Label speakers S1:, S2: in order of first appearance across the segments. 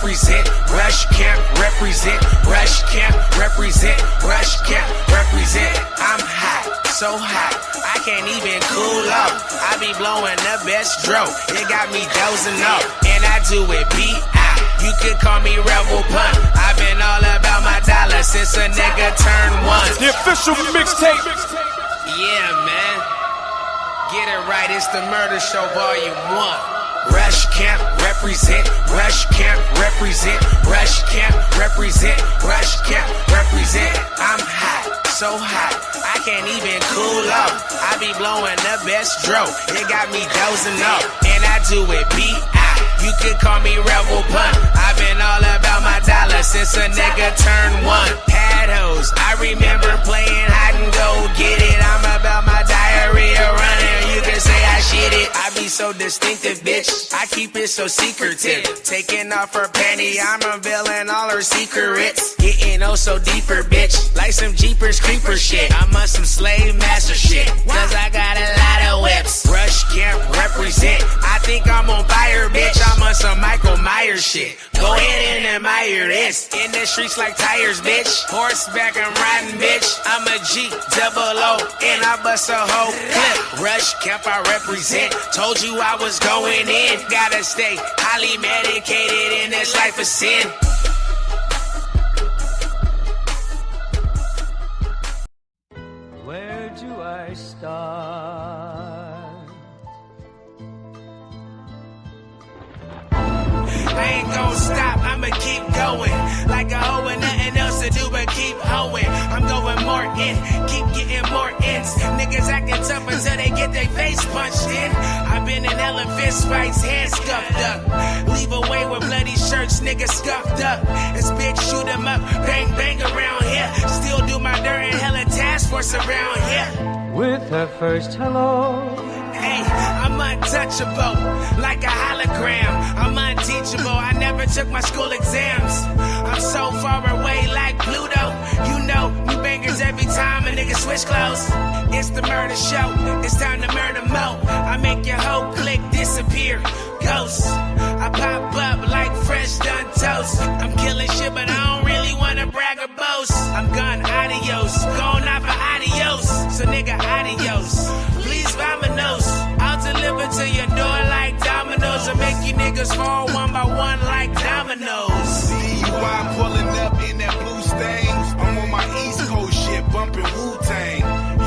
S1: represent. Rush camp, represent. Rush camp, represent. Rush camp, represent. I'm hot, so hot, I can't even cool off. I be blowing the best dro, it got me dozing off. And I do it B.I. You could call me Rebel Pun. I've been all about my dollar since a nigga turned one.
S2: The official mixtape.
S1: Yeah, man. Get it right, it's the Murder Show Volume 1. Rush camp, represent. Rush camp, represent. Rush camp, represent. Rush camp, represent. I'm hot, so hot, I can't even cool off. I be blowing the best dro, it got me dozing off. And I do it B.I. You could call me Rebel Pun. I've been all about my dollar since a nigga turned one. Had hoes, I remember playing hide and go get it. I'm about my diarrhea running, you can say I shit it. I be so distinctive, bitch, I keep it so secretive. Taking off her panty, I'm unveiling all her secrets. Getting oh so deeper, bitch, like some Jeepers Creeper shit. I'm on some slave master shit, cause I got a lot of whips. Rush camp, represent. I think I'm on fire, bitch, I'm on some Michael Myers shit. Go ahead and admire this. In the streets like tires, bitch. Horseback, I'm riding, bitch. I'm a G-double-O, and I bust a whole clip. Rush camp, I represent. Told you I was going in. Gotta stay highly medicated in this life of sin.
S3: Where do I start?
S1: I ain't gon' stop, I'ma keep going. Like a hoe and nothing else to do but keep hoeing. I'm going more in, keep getting more ends. Niggas acting tough until they get their face punched in. I've been in hella fist fights, hands scuffed up. Leave away with bloody shirts, niggas scuffed up. It's big, shoot 'em up, bang bang around here. Still do my dirt and hella task force around here.
S3: With her first hello,
S1: hey, I'm untouchable, like a hologram. I'm unteachable, I never took my school exams. I'm so far away like Pluto. You know, new bangers every time a nigga switch clothes. It's the Murder Show, it's time to murder mo. I make your whole clique disappear, ghosts. I pop up like fresh done toast. I'm killing shit, but I don't really wanna brag or boast. I'm gone, adios, gone out for adios. So nigga, adios, please vamonos. I'll deliver to your door like dominoes, or make you niggas fall one by one like dominoes.
S4: See you, I'm pulling up in that blue stain. I'm on my East Coast shit, bumping Wu-Tang.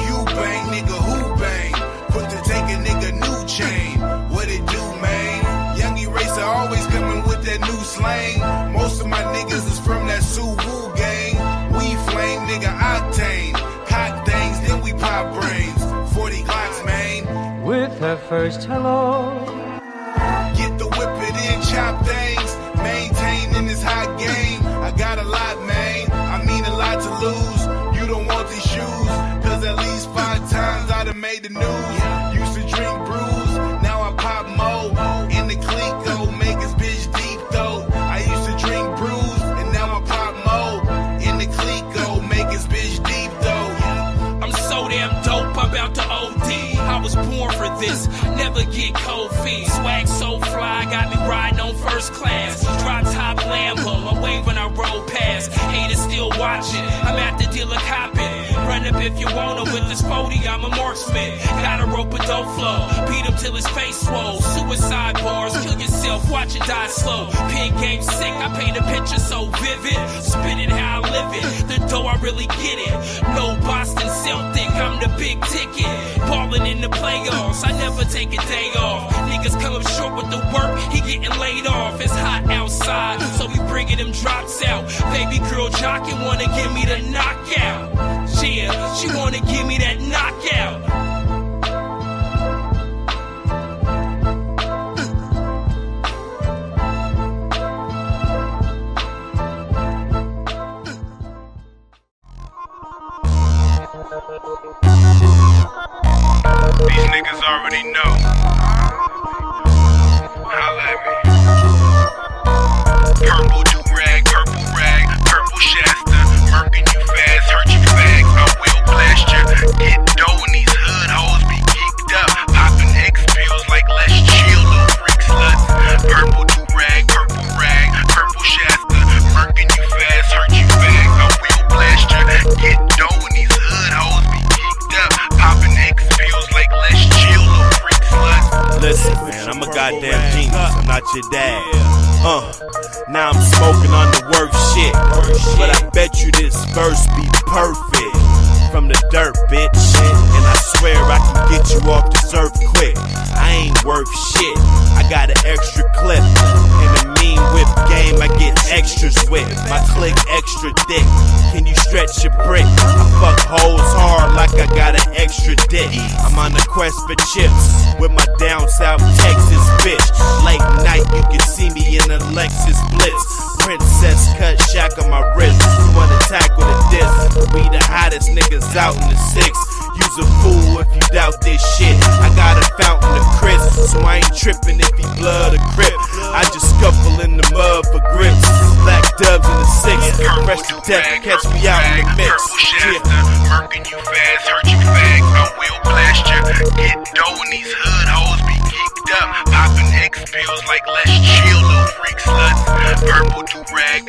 S4: You bang, nigga, who bang? Quick to take a nigga new chain. What it do, man? Young Eraser always coming with that new slang. Most of my niggas is from that Suwoo gang. We flame, nigga, octane. Cock things, then we pop brains. 40 Glocks, man.
S3: with her first hello.
S4: Get the whip it in, chop things. Maintaining this hot game. I got a lot, man. I mean a lot to lose. You don't want these shoes, cause at least 5 times I done made the news. Used to drink brews, now I pop mo. In the Clico, make his bitch deep throat. I used to drink brews, and now I pop mo. In the Clico, make his bitch deep throat.
S5: I'm so damn dope, I'm about to OD. I was born for this, never get cold feet. Swag so fly, got me riding on first class. Drop top Lambo, I wave when I roll past. Haters still watching, I'm at the dealer copping. Run up if you wanna with this 40, I'm a marksman. Got a rope with dope flow, beat him till his face swole. Suicide bars, kill yourself, watch it die slow. Pin game sick, I paint a picture so vivid. Spin it how I live it, the dough I really get it. No Boston Celtic, I'm the big ticket. Ballin' in the playoffs, I never take a day off. Niggas come up short with the work, he getting laid off. It's hot outside, so we bringing them drops out. Baby girl jockin' wanna give me the knockout. Yeah, she wanna give me that knockout.
S4: These niggas already know. Holla at me. Purple do-rag, purple Shasta. Murking you fast, hurt you fags. I will blast ya. Get dough and these hood hoes be geeked up. Popping X pills like let's chill, little freak sluts. Purple do-rag, purple shasta.
S2: your dad. Now I'm smoking on the worth shit. But I bet you this verse be perfect. From the dirt, bitch. And I swear I can get you off this earth quick. I ain't worth shit. I got an extra clip. And the mean whip game I get extras with. My click extra thick. Can you stretch your brick? I fuck hoes hard like I got an extra dick. I'm on the quest for chips with my down south Texas bitch. Late night you can see me in a Lexus Blitz. Princess cut shack on my wrist. You wanna tackle the disc? We the hottest niggas out in the six. Use a fool if you doubt this shit. I got a fountain of crisp, so I ain't tripping if he blood or grip. I just scuffle in the mud for grips. Black dubs in the six. Fresh to death, catch me out in the mix.
S4: Murking you fast, hurt you fag, I will blast ya. Get dough and these hood hoes be geeked up. Popping X pills like let's chill, little freak sluts. Purple do-rag,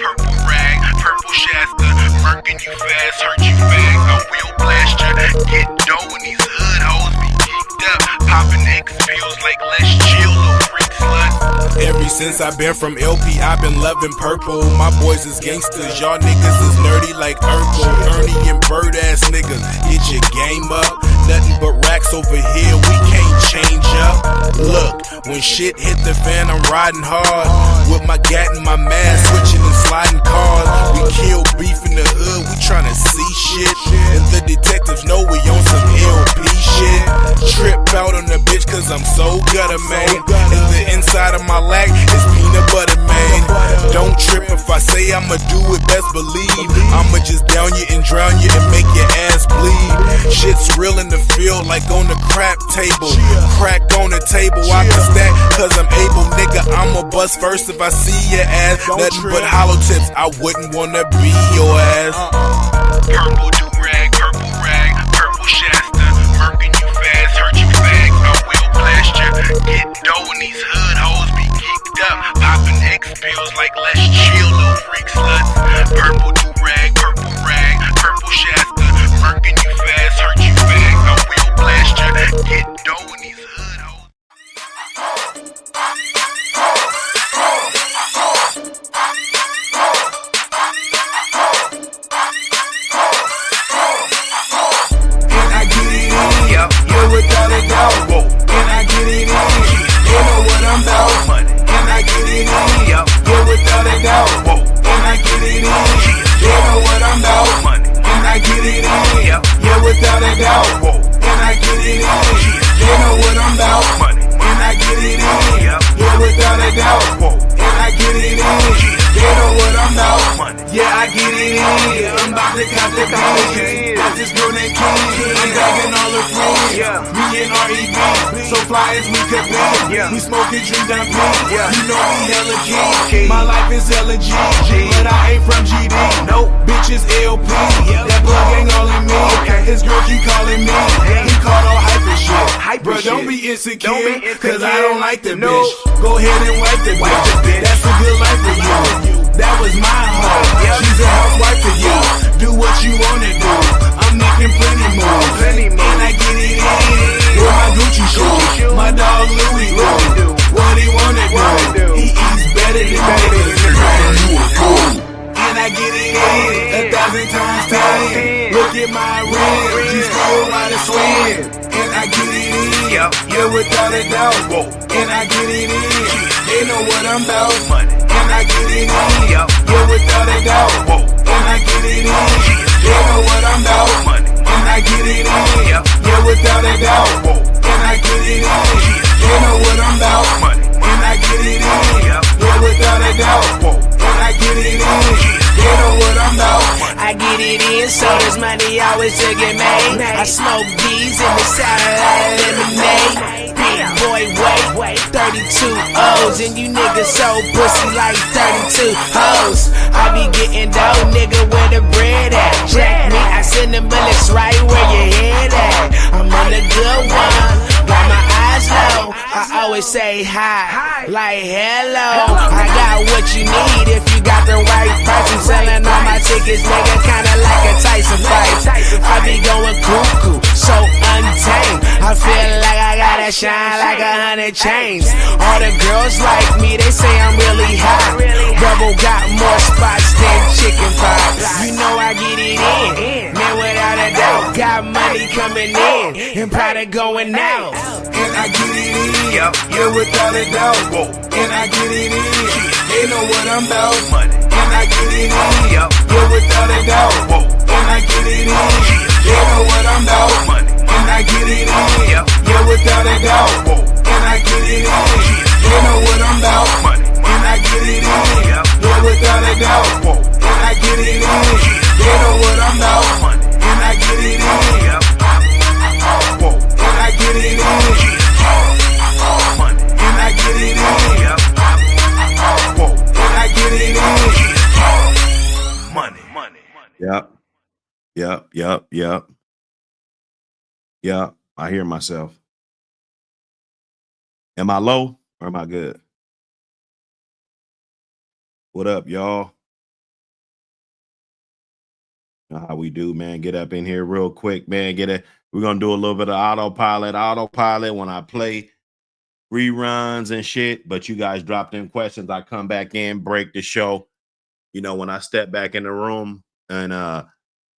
S4: purple Shasta. Murking you fast, hurt you fag, I will blast ya. Get dough and these hood hoes be geeked up. Popping X pills like let's chill, little freak sluts. Ever since I've been from LP, I've been loving purple. My boys is gangsters, y'all niggas is nerdy like Urkel. Ernie and bird ass niggas, get your game up. Nothing but racks over here, we can't change up. Look, when shit hit the fan, I'm riding hard. With my gat and my mask, switching and sliding cars. We kill beef in the hood, we tryna see shit. And the detectives know we on some LP shit. Trip out on the bitch cause I'm so gutter, man. And the inside of my lack is peanut butter, man. Don't trip if I say I'ma do it, best believe. I'ma just down you and drown you and make your ass bleed. Shit's real in the field like on the crap table. Crack on the table, I can stack cause I'm able, nigga. I'ma bust first if I see your ass. Nothing but hollow tips, I wouldn't wanna be your ass. Purple do-rag, purple Shasta. Murking you fast, hurt you fag, I will blast ya. Get dough and these hood hoes be geeked up. Popping X pills like let's chill, little freak sluts. Purple do-rag, purple Shasta. Murking you fast, hurt you fag, I will blast ya. Get dough and these hood hoes. Without a doubt, and I get it in. You know what I'm about, and I get it in. Yeah, without a doubt, and I get it in. You know what I'm about, and I get it in. Yeah, without a doubt, and I get it in. You know what I'm about, and I get it in. Yeah, without a doubt, and I get it in. You know what I'm about, yeah, I get it in. I'm about to cop the beans. Got this girl named King. I'm bagging all the friends. Me and REV, so fly as we could be. We smoking, drink down pink. You know we hella king. My life is hella G, but I ain't from GD. Nope, bitches LP. That plug ain't all in me. His girl keep calling me. He called all hyper shit. Bro, don't be insecure, cause I don't like the bitch. Go ahead and wipe the bitch. That's a good life for you. That was my hoe. She's a housewife for you. Do what you wanna do. I'm making plenty moves, and I get it in. With my Gucci shoes, my dog Louis do what he wanna do. He eats better than niggas, and I get it in 1,000 times 10. Look at my ring, she still ride a swing, and I get it in. Yeah, without a doubt, and I get it in. They know what I'm about, and I get it in. Yeah, without a doubt, and I get it in. They know what I'm about, and I get it in. Yeah, without a doubt, and I get it in. They know what I'm about, and I get it in. Yeah, without a doubt, and I get it in. They know what I'm about.
S1: I get it in, so there's money always to get made. I smoke these in the satellite lemonade. Big boy, wait, 32 O's, and you niggas so pussy like 32 hoes. I be getting dough, nigga, where the bread at? Jack me, I send them bullets right where your head at. I'm on the good one, got my eyes low. I always say hi, like hello. I got what you need if you got the right price. I'm selling all my tickets, nigga, kinda like a Tyson fight. I be going cuckoo, so untamed. I feel like I got a I shine like 100 chains. All the girls like me, they say I'm really hot. Rebel got more spots than chicken pox. You know I get it in, man, without a doubt. Got money coming in and product going out.
S4: And I get it in, yeah, without a doubt. And I get it in, they know what I'm about. And I get it in, yeah, without a doubt. And I get it in, they know what I'm about. And I get it in, yeah, without a doubt. And I get it in, they know what I'm about. And I get it in, yeah, without a doubt. And I get it in, they know what I'm about. And I get it in, and I get it in, and I get it in, and I get it in. Money.
S6: Yep. I hear myself. Am I low or am I good? What up, y'all? You know how we do, man. Get up in here real quick, man. We're gonna do a little bit of autopilot when I play reruns and shit. But you guys drop them questions. I come back in, break the show. You know, when I step back in the room and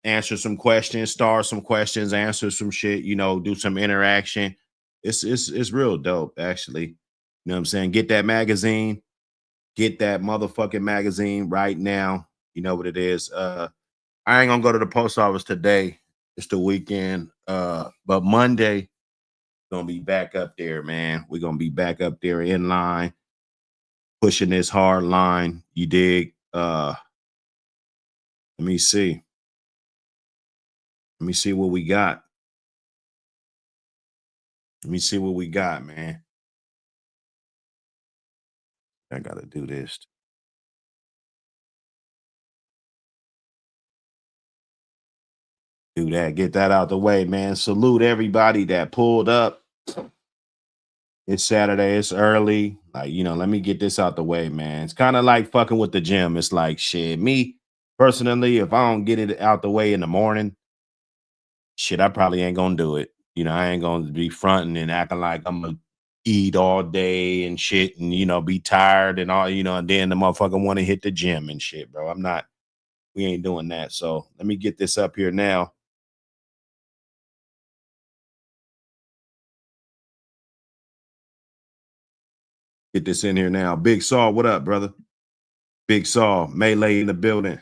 S6: answer some questions, start some questions, answer some shit, you know, do some interaction. It's real dope, actually. You know what I'm saying? Get that magazine. Get that motherfucking magazine right now. You know what it is. I ain't gonna go to the post office today. It's the weekend. But Monday, gonna be back up there, man. We're gonna be back up there in line, pushing this hard line. You dig? Let me see. Let me see what we got. Let me see what we got, man. I gotta do this. Do that. Get that out the way, man. Salute everybody that pulled up. It's Saturday. It's early. Like, you know, let me get this out the way, man. It's kind of like fucking with the gym. It's like, shit, me personally, if I don't get it out the way in the morning, shit, I probably ain't gonna do it. You know, I ain't gonna be fronting and acting like I'm gonna eat all day and shit and, you know, be tired and all, you know, and then the motherfucker want to hit the gym and shit, bro. We ain't doing that. So let me get this up here now. Get this in here now. Big Saw, what up, brother? Big Saw, Melee in the building.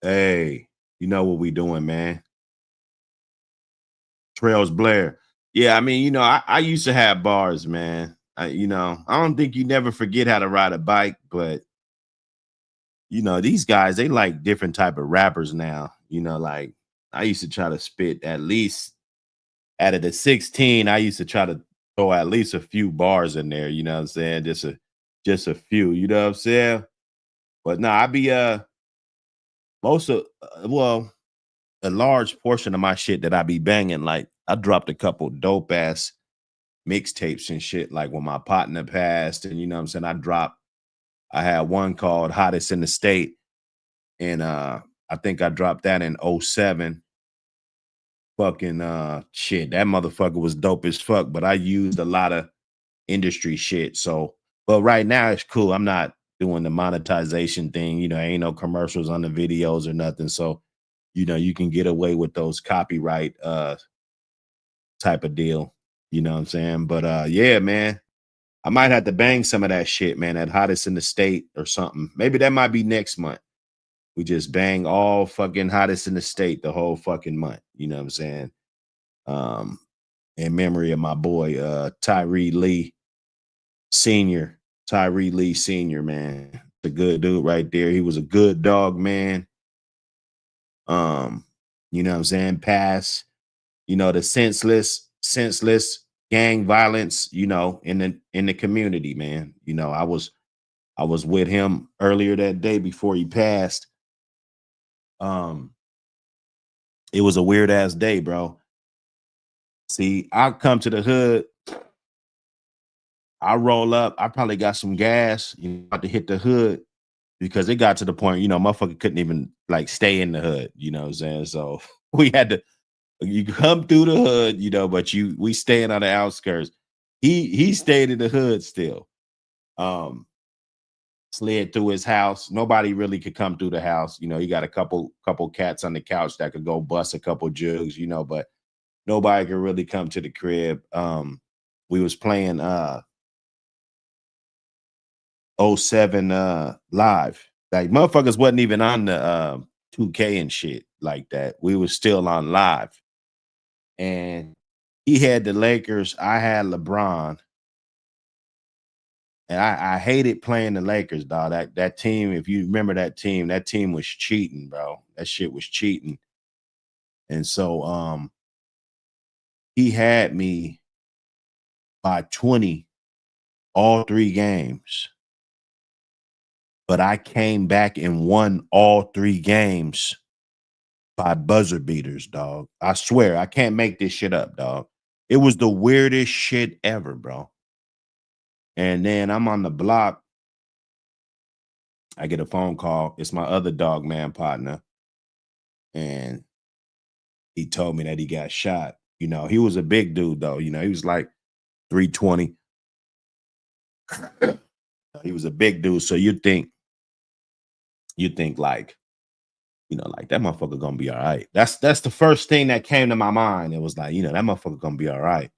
S6: Hey, you know what we doing, man. Trails Blair. Yeah, I mean, you know, I used to have bars, man. You know, I don't think you never forget how to ride a bike, but you know, these guys, they like different type of rappers now. You know, like I used to try to spit at least out of the 16, I used to try to throw at least a few bars in there, you know what I'm saying? Just a few, you know what I'm saying? But no, I be a large portion of my shit that I be banging, like I dropped a couple dope ass mixtapes and shit, like when my partner passed, and you know what I'm saying, I had one called Hottest in the State, and I think I dropped that in 07. Fucking shit, that motherfucker was dope as fuck, but I used a lot of industry shit. So, but right now it's cool. I'm not doing the monetization thing, you know, ain't no commercials on the videos or nothing. So, you know, you can get away with those copyright type of deal. You know what I'm saying? But yeah, man, I might have to bang some of that shit, man, that Hottest in the State or something. Maybe that might be next month. We just bang all fucking Hottest in the State the whole fucking month. You know what I'm saying? In memory of my boy, Tyree Lee Sr., man. The good dude right there. He was a good dog, man. You know what I'm saying? Pass, you know, the senseless gang violence, you know, in the community, man. You know, I was with him earlier that day before he passed. It was a weird ass day, bro. See, I come to the hood, I roll up, I probably got some gas, you know, about to hit the hood because it got to the point, you know, motherfucker couldn't even like stay in the hood, you know what I'm saying? So we had to You come through the hood, you know, but we staying on the outskirts. He stayed in the hood still. Slid through his house. Nobody really could come through the house. You know, he got a couple cats on the couch that could go bust a couple jugs, you know, but nobody could really come to the crib. We was playing 07 live. Like motherfuckers wasn't even on the 2K and shit like that. We was still on live. And he had the Lakers. I had LeBron. And I hated playing the Lakers, dog. That team, if you remember that team was cheating, bro. That shit was cheating. And so he had me by 20 all 3 games. But I came back and won all 3 games by buzzer beaters, dog. I swear, I can't make this shit up, dog. It was the weirdest shit ever, bro. And then I'm on the block. I get a phone call. It's my other dog man partner. And he told me that he got shot. You know, he was a big dude, though. You know, he was like 320. He was a big dude. So you think like, you know, like that motherfucker gonna be all right. That's the first thing that came to my mind. It was like, you know, that motherfucker gonna be all right.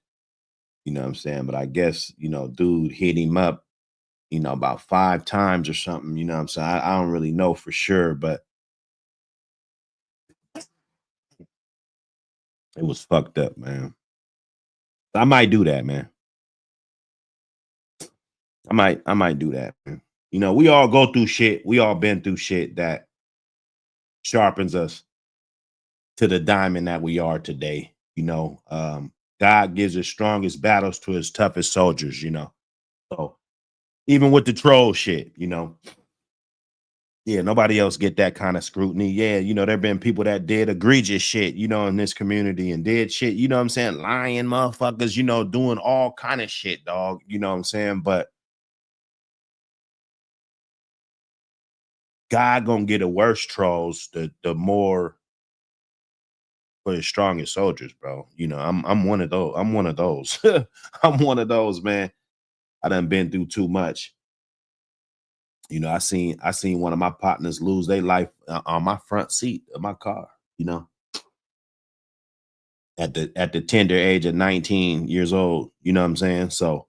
S6: You know what I'm saying? But I guess, you know, dude hit him up, you know, about 5 times or something. You know what I'm saying? I don't really know for sure, but it was fucked up, man. I might do that, man. I might do that, man. You know, we all go through shit. We all been through shit that sharpens us to the diamond that we are today. You know, God gives his strongest battles to his toughest soldiers, you know. So even with the troll shit, you know, yeah, nobody else get that kind of scrutiny. Yeah, you know, there been people that did egregious shit, you know, in this community and did shit, you know what I'm saying? Lying motherfuckers, you know, doing all kind of shit, dog. You know what I'm saying? But God gonna get the worst trolls, the more for the strongest soldiers, bro. You know, I'm one of those. I'm one of those. I'm one of those, man. I done been through too much. You know, I seen one of my partners lose their life on my front seat of my car, you know. At the tender age of 19 years old, you know what I'm saying? So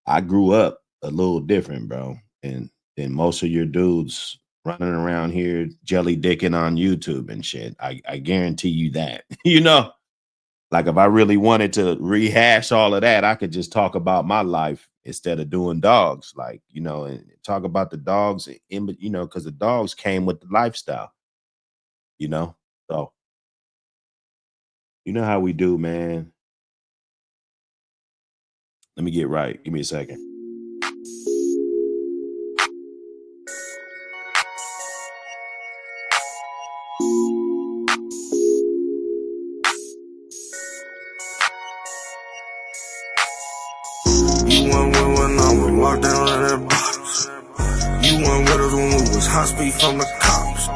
S6: I grew up a little different, bro. And then most of your dudes running around here jelly dicking on YouTube and shit. I guarantee you that. You know, like if I really wanted to rehash all of that, I could just talk about my life instead of doing dogs, like, you know, and talk about the dogs in, you know, because the dogs came with the lifestyle, you know. So you know how we do, man. Let me get right. Give me a second.
S7: You went with when I was locked down in that box. You went with us when we was hot speed from the cops.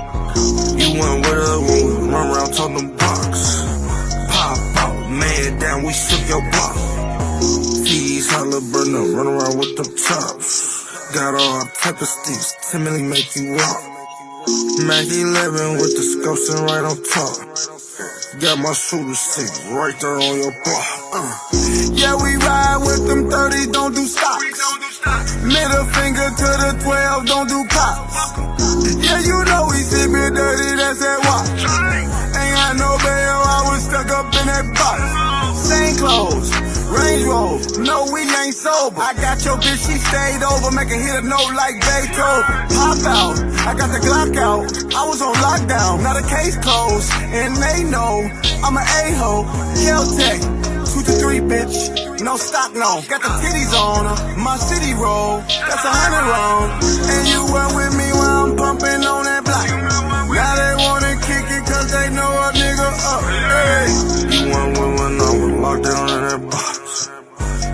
S7: You went with us when we run around on the box. Pop out, man down, we shook your block. Fees, holla, burn up, run around with them chops. Got all type of sticks, timidly make you walk. Mac 11 with the scopes and right on top. Got my shooter stick right there on your block. Yeah, we ride with them 30, don't do stops. Middle finger to the 12, don't do cops. Yeah, you know we sippin' dirty, that's that watch. Ain't got no bail, I was stuck up in that box. Same clothes, Range Rover, no we ain't sober. I got your bitch, she stayed over, make her hit a note like Beethoven. Pop out, I got the Glock out, I was on lockdown, now the case closed. And they know I'm an a-hole, Kel-Tec, 2 to 3 bitch, no stock no. Got the titties on her, my city roll, that's 100 round. And you went with me while I'm pumping on that block. Now they wanna kick it cause they know a nigga up. Hey. You went with when I was locked down in that box.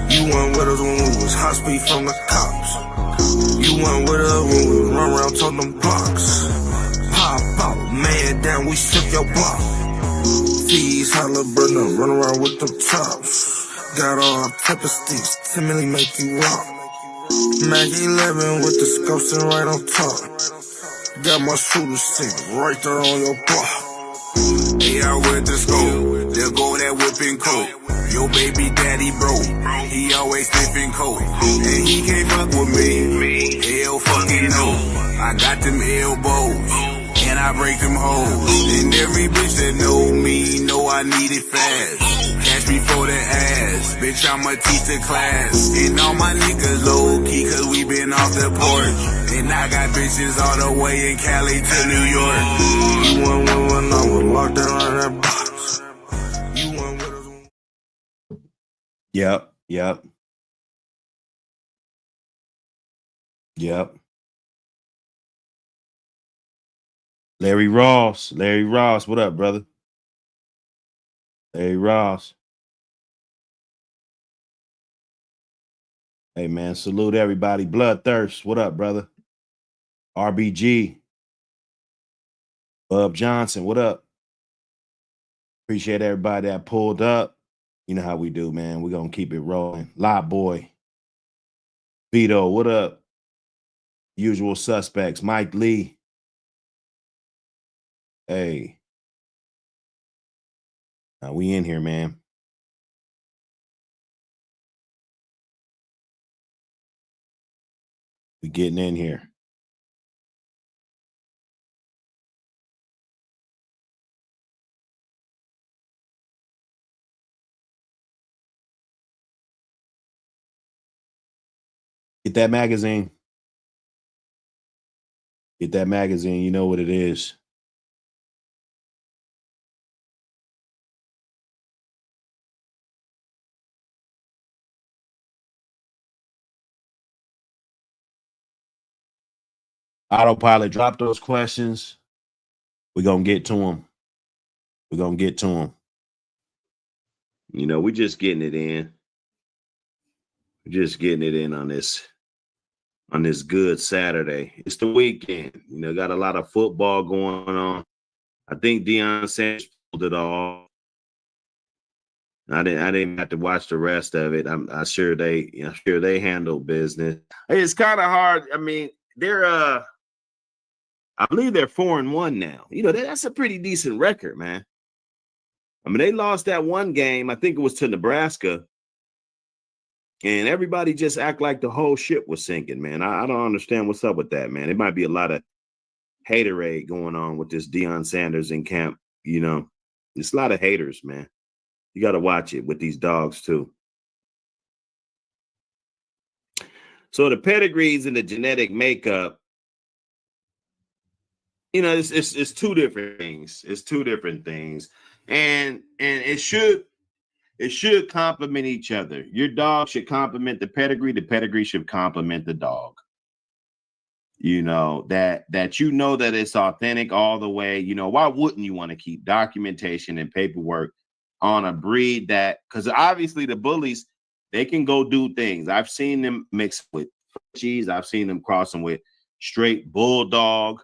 S7: You went with us when we was hot speed from the cops. You went with us when we run around on them blocks. Pop out, man down, we shook your block. Peas, Halliburton, run around with them tops. Got all type of sticks, timidly make you rock. Mac 11 with the scopes and right on top. Got my shooter stick right there on your block. Hey, I with the scope, there go that whipping coat. Your baby daddy broke, he always sniffing coke. And he can't fuck with me, hell fucking no. I got them elbows, and I break them hoes. And every bitch that know me, know I need it fast. Cash before the ass, bitch, I'ma teach the class. And all my niggas low-key, cause we been off the porch. And I got bitches all the way in Cali to New York. You went when I was locked down in that box. You went with us.
S6: Yep. Larry Ross, what up, brother? Larry Ross. Hey, man, salute everybody. Bloodthirst, what up, brother? RBG. Bub Johnson, what up? Appreciate everybody that pulled up. You know how we do, man. We're going to keep it rolling. Live Boy. Vito, what up? Usual suspects. Mike Lee. Hey. Now we in here, man. We getting in here. Get that magazine. Get that magazine. You know what it is. Autopilot, drop those questions. We're going to get to them. We're going to get to them. You know, we're just getting it in. We're just getting it in on this good Saturday. It's the weekend. You know, got a lot of football going on. I think Deion Sanders pulled it off. I didn't have to watch the rest of it. I'm sure they handled business. It's kind of hard. I mean, they're I believe they're 4-1 now. You know, that's a pretty decent record, man. I mean, they lost that one game. I think it was to Nebraska. And everybody just act like the whole ship was sinking, man. I don't understand what's up with that, man. It might be a lot of haterade going on with this Deion Sanders in camp. You know, it's a lot of haters, man. You got to watch it with these dogs, too. So the pedigrees and the genetic makeup, you know, it's two different things. It's two different things. And it should complement each other. Your dog should complement the pedigree should complement the dog. You know, that you know that it's authentic all the way. You know, why wouldn't you want to keep documentation and paperwork on a breed that, because obviously the bullies, they can go do things. I've seen them mix with cheese. I've seen them crossing with straight bulldog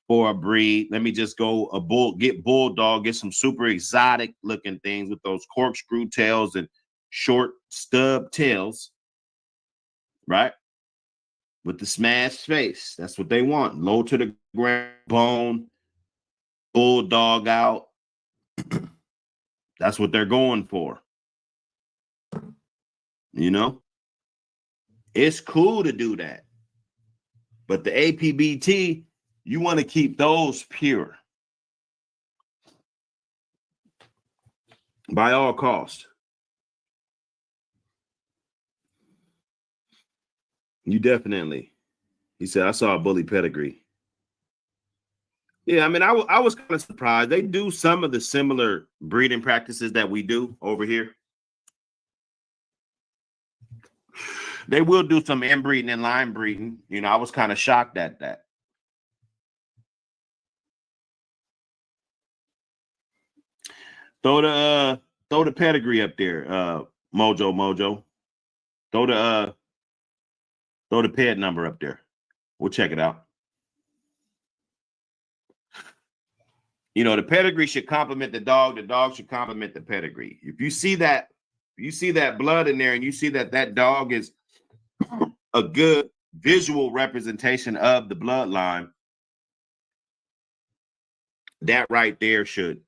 S6: for a breed. Let me just go get bulldog, get some super exotic looking things with those corkscrew tails and short stub tails, right? With the smashed face. That's what they want. Low to the ground, bone, bulldog out. That's what they're going for. You know? It's cool to do that. But the Apbt, you want to keep those pure. By all costs. You definitely. He said, I saw a bully pedigree. Yeah, I mean, I was kind of surprised. They do some of the similar breeding practices that we do over here. They will do some inbreeding and line breeding. You know, I was kind of shocked at that. Throw the pedigree up there, Mojo. Throw the ped number up there. We'll check it out. You know, the pedigree should complement the dog should complement the pedigree. If you see that blood in there and you see that that dog is a good visual representation of the bloodline, that right there should,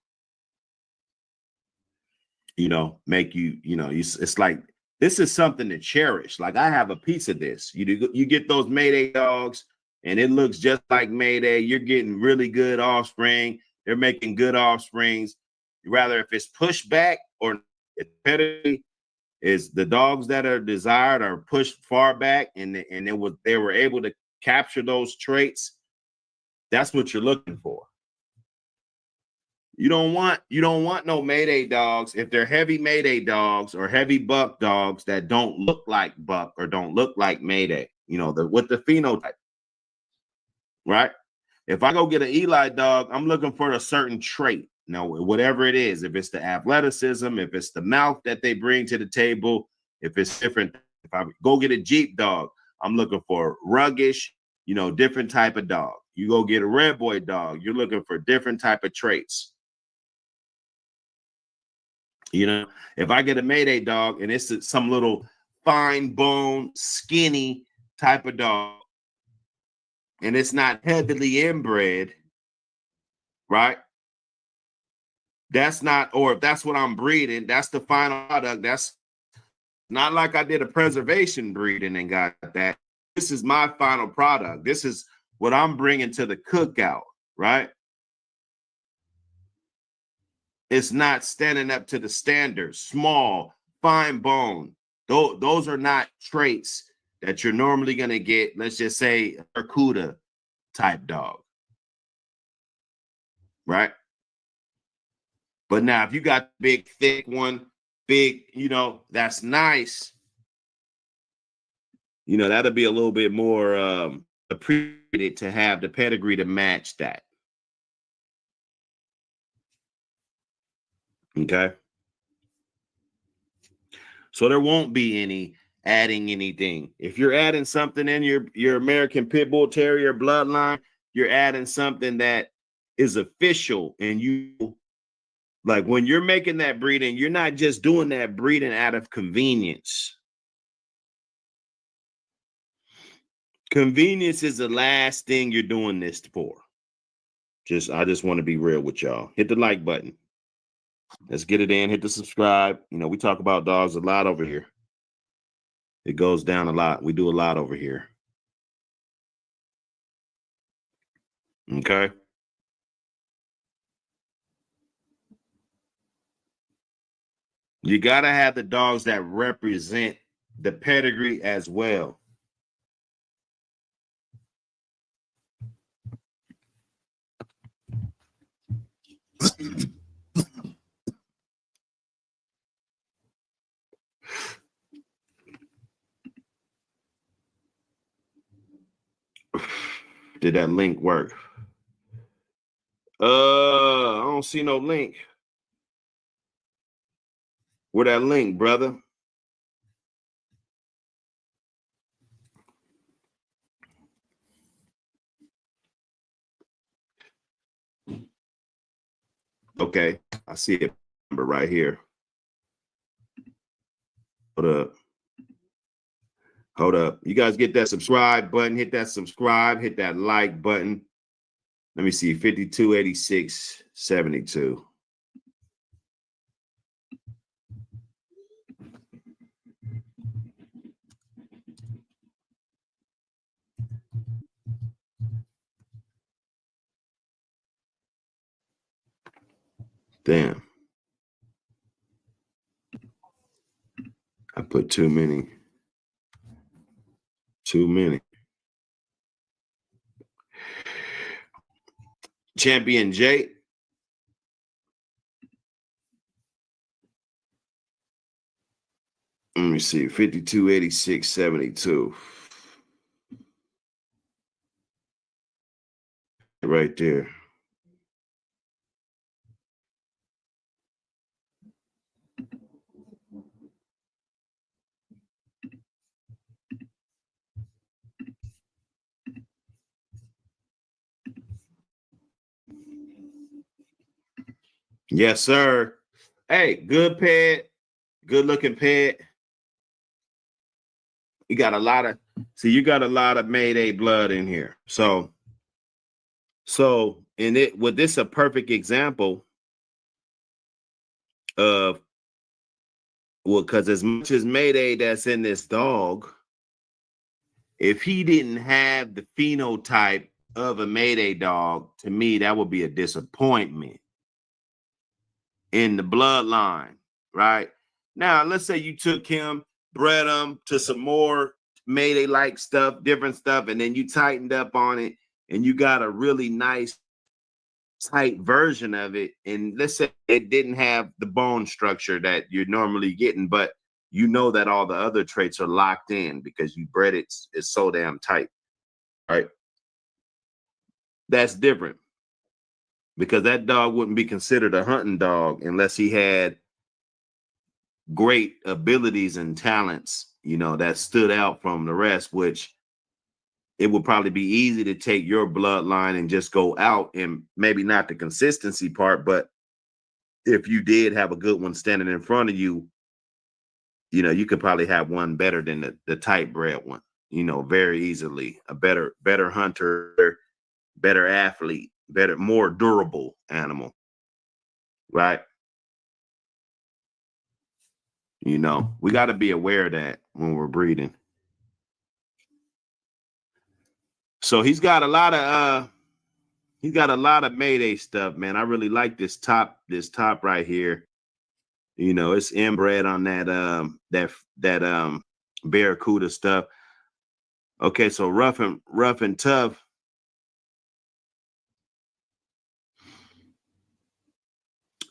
S6: you know, make you, you know, it's like, this is something to cherish. Like, I have a piece of this. You get those Mayday dogs and it looks just like Mayday. You're getting really good offspring. They're making good offsprings. Rather, if it's pushed back or if pedigree is the dogs that are desired are pushed far back and they were able to capture those traits, that's what you're looking for. You don't want no Mayday dogs if they're heavy Mayday dogs or heavy buck dogs that don't look like buck or don't look like Mayday. You know, with the phenotype, right? If I go get an Eli dog, I'm looking for a certain trait. Now, whatever it is, if it's the athleticism, if it's the mouth that they bring to the table, if it's different. If I go get a Jeep dog, I'm looking for ruggish, you know, different type of dog. You go get a red boy dog, you're looking for different type of traits. You know, if I get a Mayday dog and it's some little fine bone, skinny type of dog, and it's not heavily inbred, right? That's not, or if that's what I'm breeding, that's the final product. That's not like I did a preservation breeding and got that. This is my final product. This is what I'm bringing to the cookout, right? It's not standing up to the standards. Small, fine bone. Those are not traits that you're normally going to get, let's just say, a Barracuda type dog, right? But now, if you got big, thick one, big, you know, that's nice. You know, that'll be a little bit more appreciated to have the pedigree to match that. Okay. So there won't be any adding anything. If you're adding something in your American Pit Bull Terrier bloodline, you're adding something that is official. And you, like, when you're making that breeding, you're not just doing that breeding out of convenience. Convenience is the last thing you're doing this for. I just want to be real with y'all. Hit the like button. Let's get it in. Hit the subscribe. You know, we talk about dogs a lot over here. It goes down a lot. We do a lot over here. Okay. You got to have the dogs that represent the pedigree as well. Did that link work? I don't see no link. Where that link, brother? Okay, I see it number right here. Hold up. You guys get that subscribe button, hit that subscribe, hit that like button. Let me see, 528672. Damn. I put too many. Champion J. Let me see, 528672. Right there. Yes, sir. Hey, good pet, good looking pet. You got a lot of you got a lot of Mayday blood in here. So and it with this a perfect example of because as much as Mayday that's in this dog, if he didn't have the phenotype of a Mayday dog, to me, that would be a disappointment in the bloodline, right? Now, let's say you took him, bred him to some more Mayday-like stuff, different stuff, and then you tightened up on it, and you got a really nice, tight version of it. And let's say it didn't have the bone structure that you're normally getting, but you know that all the other traits are locked in because you bred it, it's so damn tight, right? That's different because that dog wouldn't be considered a hunting dog unless he had great abilities and talents, that stood out from the rest, which it would probably be easy to take your bloodline and just go out and maybe not the consistency part, but if you did have a good one standing in front of you, you could probably have one better than the tight bred one, very easily. A better hunter, better athlete, more durable animal, right? We got to be aware of that when we're breeding. So he's got a lot of Mayday stuff, man. I really like this top right here. It's inbred on that Barracuda stuff. Okay, so rough and tough.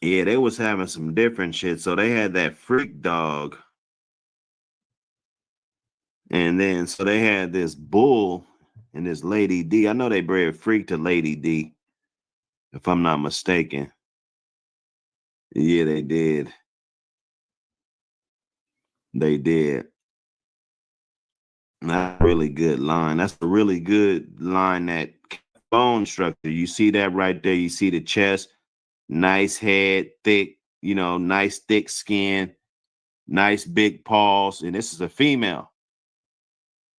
S6: Yeah, they was having some different shit. So they had that freak dog. And then so they had this bull and this Lady D. I know they bred freak to Lady D, if I'm not mistaken. Yeah, they did. They did. That's a really good line. That's a really good line, that bone structure. You see that right there. You see the chest, nice head, thick, nice thick skin, nice big paws. And this is a female.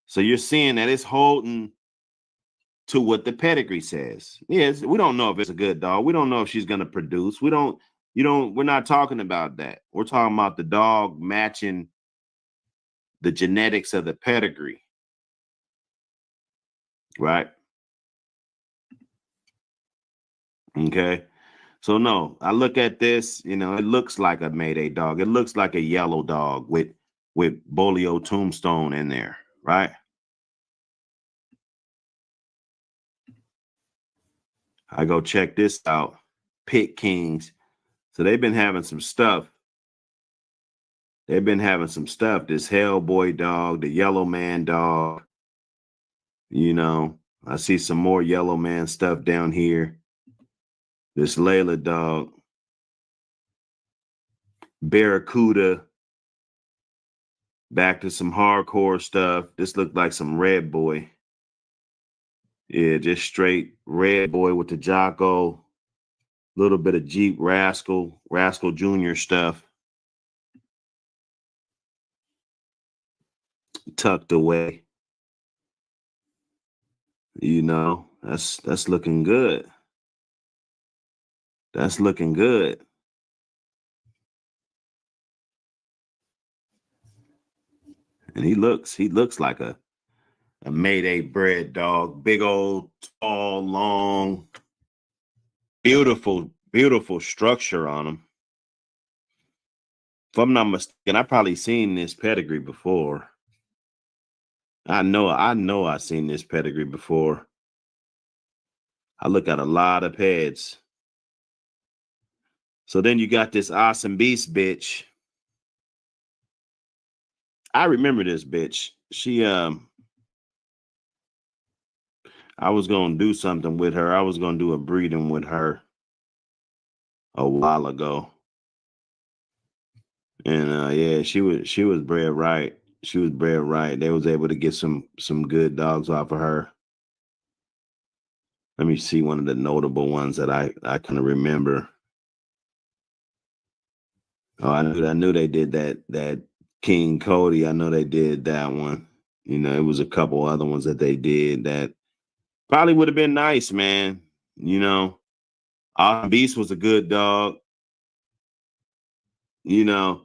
S6: So you're seeing that it's holding to what the pedigree says. Yes, we don't know if it's a good dog. We don't know if she's going to produce. We're not talking about that. We're talking about the dog matching the genetics of the pedigree. Right? Okay. So no, I look at this, it looks like a Mayday dog. It looks like a yellow dog with Bolio Tombstone in there, right? I go check this out. Pit Kings. So they've been having some stuff. This Hellboy dog, the Yellow Man dog. I see some more Yellow Man stuff down here. This Layla dog. Barracuda. Back to some hardcore stuff. This looked like some Red Boy. Yeah, just straight Red Boy with the Jocko. Little bit of Jeep Rascal Jr. stuff. Tucked away. That's looking good. That's looking good. And he looks like a Mayday bred dog. Big old, tall, long, beautiful structure on him. If I'm not mistaken, I probably seen this pedigree before. I know I've seen this pedigree before. I look at a lot of peds. So then you got this Awesome Beast bitch. I remember this bitch. She I was gonna do something with her. I was gonna do a breeding with her a while ago. And yeah, she was bred right. She was bred right. They was able to get some good dogs off of her. Let me see one of the notable ones that I kind of remember. Oh, I knew they did that King Cody. I know they did that one. You know, it was a couple other ones that they did that probably would have been nice, man. You know, Beast was a good dog. You know,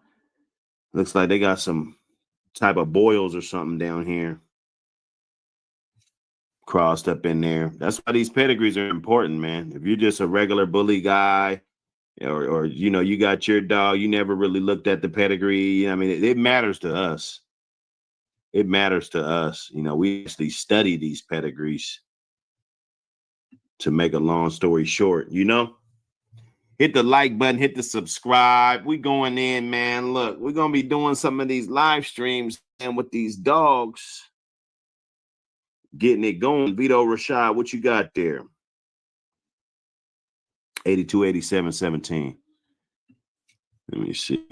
S6: looks like they got some type of boils or something down here crossed up in there. That's why these pedigrees are important, man. If you're just a regular bully guy, or you know, you got your dog, you never really looked at the pedigree. I mean, it matters to us. It matters to us. You know, we actually study these pedigrees. To make a long story short, you know, hit the like button, hit the subscribe. We going in, man. Look, we're gonna be doing some of these live streams and with these dogs, getting it going. Vito Rashad, what you got there? 82, 87, 17. Let me see.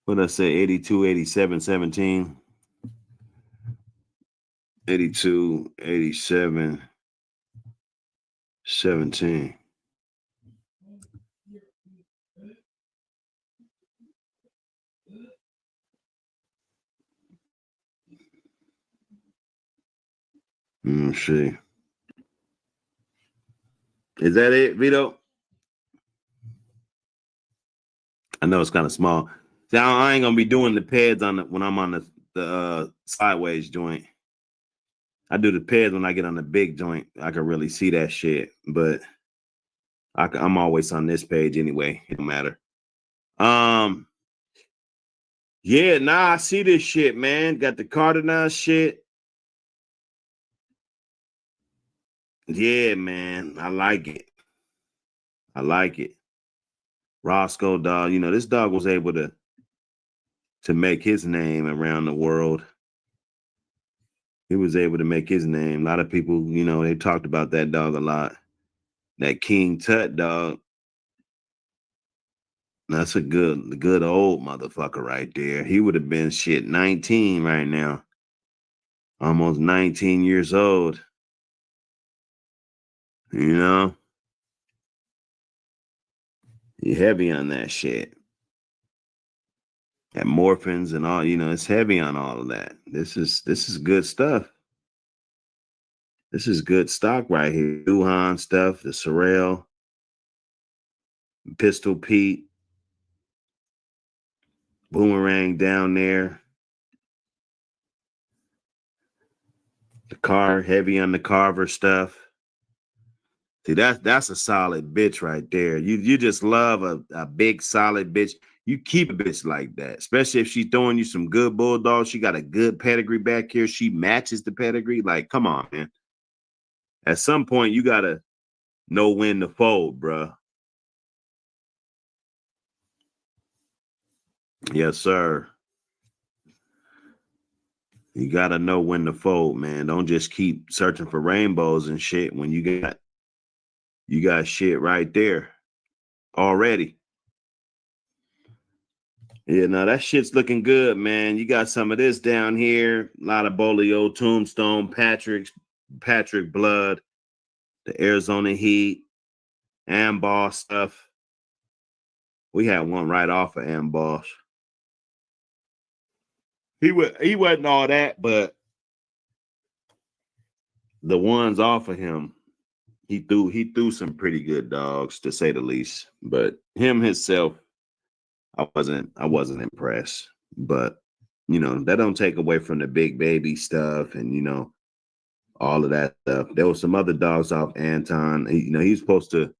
S6: What did I say? 82, 87, 17. 82, 87, 17. Let me see. Is that it, Vito? I know it's kind of small. See, I ain't gonna be doing the pads on when I'm on the sideways joint. I do the pads when I get on the big joint. I can really see that shit, but I'm always on this page anyway. It don't matter. Yeah, I see this shit, man. Got the Cardinal shit. Yeah, man, I like it. I like it. Roscoe dog, you know, this dog was able to make his name around the world. He was able to make his name. A lot of people, you know, they talked about that dog a lot. That King Tut dog. That's a good old motherfucker right there. He would have been 19 right now. Almost 19 years old. You know? You're heavy on that shit. That morphins and all, you know, it's heavy on all of that. This is good stuff. This is good stock right here. Duhan stuff, the Sorrel, Pistol Pete, Boomerang down there. The car, heavy on the Carver stuff. See, that's a solid bitch right there. You just love a big solid bitch. You keep a bitch like that, especially if she's throwing you some good bulldogs. She got a good pedigree back here. She matches the pedigree. Like, come on, man. At some point, you gotta know when to fold, bruh. Yes, sir. You gotta know when to fold, man. Don't just keep searching for rainbows and shit when you got shit right there already. Yeah, no, that shit's looking good, man. You got some of this down here. A lot of Bolio, Tombstone, Patrick Blood, the Arizona Heat, Amboss stuff. We had one right off of Amboss. He wasn't all that, but the ones off of him, he threw some pretty good dogs, to say the least. But him himself, I wasn't impressed. But you know, that don't take away from the big baby stuff and you know, all of that stuff. There was some other dogs off Anton. You know, he's supposed to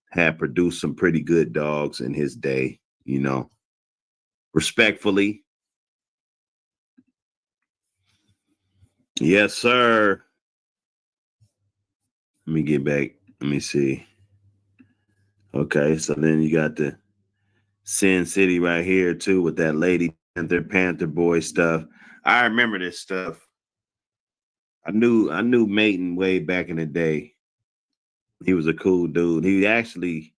S6: have produced some pretty good dogs in his day, you know. Respectfully. Yes, sir. Let me get back. Let me see. Okay, so then you got the Sin City right here too with that Lady Panther Boy stuff. I remember this stuff. I knew Mayton way back in the day. He was a cool dude. He actually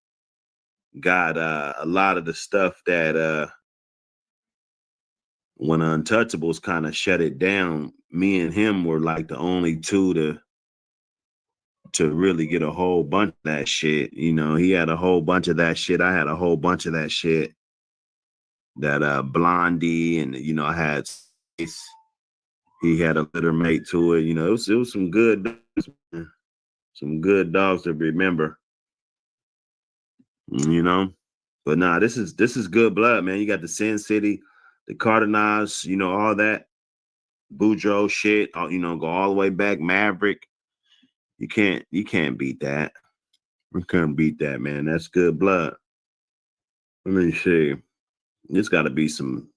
S6: got a lot of the stuff that when Untouchables kind of shut it down, me and him were like the only two to really get a whole bunch of that shit. You know, he had a whole bunch of that shit. I had a whole bunch of that shit. That Blondie, and you know, I had he had a litter mate to it. You know, it was some good dogs, man. Some good dogs to remember. You know, but nah, this is good blood, man. You got the Sin City, the Cardinals, you know, all that Boudreaux shit. You know, go all the way back, Maverick. You can't beat that. We couldn't beat that, man. That's good blood. Let me see. This got to be some.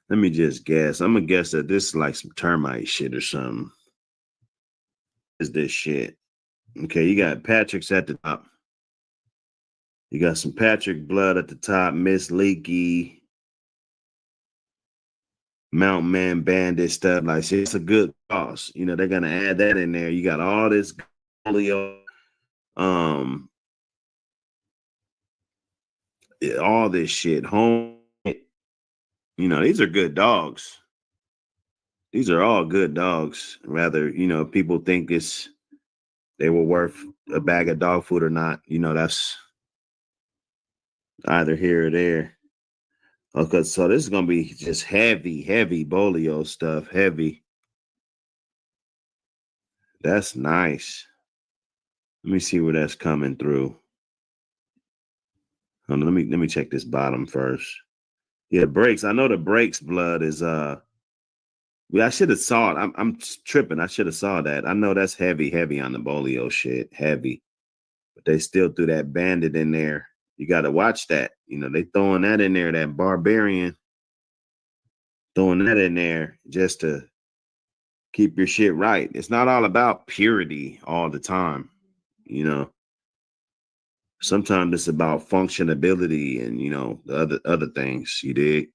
S6: Let me just guess. I'm gonna guess that this is like some termite shit or something. Is this shit? Okay, you got Patrick's at the top. You got some Patrick blood at the top. Miss Leaky, Mountain Man Bandit stuff. Like, shit, it's a good cause. You know, they're gonna add that in there. You got all this polio, all this shit. Home. You know, these are good dogs. These are all good dogs. Rather, you know, people think they were worth a bag of dog food or not. You know, that's either here or there. Okay, so this is gonna be just heavy bolio stuff. Heavy. That's nice. Let me see where that's coming through. Hold on, let me check this bottom first. Yeah, breaks. I know the breaks blood is I should have saw it. I'm tripping. I should have saw that. I know that's heavy on the bolio shit. Heavy. But they still threw that bandit in there. You gotta watch that. You know, they throwing that in there, that barbarian. Throwing that in there just to keep your shit right. It's not all about purity all the time, you know. Sometimes it's about functionability and, you know, the other things, you dig?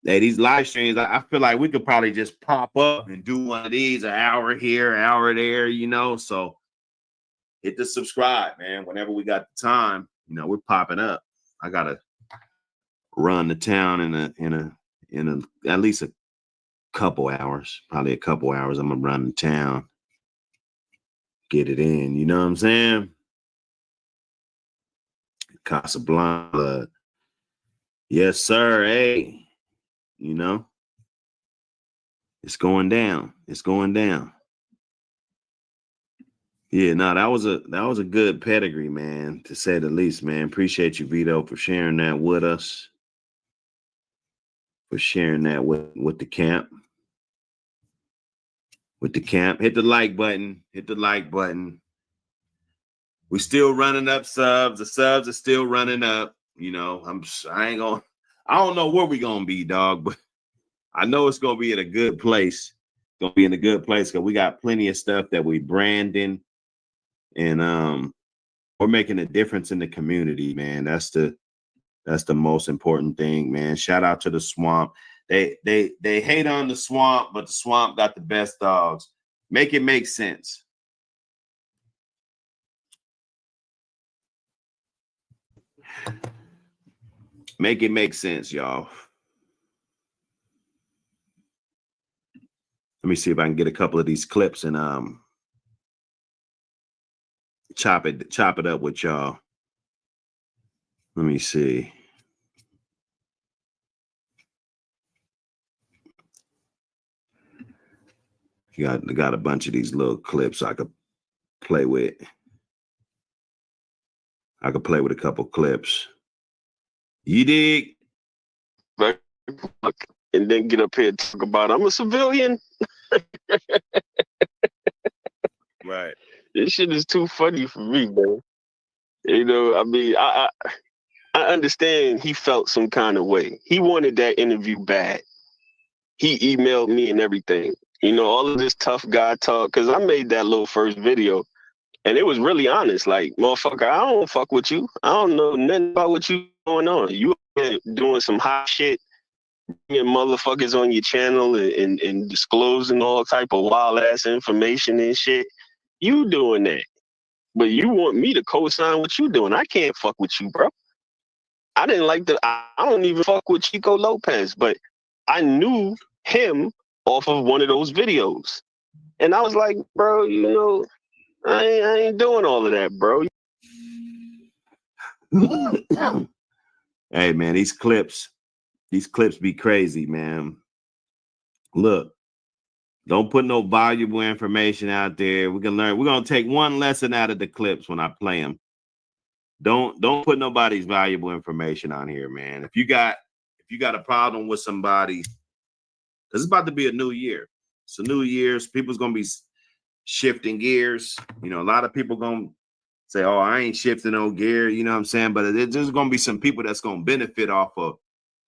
S6: Hey, these live streams, I feel like we could probably just pop up and do one of these, an hour here, an hour there, you know. So hit the subscribe, man. Whenever we got the time, you know, we're popping up. I gotta run the town in at least a couple hours, probably a couple hours. I'm gonna run the town, get it in. You know what I'm saying? Casablanca, yes, sir. Hey, you know, it's going down. It's going down. Yeah, no, that was a good pedigree, man, to say the least, man. Appreciate you, Vito, for sharing that with us. For sharing that with the camp. With the camp. Hit the like button. Hit the like button. We still running up subs. The subs are still running up. You know, I don't know where we gonna be, dog, but I know it's gonna be in a good place. It's gonna be in a good place because we got plenty of stuff that we branding, and we're making a difference in the community, man. That's the most important thing, man. Shout out to the swamp. They hate on the swamp, but the swamp got the best dogs. Make it make sense. Make it make sense, y'all. Let me see if I can get a couple of these clips and chop it up with y'all. Let me see. Got a bunch of these little clips I could play with. I could play with a couple clips. You dig?
S8: And then get up here and talk about I'm a civilian.
S6: Right.
S8: This shit is too funny for me, man. You know, I mean, I understand he felt some kind of way. He wanted that interview bad. He emailed me and everything. You know, all of this tough guy talk, because I made that little first video, and it was really honest. Like, motherfucker, I don't fuck with you. I don't know nothing about what you going on. You doing some hot shit, bringing motherfuckers on your channel and disclosing all type of wild ass information and shit. You doing that. But you want me to co-sign what you doing. I can't fuck with you, bro. I didn't like I don't even fuck with Chico Lopez, but I knew him off of one of those videos. And I was like, bro, you know, I ain't doing all of that, bro.
S6: Hey man, these clips be crazy, man. Look, don't put no valuable information out there. We can learn. We're gonna take one lesson out of the clips when I play them. Don't put nobody's valuable information on here, man. If you got a problem with somebody, because it's about to be a new year. It's a new year. People's gonna be shifting gears. You know, a lot of people gonna say, "Oh, I ain't shifting no gear." You know what I'm saying? But there's gonna be some people that's gonna benefit off of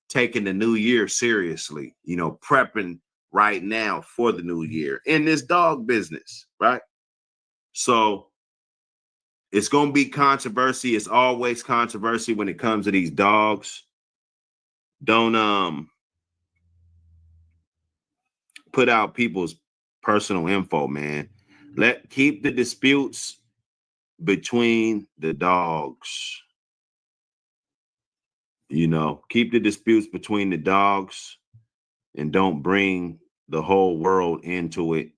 S6: taking the new year seriously. You know, prepping right now for the new year in this dog business, right? So it's gonna be controversy. It's always controversy when it comes to these dogs. Don't put out people's personal info, man. Keep the disputes between the dogs. You know, keep the disputes between the dogs and don't bring the whole world into it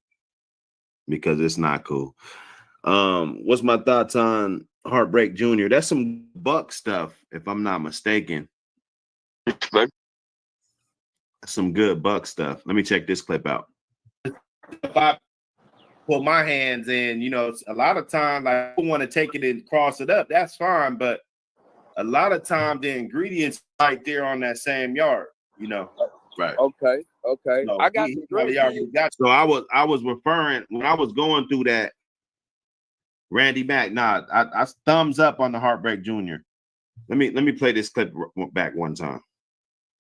S6: because it's not cool. What's my thoughts on Heartbreak Jr.? That's some Buck stuff, if I'm not mistaken. Some good Buck stuff. Let me check this clip out. If I put my hands in, you know, a lot of times, like, people want to take it and cross it up. That's fine, but a lot of time the ingredients right there on that same yard, you know. Right.
S9: Okay.
S6: So
S9: I got some great.
S6: So I was referring when I was going through that. Randy Mack, I thumbs up on the Heartbreak Jr. Let me play this clip back one time.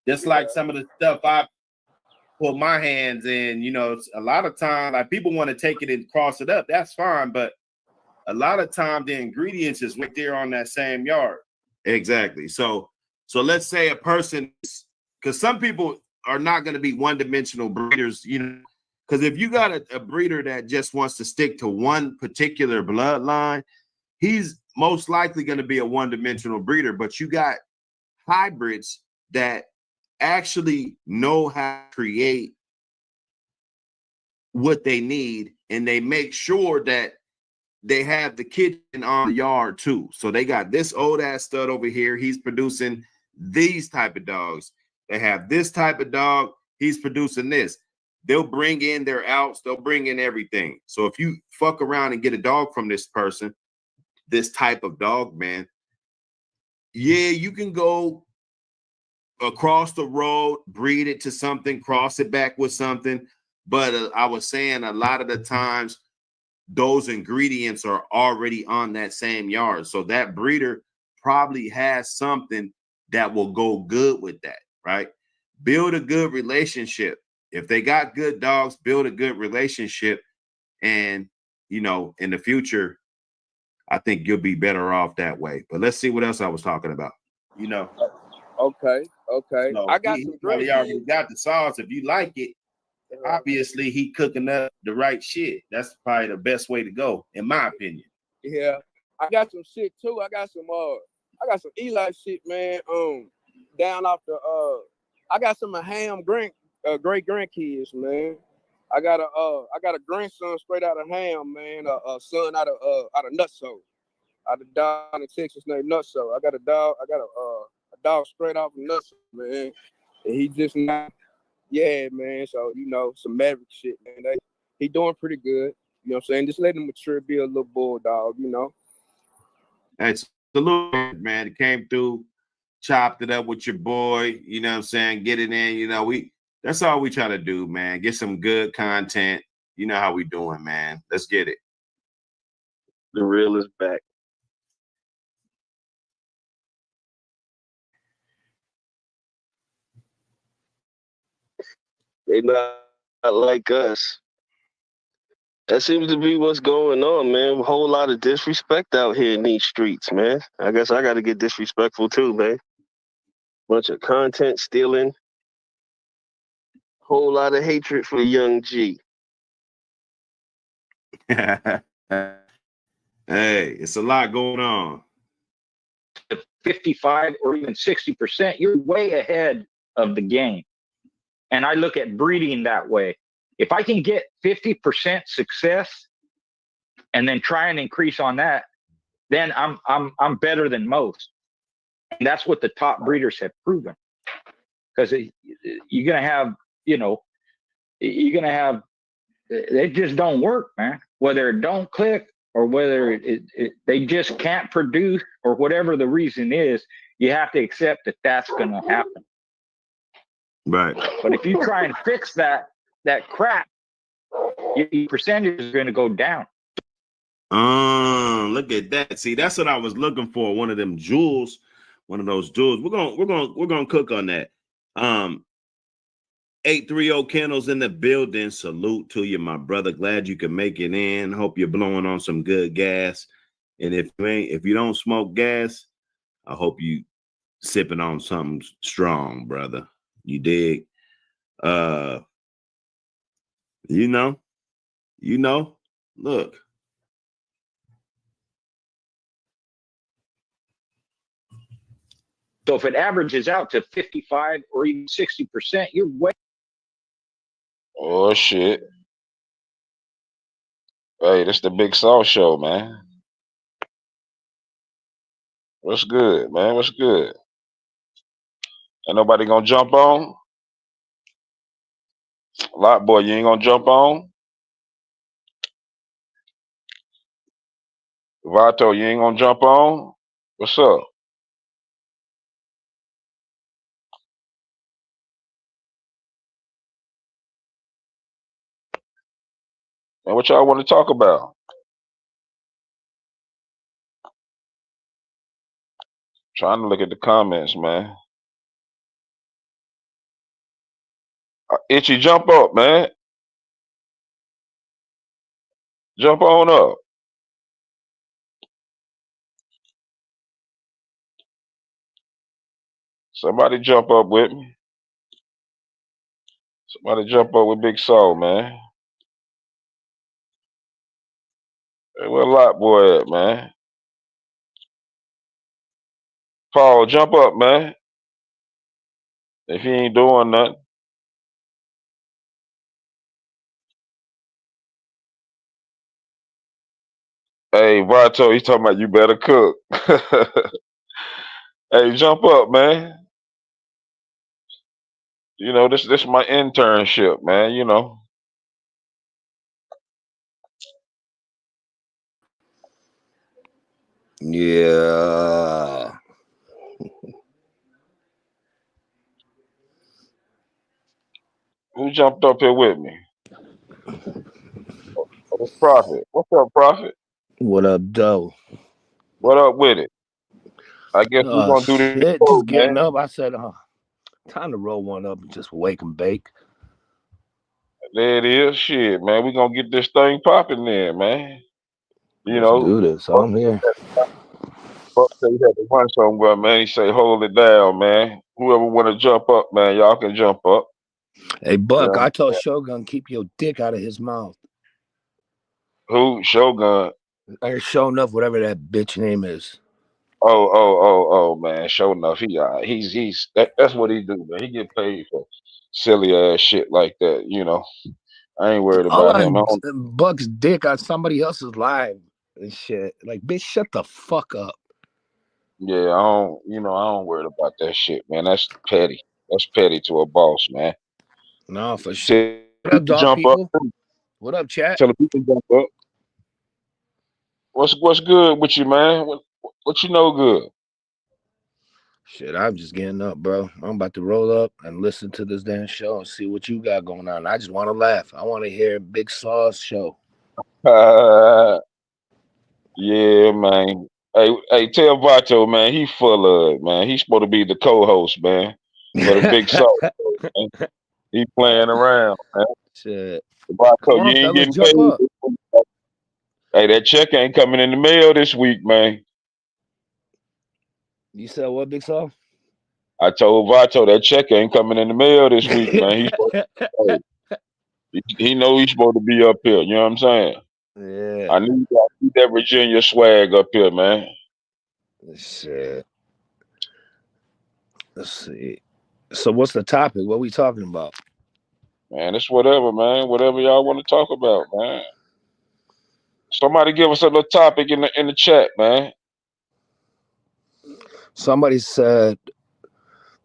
S6: Just like some of the stuff I put my hands in, you know, a lot of time, like, people want to take it and cross it up. That's fine, but a lot of time the ingredients is right there on that same yard. Exactly. So let's say a person, because some people are not going to be one-dimensional breeders, you know, because if you got a breeder that just wants to stick to one particular bloodline, he's most likely going to be a one-dimensional breeder. But you got hybrids that actually know how to create what they need, and they make sure that they have the kitchen on the yard too. So they got this old ass stud over here. He's producing these type of dogs. They have this type of dog. He's producing this. They'll bring in their outs. They'll bring in everything. So if you fuck around and get a dog from this person, this type of dog, man, yeah, you can go across the road, breed it to something, cross it back with something. But I was saying a lot of the times those ingredients are already on that same yard. So that breeder probably has something that will go good with that, right? Build a good relationship. If they got good dogs, build a good relationship. And, you know, in the future, I think you'll be better off that way. But let's see what else I was talking about. You know.
S9: Okay.
S6: So
S9: I got
S6: he
S9: some
S6: probably
S9: great.
S6: already got the sauce. If you like it, obviously he cooking up the right shit. That's probably the best way to go, in my opinion.
S9: Yeah, I got some shit too. I got some Eli shit, man. Down off the I got some Ham great grandkids, man. I got a grandson straight out of Ham, man. A son out of Nutso, out of down in Texas named Nutso. I got a dog straight off of Nutso, man. And he just not, yeah, man. So, you know, some Maverick shit, man. He doing pretty good. You know what I'm saying? Just let him mature, be a little bulldog, you know.
S6: It's the little man that came through, chopped it up with your boy, you know what I'm saying? Get it in, you know, that's all we try to do, man. Get some good content. You know how we doing, man. Let's get it.
S8: The real is back. They not like us. That seems to be what's going on, man. A whole lot of disrespect out here in these streets, man. I guess I got to get disrespectful too, man. Bunch of content stealing. Whole lot of hatred for Young G.
S6: Hey, it's a lot going on.
S10: 55 or even 60%, you're way ahead of the game. And I look at breeding that way. If I can get 50% success, and then try and increase on that, then I'm better than most. And that's what the top breeders have proven. Because you're gonna have, they just don't work, man. Whether it don't click or whether they just can't produce or whatever the reason is, you have to accept that that's gonna happen.
S6: Right.
S10: But if you try and fix that crap, your percentage is going to go down.
S6: Look at that. See, that's what I was looking for. One of them jewels, one of those jewels. We're gonna cook on that. 830 Kennels in the building. Salute to you, my brother. Glad you can make it in. Hope you're blowing on some good gas. And if you don't smoke gas, I hope you sipping on something strong, brother. You dig? Look.
S10: So if it averages out to 55 or even 60%, you're way.
S11: Oh shit. Hey, this the Big Saw Show, man. What's good, man? What's good? Ain't nobody gonna jump on? Lot boy, you ain't gonna jump on? Vato, you ain't gonna jump on? What's up? Man, what y'all want to talk about? Trying to look at the comments, man. Itchy, jump up, man. Jump on up. Somebody jump up with me. Somebody jump up with Big Saw, man. Hey, where Lot boy at, man? Paul, jump up, man. If he ain't doing nothing. Hey, Vato, he's talking about you better cook. Hey, jump up, man. You know, this my internship, man, you know.
S9: Yeah.
S11: Who jumped up here with me? Oh, Prophet. What's up, Prophet?
S9: What up, Doe?
S11: What up with it? I guess we're
S9: Oh
S11: gonna do this
S9: shit!
S11: show,
S9: Just getting
S11: man.
S9: up. I said, time to roll one up and just wake and bake.
S11: There it is. Shit, man. We're gonna get this thing popping there, man. You
S9: Let's
S11: know,
S9: do this. I'm here.
S11: Buck said he had to run somewhere, man. He say, hold it down, man. Whoever wanna jump up, man, y'all can jump up.
S9: Hey, Buck,
S11: Yeah.
S9: I told Shogun keep your dick out of his mouth.
S11: Who? Shogun.
S9: I sure enough, whatever that bitch name is.
S11: Oh, man. Sure enough, that's what he do, man. He get paid for silly ass shit like that, you know. I ain't worried
S9: All
S11: about him. I don't,
S9: Buck's dick on somebody else's live and shit. Like, bitch, shut the fuck up.
S11: yeah, I don't worry about that shit, man. That's petty. That's petty to a boss, man.
S9: No, for sure.
S11: Tell
S9: What up, dog
S11: jump up.
S9: people? What up, chat?
S11: Tell the people jump up. What's good with you, man? What you know good?
S9: Shit, I'm just getting up, bro. I'm about to roll up and listen to this damn show and see what you got going on. I just want to laugh. I want to hear Big Saw's show.
S11: Yeah, man. Hey, tell Vato, man, he full of it, man. He's supposed to be the co-host, man, for the Big Saw. He playing around, man.
S9: Shit.
S11: Vato,
S9: Come
S11: you
S9: on,
S11: ain't
S9: fellas,
S11: getting
S9: jump
S11: paid.
S9: up.
S11: Hey, that check ain't coming in the mail this week, man.
S9: You said what, Big Saw?
S11: I told Vato that check ain't coming in the mail this week, man. He know he's supposed to be up here. You know what I'm saying?
S9: Yeah.
S11: I need that Virginia swag up here, man.
S9: Shit. Let's see. So what's the topic? What are we talking about?
S11: Man, it's whatever, man. Whatever y'all want to talk about, man. Somebody give us a little topic in the chat, man.
S9: Somebody said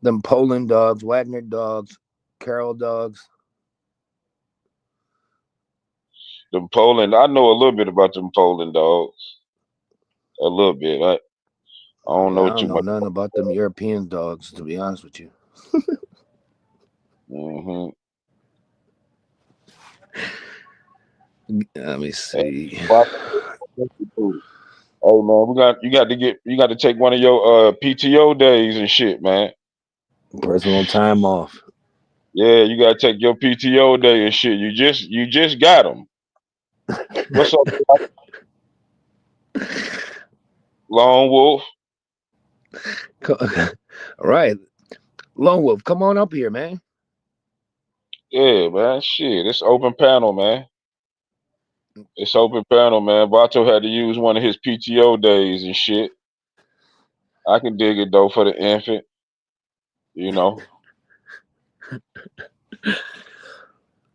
S9: them Poland dogs, Wagner dogs, Carol dogs.
S11: Them Poland, I know a little bit about them Poland dogs. A little bit. I don't
S9: Yeah, I
S11: know
S9: don't
S11: too
S9: know
S11: much.
S9: nothing about them European dogs, to be honest with you.
S11: Mm-hmm.
S9: Let me see.
S11: Oh man, you got to take one of your PTO days and shit, man.
S9: Personal time off.
S11: Yeah, you got to take your PTO day and shit. You just got them. What's up, Lone Wolf?
S9: All right. Lone Wolf, come on up here, man.
S11: Yeah, man. Shit, it's open panel, man. It's open panel, man. Vato had to use one of his PTO days and shit. I can dig it though for the infant. You know.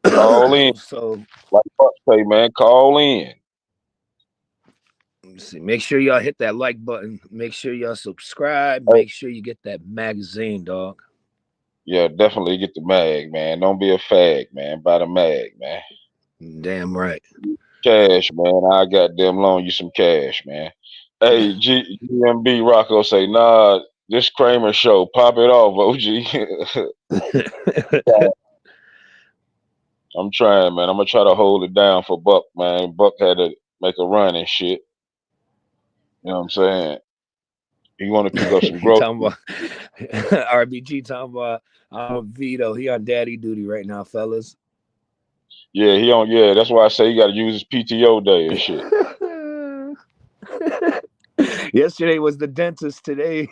S11: Call in.
S9: So
S11: Like Buck say, man, call in.
S9: let's see. Make sure y'all hit that like button. Make sure y'all subscribe.
S11: Hey,
S9: Make sure you get that magazine, dog.
S11: yeah, definitely get the mag, man. Don't be a fag, man. Buy the mag, man.
S9: Damn right.
S11: Cash, man. I goddamn loan you some cash, man. Hey, GMB Rocco say, nah, this Kramer show, pop it off, OG. I'm trying, man. I'm gonna try to hold it down for Buck, man. Buck had to make a run and shit. You know what I'm saying? He want to pick up some growth.
S9: Talking about RBG talking about Vito. He on daddy duty right now, fellas.
S11: Yeah, he on. Yeah, that's why I say he got to use his PTO day and shit.
S9: Yesterday was the dentist. Today,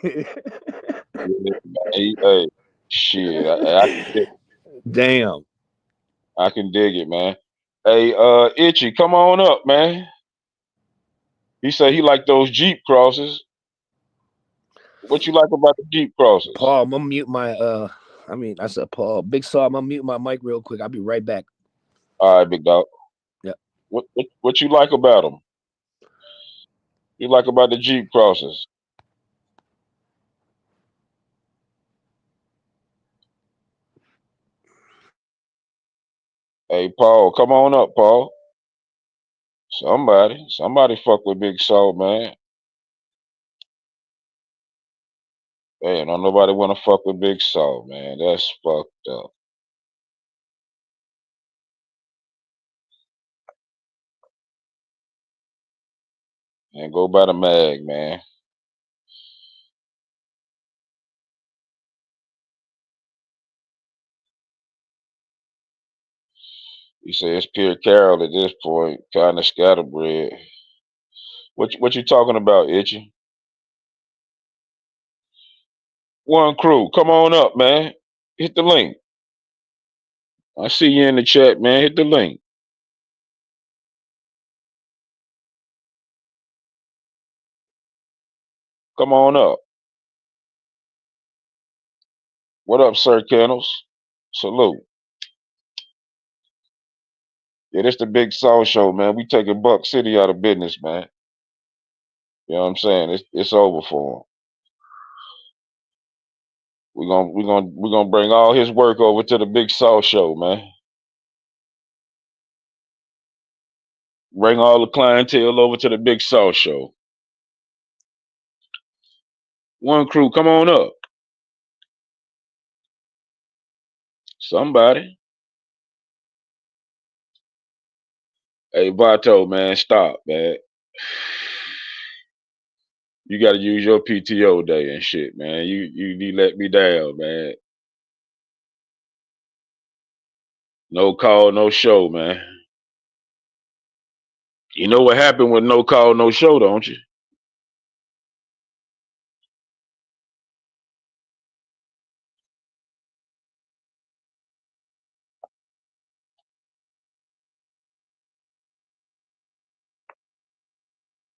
S11: Hey, shit. I
S9: damn.
S11: I can dig it, man. Hey, Itchy, come on up, man. He said he like those Jeep crosses. What you like about the Jeep crosses?
S9: Paul, I'm gonna mute my I said Paul. Big Saw, I'm gonna mute my mic real quick. I'll be right back.
S11: All right, big dog.
S9: Yeah.
S11: What you like about them? You like about the Jeep crosses? Hey, Paul, come on up, Paul. Somebody fuck with Big Saw, man. Hey, don't nobody want to fuck with Big Saw, man. That's fucked up. And go by the mag, man. He said it's Pierre Carroll at this point, kind of scatterbread. What you talking about, Itchy? One crew, come on up, man. Hit the link. I see you in the chat, man. Hit the link. Come on up. What up, Sir Kennels? Salute. Yeah, this the Big Saw show, man. We taking Buck City out of business, man. You know what I'm saying? It's over for him. We're gonna bring all his work over to the Big Saw show, man. Bring all the clientele over to the Big Saw show. One crew, come on up. Somebody. Hey, Vato, man, stop, man. You got to use your PTO day and shit, man. You let me down, man. No call, no show, man. You know what happened with no call, no show, don't you?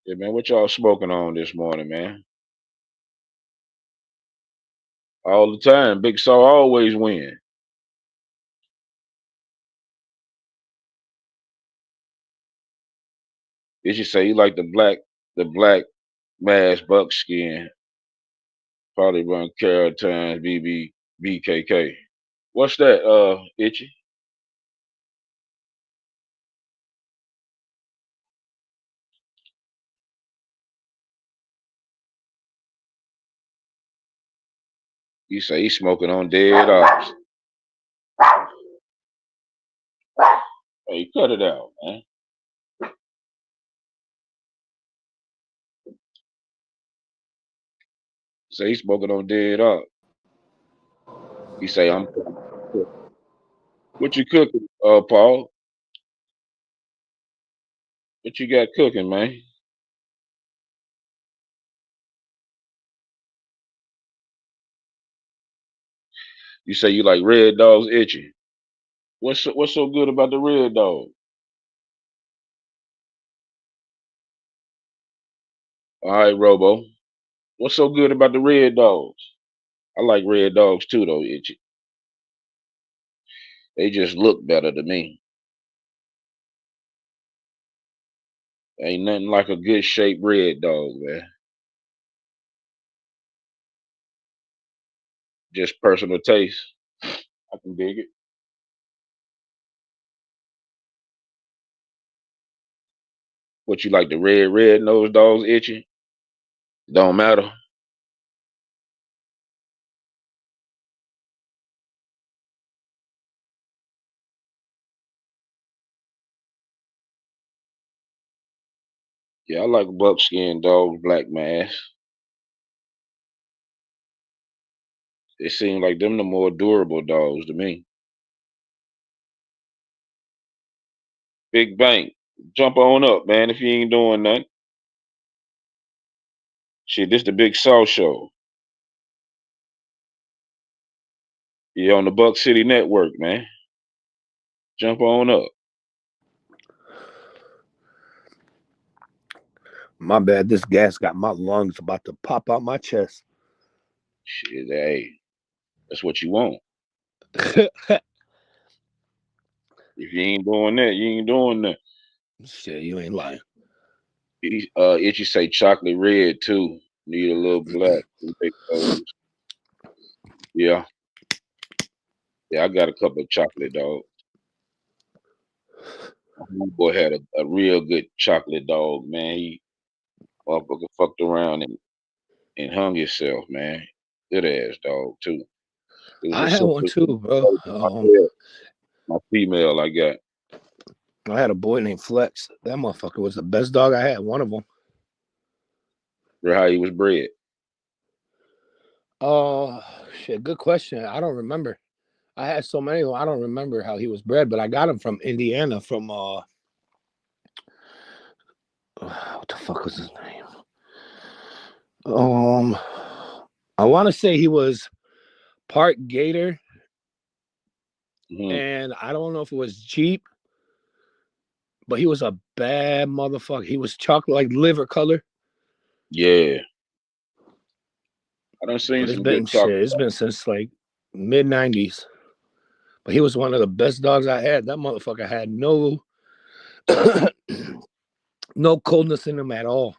S11: Yeah, man, what y'all smoking on this morning, man? All the time. Big Saw always win. It should say he like the black mass buckskin. Probably run Carol Times BKK. What's that, Itchy? You say he's smoking on dead ox. Hey, cut it out, man. Say he's smoking on dead ox. He say I'm cooking. What you cooking, Paul? What you got cooking, man? You say you like red dogs, Itchy. What's so good about the red dog? All right, Robo. What's so good about the red dogs? I like red dogs too, though, Itchy. They just look better to me. Ain't nothing like a good shaped red dog, man. Just personal taste. I can dig it. What you like, the red nosed dogs, Itchy? Don't matter. Yeah, I like buckskin dogs, black mass. It seems like them the more durable dogs to me. Big Bank, jump on up, man, if you ain't doing nothing. Shit, this the Big South Show. Yeah, on the Buck City Network, man. Jump on up.
S9: My bad. This gas got my lungs about to pop out my chest.
S11: Shit, hey, that's what you want. If you ain't doing that, you ain't doing that.
S9: Shit, you ain't lying.
S11: Itchy say chocolate red too. Need a little black. Yeah. Yeah, I got a couple of chocolate dogs. My boy had a real good chocolate dog, man. He motherfucker fucked around and hung himself, man. Good ass dog too. It was
S9: I
S11: a
S9: had one
S11: simple
S9: too, bro.
S11: my female I got.
S9: I had a boy named Flex. That motherfucker was the best dog I had. One of them.
S11: For how he was bred.
S9: Shit. Good question. I don't remember. I had so many of them. I don't remember how he was bred, but I got him from Indiana. From what the fuck was his name? I want to say he was part Gator, and I don't know if it was Jeep, but he was a bad motherfucker. He was chocolate, like liver color.
S11: Yeah. I done seen
S9: It's
S11: some
S9: been
S11: good chocolate.
S9: It's been since like mid-90s. But he was one of the best dogs I had. That motherfucker had no no coldness in him at all.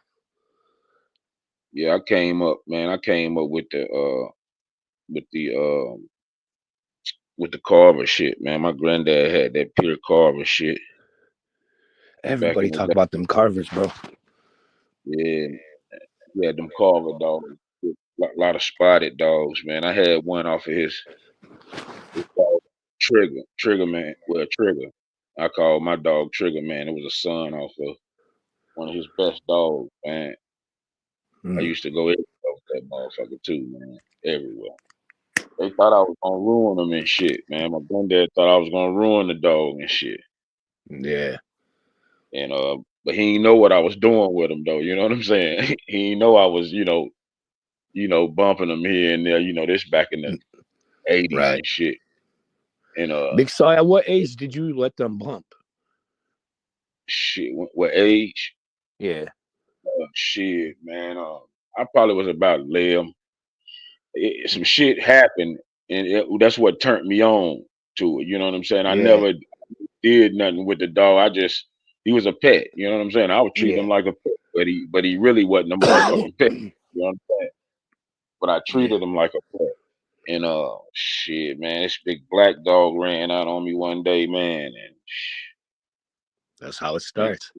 S11: Yeah, I came up, man. I came up with the Carver shit, man. My granddad had that pure Carver shit.
S9: Everybody talk about them Carvers, bro.
S11: Yeah, he had them Carver dogs. A lot of spotted dogs, man. I had one off of his dog, Trigger man. Well, Trigger. I called my dog Trigger man. It was a son off of one of his best dogs, man. I used to go everywhere with that motherfucker too, man. Everywhere. They thought I was gonna ruin them and shit, man. My granddad thought I was gonna ruin the dog and shit.
S9: Yeah.
S11: And but he didn't know what I was doing with him though. You know what I'm saying? He didn't know I was, bumping him here and there. This back in the 80s
S9: Right.
S11: and shit. And
S9: Big Saw, at what age did you let them bump?
S11: Shit, what age?
S9: Yeah.
S11: Shit, man. I probably was about 11. Some shit happened, and that's what turned me on to it. You know what I'm saying? I
S9: Yeah.
S11: never did nothing with the dog. I just He was a pet. You know what I'm saying? I would treat
S9: Yeah.
S11: him like a pet, but he really wasn't a motherfucking pet. You know what I'm saying? But I treated him like a pet. And shit, man, this big black dog ran out on me one day, man, and
S12: That's how it starts.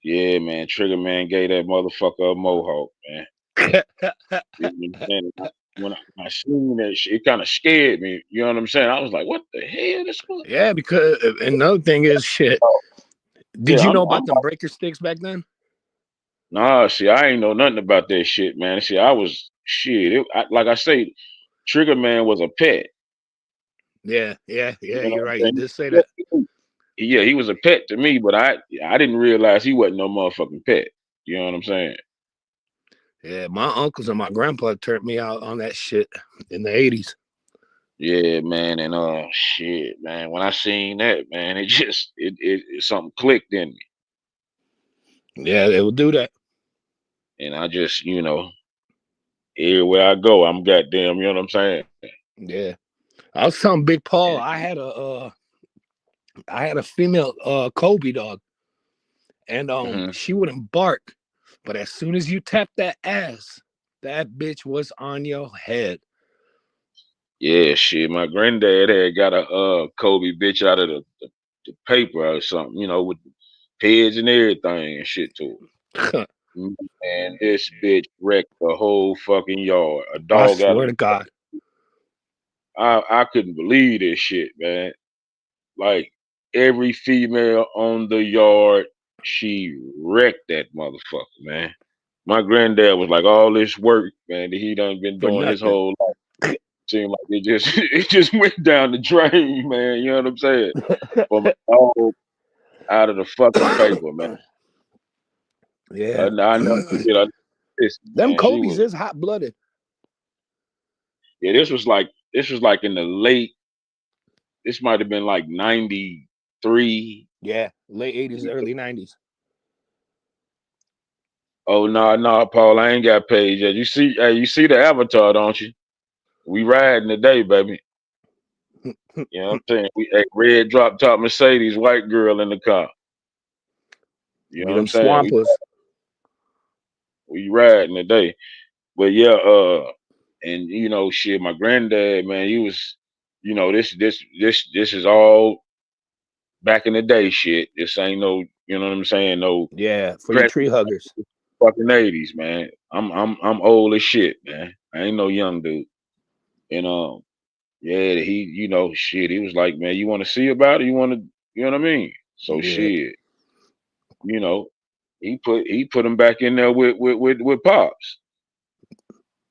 S11: yeah, man, Trigger Man gave that motherfucker a mohawk, man. When I seen that shit, it kind of scared me. You know what I'm saying? I was like, "What the hell?" This one?
S12: Yeah, because another thing is shit. Did you know about them breaker sticks back then?
S11: Nah, see, I ain't know nothing about that shit, man. See, I was shit. Like I say, Trigger Man was a pet.
S12: Yeah, you're right. You
S11: saying?
S12: did say that.
S11: Yeah, he was a pet to me, but I didn't realize he wasn't no motherfucking pet. You know what I'm saying?
S12: Yeah, my uncles and my grandpa turned me out on that shit in the 80s.
S11: Yeah, man, and shit, man. When I seen that, man, it just it something clicked in me.
S12: Yeah, they will do that.
S11: And I just, everywhere I go, I'm goddamn, you know what I'm saying?
S12: Yeah. I was telling Big Paul, I had a female Kobe dog. And she wouldn't bark. But as soon as you tap that ass, that bitch was on your head.
S11: Yeah, shit. My granddad had got a Kobe bitch out of the paper or something, with heads and everything and shit to it. And this bitch wrecked the whole fucking yard. A dog
S12: I swear to God.
S11: I couldn't believe this shit, man. Like every female on the yard, she wrecked that motherfucker, man. My granddad was like, all this work, man, that he done been doing his whole life. Seemed like it just went down the drain, man. You know what I'm saying? From a dog out of the fucking paper, man.
S12: Yeah.
S11: I never forget.
S12: Them Kobe's is hot blooded.
S11: Yeah, this was like in the late. This might have been like 93.
S12: Yeah, late 80s, early 90s.
S11: Oh no, Paul, I ain't got paid yet. You see the avatar, don't you? We riding today, baby. You know what I'm saying? We a red drop top Mercedes, white girl in the car. You know what I'm saying?
S12: Swampers.
S11: We riding today. But yeah, and shit, my granddad, man, he was, this is all back in the day shit. This ain't no, you know what I'm saying? No.
S12: Yeah, for your tree huggers.
S11: Fucking 80s, man. I'm old as shit, man. I ain't no young dude. And yeah, he, shit. He was like, man, you want to see about it? You want to, you know what I mean? So shit, he put him back in there with Pops.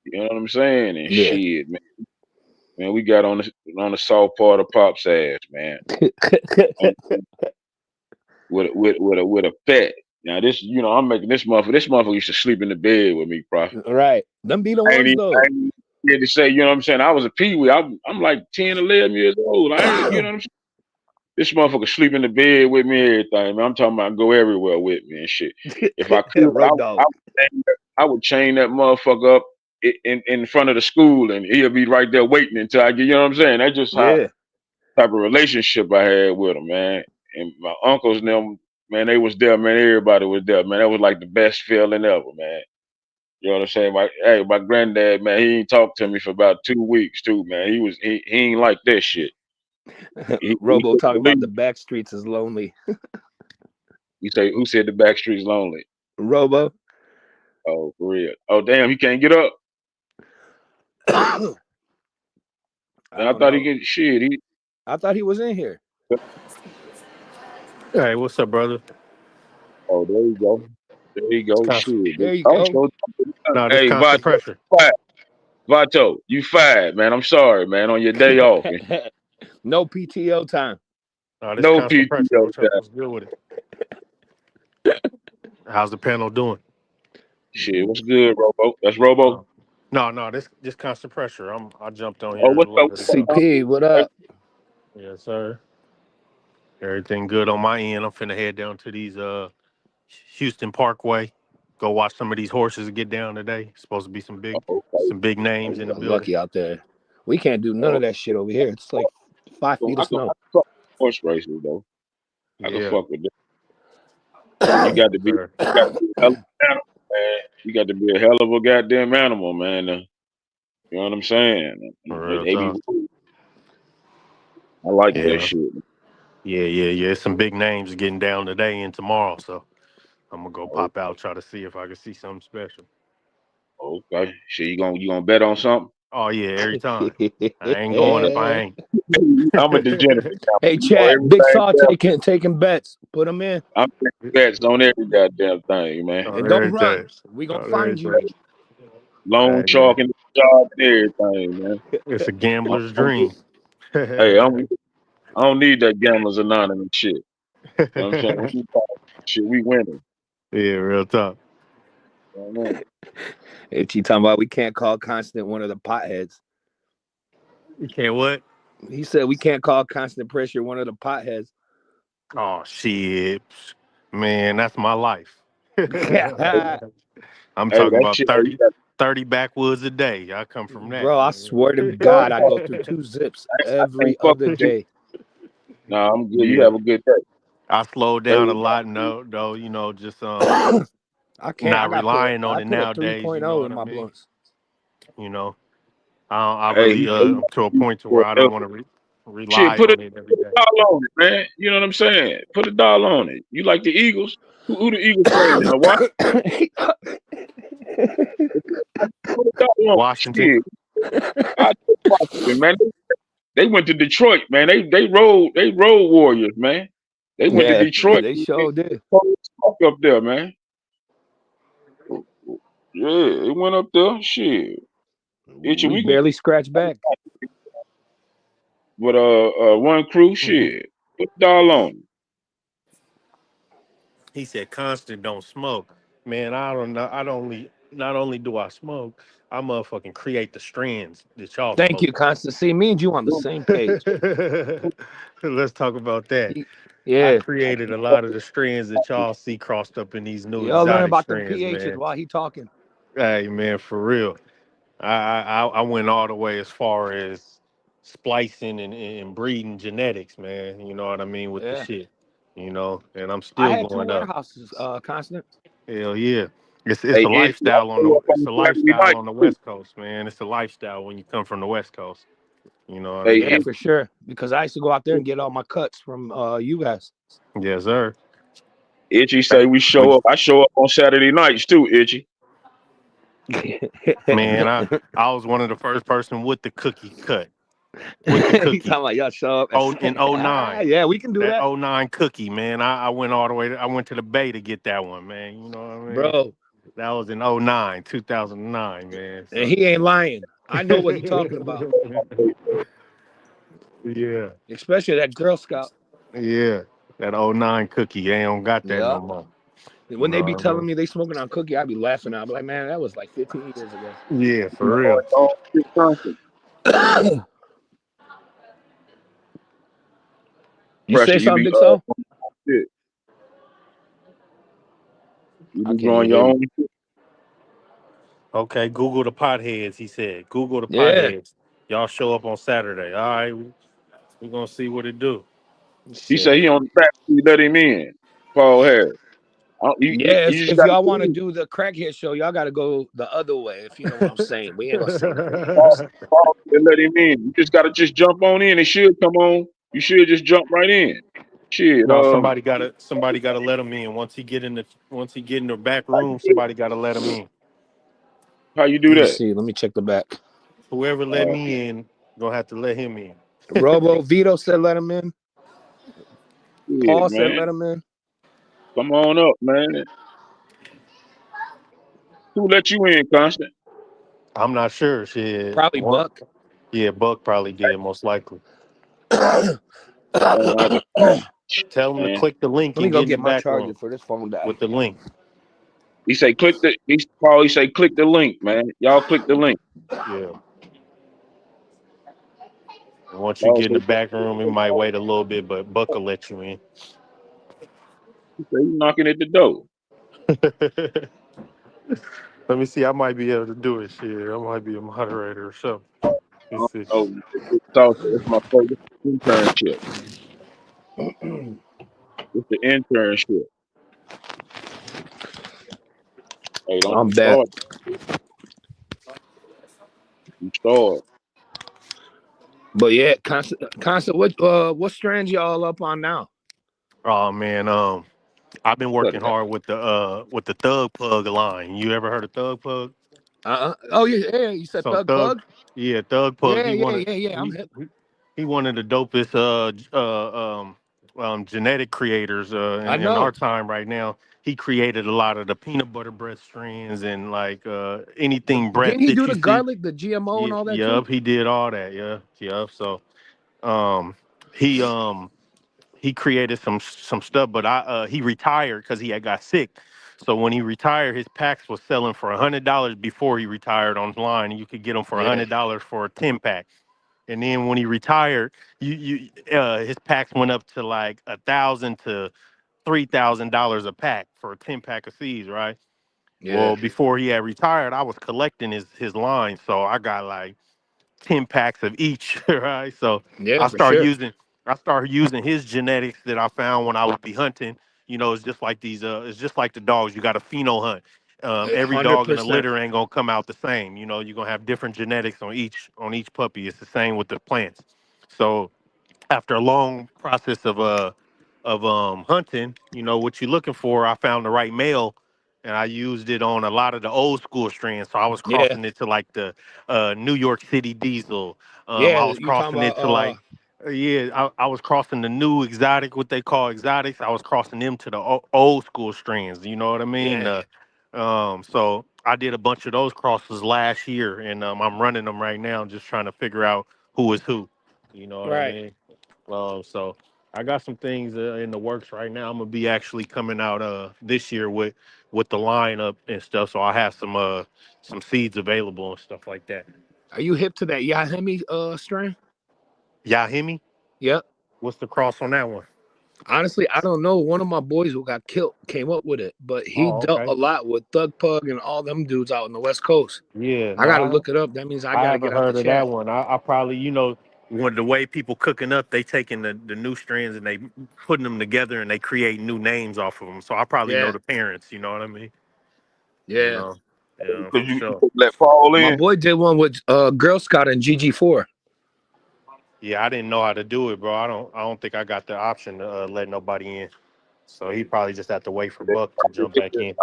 S11: You know what I'm saying? And shit, man, we got on the soft part of Pop's ass, man. with a pet. Now this, I'm making this motherfucker. This motherfucker used to sleep in the bed with me, bro.
S12: Right. Them be the ones though.
S11: I ain't here to say, you know what I'm saying? I was a peewee. I'm like 10, 11 years old. I ain't, you know what I'm saying? This motherfucker sleep in the bed with me, everything, man. I'm talking about go everywhere with me and shit. If I could, I would chain that motherfucker up in front of the school, and he'll be right there waiting until I get. You know what I'm saying? That's just how type of relationship I had with him, man. And my uncles and them, man, they was there, man. Everybody was there, man. That was like the best feeling ever, man. You know what I'm saying? My granddad, man, he ain't talked to me for about 2 weeks too, man. He ain't like that shit.
S12: Robo talking about the back streets is lonely.
S11: You say, who said the back streets lonely?
S12: Robo.
S11: Oh, for real. Oh, damn, he can't get up. I thought he get shit.
S12: I thought he was in here.
S13: Hey, what's up, brother?
S11: Oh, there you go. There you go. Shit.
S12: There you go.
S13: No, this constant pressure.
S11: Vato, you fired, man. I'm sorry, man. On your day off.
S12: No PTO time.
S11: No PTO time.
S13: What's good with it? How's the panel doing?
S11: Shit, what's good, Robo? That's Robo?
S13: No, this constant pressure. I jumped on here.
S11: Oh, what's up?
S12: CP, what up?
S13: Yes, sir. Everything good on my end. I'm finna head down to these Houston Parkway. Go watch some of these horses get down today. Supposed to be some big names in the building.
S12: Lucky out there. We can't do none of that shit over here. It's like 5 feet of snow.
S11: Horse races though. I can fuck with that. You got to be a hell of an animal, man. You got to be a hell of a goddamn animal, man. You know what I'm saying?
S13: Real
S11: They be.
S13: talk.
S11: I like that
S13: Yeah.
S11: shit.
S13: Yeah. Some big names getting down today and tomorrow, so I'm gonna go
S11: Oh,
S13: pop out, try to see if I can see something special.
S11: okay. So you gonna bet on something?
S13: Oh yeah, every time. I ain't going if I ain't.
S11: I'm a degenerate.
S12: Hey,
S11: You know
S12: chat. Big
S11: everything.
S12: Saw taking bets. Put them in.
S11: I'm taking bets on every goddamn thing, man.
S13: On
S12: And don't run.
S13: everything.
S12: We gonna
S13: On
S12: find you.
S13: everything.
S11: Loan
S13: Hey man,
S11: shark and job and everything, man.
S13: it's a gambler's
S11: I'm good.
S13: dream.
S11: Hey, I don't need that gamblers anonymous shit. You know what I'm saying? We shit, we winning.
S13: Yeah, real talk.
S11: You know what I mean?
S12: If you talking about we can't call Constant one of the potheads.
S13: You can't what?
S12: He said we can't call Constant Pressure one of the potheads.
S13: Oh shit, man, that's my life.
S12: Yeah.
S13: I'm
S11: Hey,
S13: talking
S11: that
S13: about
S11: shit.
S13: 30 backwoods a day. I come from that.
S12: Bro, I swear to God, I go through 2 zips
S11: I can't
S12: every
S11: fuck
S12: other
S11: with you.
S12: day.
S11: Nah, I'm good. You
S13: Yeah,
S11: have a good day.
S13: I slowed down a lot, though. Just
S12: I can't.
S13: not relying on
S12: I
S13: it
S12: put a
S13: nowadays. You know
S12: 3.0
S13: what
S12: in
S13: I
S12: my
S13: mean?
S12: blunts.
S13: You know, I
S11: Hey,
S13: really I'm to a point to where I don't want to
S11: shit,
S13: rely on it every
S11: put a
S13: day.
S11: dollar on it, man. You know what I'm saying? Put a dollar on it. You like the Eagles? Who the Eagles playing now? What? Put a dollar on it.
S13: Washington.
S11: Shit. I take Washington, man. They went to Detroit, man. They road warriors, man. They went to
S12: Yeah,
S11: Detroit.
S12: they sure did.
S11: Up there, man. Yeah, it went up there. Shit. Itchy,
S12: We
S11: we can.
S12: barely scratched back.
S11: But one crew, shit. Put a dollar on it.
S13: He said, "Constant don't smoke, man. I don't know. I don't only not only do I smoke, I motherfucking create the strands that y'all
S12: Thank you,
S13: smoke."
S12: Constant. See, me and you on the same page.
S13: Let's talk about that. I
S12: Yeah.
S13: created a lot of the strands that y'all see crossed up in these new
S12: Y'all learn
S13: exotic
S12: about them
S13: strands,
S12: pHs
S13: man.
S12: while he talking.
S13: Hey, man, for real. I went all the way as far as splicing and breeding genetics, man. You know what I mean with the
S12: Yeah.
S13: shit. And I'm
S12: I
S13: still
S12: had 2
S13: going up.
S12: warehouses, Constant.
S13: Hell yeah. It's
S11: Hey,
S13: a
S11: Itchy, I
S13: lifestyle
S11: show up on
S13: it's a
S11: Saturday
S13: lifestyle
S11: night
S13: on the
S11: too.
S13: West Coast, man. It's a lifestyle when you come from the West Coast. You know what I
S11: Hey,
S12: Yeah,
S13: mean?
S12: for sure. Because I used to go out there and get all my cuts from you guys.
S13: Yes, sir.
S11: Itchy say we show
S13: We
S11: up. I show up on Saturday nights too, Itchy.
S13: man, I was one of the first person with the cookie cut. With the
S12: He talking
S13: cookie.
S12: about y'all show up
S13: In '09.
S12: yeah, we can do
S13: That
S12: that.
S13: '09 cookie, man. I went all the way I went to the Bay to get that one, man. You know what I mean?
S12: Bro,
S13: That was in '09, 2009, man.
S12: and
S13: So
S12: he ain't lying. I know what he talking about.
S13: yeah.
S12: Especially that Girl Scout.
S13: Yeah. That '09 cookie. They don't got that no
S12: Yep.
S13: more. You
S12: When they
S13: know
S12: be
S13: what I
S12: telling
S13: mean?
S12: me they smoking on cookie, I be laughing. I be like, man, that was like 15 years ago.
S13: Yeah,
S11: You
S13: for
S11: know,
S13: real.
S11: it's all shit constant.
S12: You
S11: Pressure.
S12: say
S11: You
S12: something,
S11: be
S12: Big Soul?
S11: shit. You
S12: I
S11: be
S12: can't even
S11: growing your
S12: hear you.
S11: own shit.
S13: Okay, Google the potheads, he said. Google the
S12: Yeah.
S13: potheads. Y'all show up on Saturday. All right, we're gonna see what it do.
S11: He say
S12: Shit.
S11: he on the back. You let him in. Paul Harris. You
S12: Yes,
S11: just
S12: if
S11: got to
S12: y'all want to
S11: believe.
S12: do the crackhead show, y'all got to go the other way, if you know what I'm saying. We ain't going to say nothing
S11: Paul,
S12: names.
S11: Paul, they let him in. You just got to just jump on in. It should come on. You should just jump right in. Shit.
S13: No, somebody gotta let him in. Once he get in the back room, somebody gotta let him in.
S11: How you do
S12: Let me
S11: that?
S12: see. Let me check the back.
S13: Whoever let me in, gonna have to let him in.
S12: Robo Vito said let him in.
S11: Shit,
S12: Paul said
S11: man.
S12: let him in.
S11: Come on up, man. Who let you in, Constant?
S13: I'm not sure. Shit.
S12: Probably Buck.
S13: Yeah, Buck probably did, most likely.
S11: Man, I just,
S13: Tell him to
S11: man.
S13: click the link
S12: Let me
S13: and
S12: go
S13: get in the
S12: get my
S13: back
S12: charger
S13: room
S12: for this phone died.
S13: with the link.
S11: He say Paul, he say click the link, man. Y'all click the link.
S13: Yeah. And once you
S11: Paul
S13: get in
S11: say,
S13: the back room, it might wait a little bit, but Buck will let you in.
S11: he say, you knocking at the door.
S13: Let me see. I might be able to do it. Shit, I might be a moderator or something. Let's see.
S11: Oh, it's my favorite internship. It's the internship. Hey, don't
S12: I'm
S11: you
S12: back.
S11: start. You start.
S12: But yeah, constant. What strands y'all up on now?
S13: Oh man, I've been
S11: Cut
S13: working
S11: it out.
S13: hard with the Thug Pug line. You ever heard of Thug Pug?
S12: Oh yeah. You said
S13: So
S12: Thug Pug?
S13: Thug Pug.
S12: Yeah. I'm hip.
S13: He one of the dopest genetic creators
S12: I
S13: in our
S12: know.
S13: time right now. He created a lot of the peanut butter breath strands and like anything breath
S12: Didn't he
S13: that
S12: do
S13: you
S12: the
S13: see.
S12: garlic, the GMO, and all that too?
S13: Yup, he did all that. Yeah, yup. So um, he he created some stuff, but he retired because he had got sick. So when he retired, his packs was selling for $100 before he retired online. And you could get them for
S12: Yeah,
S13: $100 for a 10 pack. And then when he retired, his packs went up to like $1,000 to $3,000 a pack for a 10 pack of seeds, right?
S12: yeah,
S13: Well, before he had retired, I was collecting his line, so I got like 10 packs of each, right? So
S12: yeah,
S13: I
S12: for
S13: started
S12: sure.
S13: using I started using his genetics that I found when I would be hunting. You know, it's just like it's just like the dogs. You got a pheno hunt. Every
S12: Hundred
S13: dog in the
S12: percent.
S13: litter ain't gonna come out the same. You know, you're gonna have different genetics on each puppy. It's the same with the plants. So after a long process of hunting, you know what you're looking for. I found the right male, and I used it on a lot of the old school strands. So I was
S12: Yeah,
S13: crossing it to like the New York City Diesel.
S12: yeah.
S13: I was
S12: You talking
S13: crossing it
S12: about?
S13: to like I was crossing the new exotic, what they call exotics. I was crossing them to the old school strands. You know what I mean?
S12: Yeah,
S13: So I did a bunch of those crosses last year, and I'm running them right now, just trying to figure out who is who. You know what I
S12: right.
S13: mean? So I got some things in the works right now. I'm gonna be actually coming out this year with the lineup and stuff. So I have some seeds available and stuff like that.
S12: Are you hip to that Yahimi strain?
S13: Y'all hear me?
S12: Yep.
S13: What's the cross on that one?
S12: Honestly, I don't know. One of my boys who got killed came up with it, but he
S13: Oh,
S12: dealt
S13: okay.
S12: a lot with Thug Pug and all them dudes out in the West Coast.
S13: Yeah,
S12: I
S13: no,
S12: gotta look it up. That means I
S13: I
S12: gotta
S13: haven't
S12: get out the
S13: heard of that
S12: chat.
S13: one. I probably, when the way people cooking up, they taking the new strands and they putting them together and they create new names off of them. So I probably know
S12: Yeah,
S13: the parents. You know what I mean? You
S12: yeah.
S13: know,
S11: Cause
S13: for
S11: you
S13: sure.
S11: let Paul
S12: My
S11: in.
S12: boy did one with Girl Scout and GG4.
S13: Yeah, I didn't know how to do it, bro. I don't think I got the option to let nobody in. So he probably just had to wait for Buck to jump back in.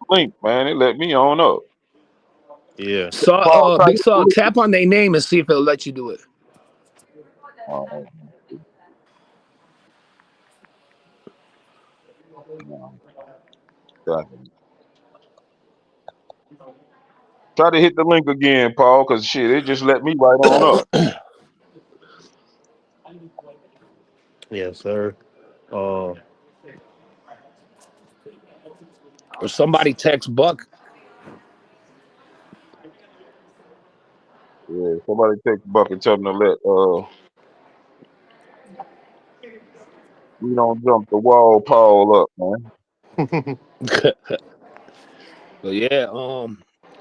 S11: Link, man. It let me on up.
S13: Yeah.
S12: So,
S11: Paul, try to
S12: Big
S11: get the
S12: Saw,
S11: link.
S12: tap on their name and see if it'll let you do it.
S11: Oh, no. Try to hit the link again, Paul, because shit, it just let me right on up.
S13: Yes, sir. Uh,
S12: Or somebody text Buck.
S11: Yeah, somebody take Buck and tell him to let we don't jump the wall, Paul up, man.
S12: But yeah,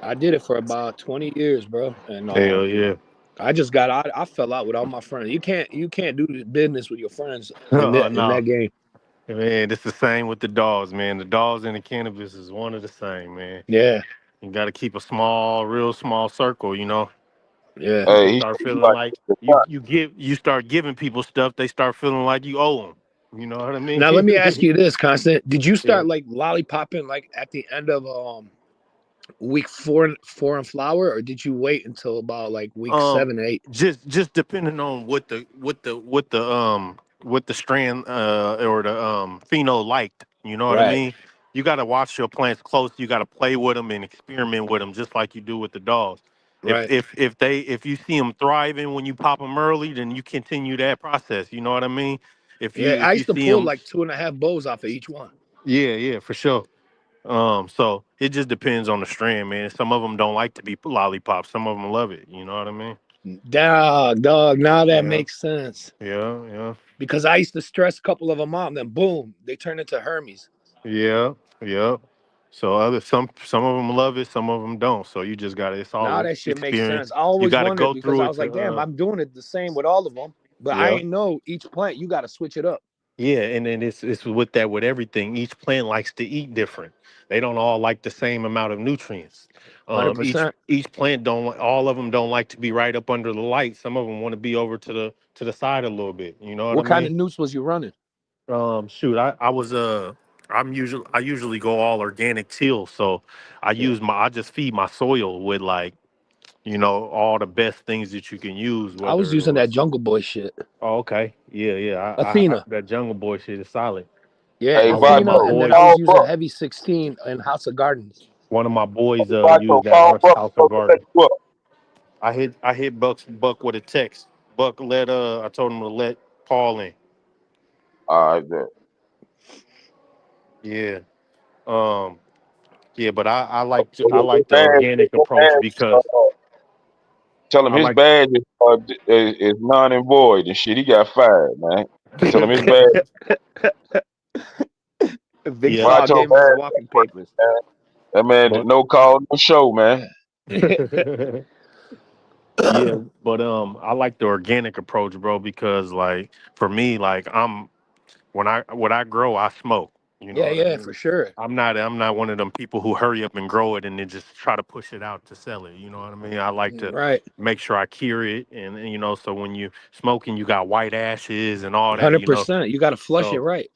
S12: I did it for about 20 years, bro. And
S13: hell yeah.
S12: I just got out. I fell out with all my friends. You can't do business with your friends in
S13: No.
S12: that game.
S13: Man, it's the same with the dogs, man. The dogs and the cannabis is one of the same, man.
S12: Yeah,
S13: You got to keep a real small circle, you know.
S12: yeah.
S13: People
S11: Hey, he
S13: start
S11: said he
S13: feeling
S11: like
S13: like
S11: the pot.
S13: you start giving people stuff, they start feeling like you owe them. You know what I mean?
S12: Now let me ask you this, Constant. Did you
S13: Yeah.
S12: start like lollipopping like at the end of week four in flower, or did you wait until about like week
S13: Um,
S12: 7, 8?
S13: just depending on what the strand or the pheno liked. You know what I
S12: Right,
S13: mean? You got to watch your plants close. You got to play with them and experiment with them, just like you do with the dogs.
S12: right.
S13: If you see them thriving when you pop them early, then you continue that process. You know what I mean?
S12: Yeah, I
S13: If you
S12: used to
S13: see
S12: pull
S13: them,
S12: like 2.5 bows off of each one.
S13: yeah, for sure. So it just depends on the strand, man. Some of them don't like to be lollipops. Some of them love it. You know what I mean?
S12: Dog. Now that
S13: Yeah,
S12: makes sense
S13: yeah.
S12: because I used to stress a couple of them out, and then boom, they turn into Hermes.
S13: Yeah, yeah. So some of them love it, some of them don't. So you just got to it's
S12: Now
S13: all
S12: that shit makes
S13: experience.
S12: sense. I
S13: You
S12: always
S13: got to
S12: wondered
S13: go
S12: because
S13: through
S12: I
S13: it
S12: was like, damn,
S13: to
S12: I'm doing it the same with all of them, but I
S13: yeah.
S12: ain't know each plant you got to switch it up.
S13: Yeah, and then it's with that with everything. Each plant likes to eat different. They don't all like the same amount of nutrients. Each
S12: 100%.
S13: each plant don't all of them don't like to be right up under the light. Some of them want to be over to the side a little bit. You know what I
S12: What kind of
S13: mean?
S12: newts was you running?
S13: Shoot, I was I usually go all organic till, so
S12: Yeah.
S13: I just feed my soil with like all the best things that you can use,
S12: I was
S13: whether it
S12: using that
S13: was.
S12: Jungle Boy shit.
S13: Oh, okay. Yeah, yeah.
S12: Athena.
S13: That Jungle Boy shit is solid.
S12: Yeah,
S11: Hey,
S13: One of my
S12: Athena,
S11: Vato,
S12: and then
S13: boys,
S12: I was
S11: Paul
S12: using
S11: Buck.
S12: Heavy 16 in House of Gardens.
S11: Vato,
S13: used that
S11: Paul Buck.
S13: House of
S11: Supposed to let
S13: Garden.
S11: you up.
S13: I hit Buck with a text. Buck let I told him to let Paul in.
S11: All right, then.
S13: Yeah. Um. Yeah, but I
S11: His
S13: like the
S11: badge,
S13: organic approach because
S11: tell him
S13: I
S11: his
S13: like.
S11: badge is non and void and shit. He got fired, man. Tell him his badge.
S12: Big
S13: Yeah.
S12: Saw
S11: Vato
S12: gave him his
S11: badge,
S12: walking papers.
S11: man. That man,
S13: But
S11: no call, no show, man.
S13: yeah, but I like the organic approach, bro, because like for me, like when I grow, I smoke. You know
S12: Yeah,
S13: what I
S12: yeah, for
S13: mean?
S12: sure.
S13: I'm not one of them people who hurry up and grow it and then just try to push it out to sell it. You know what I mean? I like to
S12: Right.
S13: make sure I cure it, and so when you smoking, you got white ashes and all that.
S12: 100%. You got to flush it
S13: So
S12: right.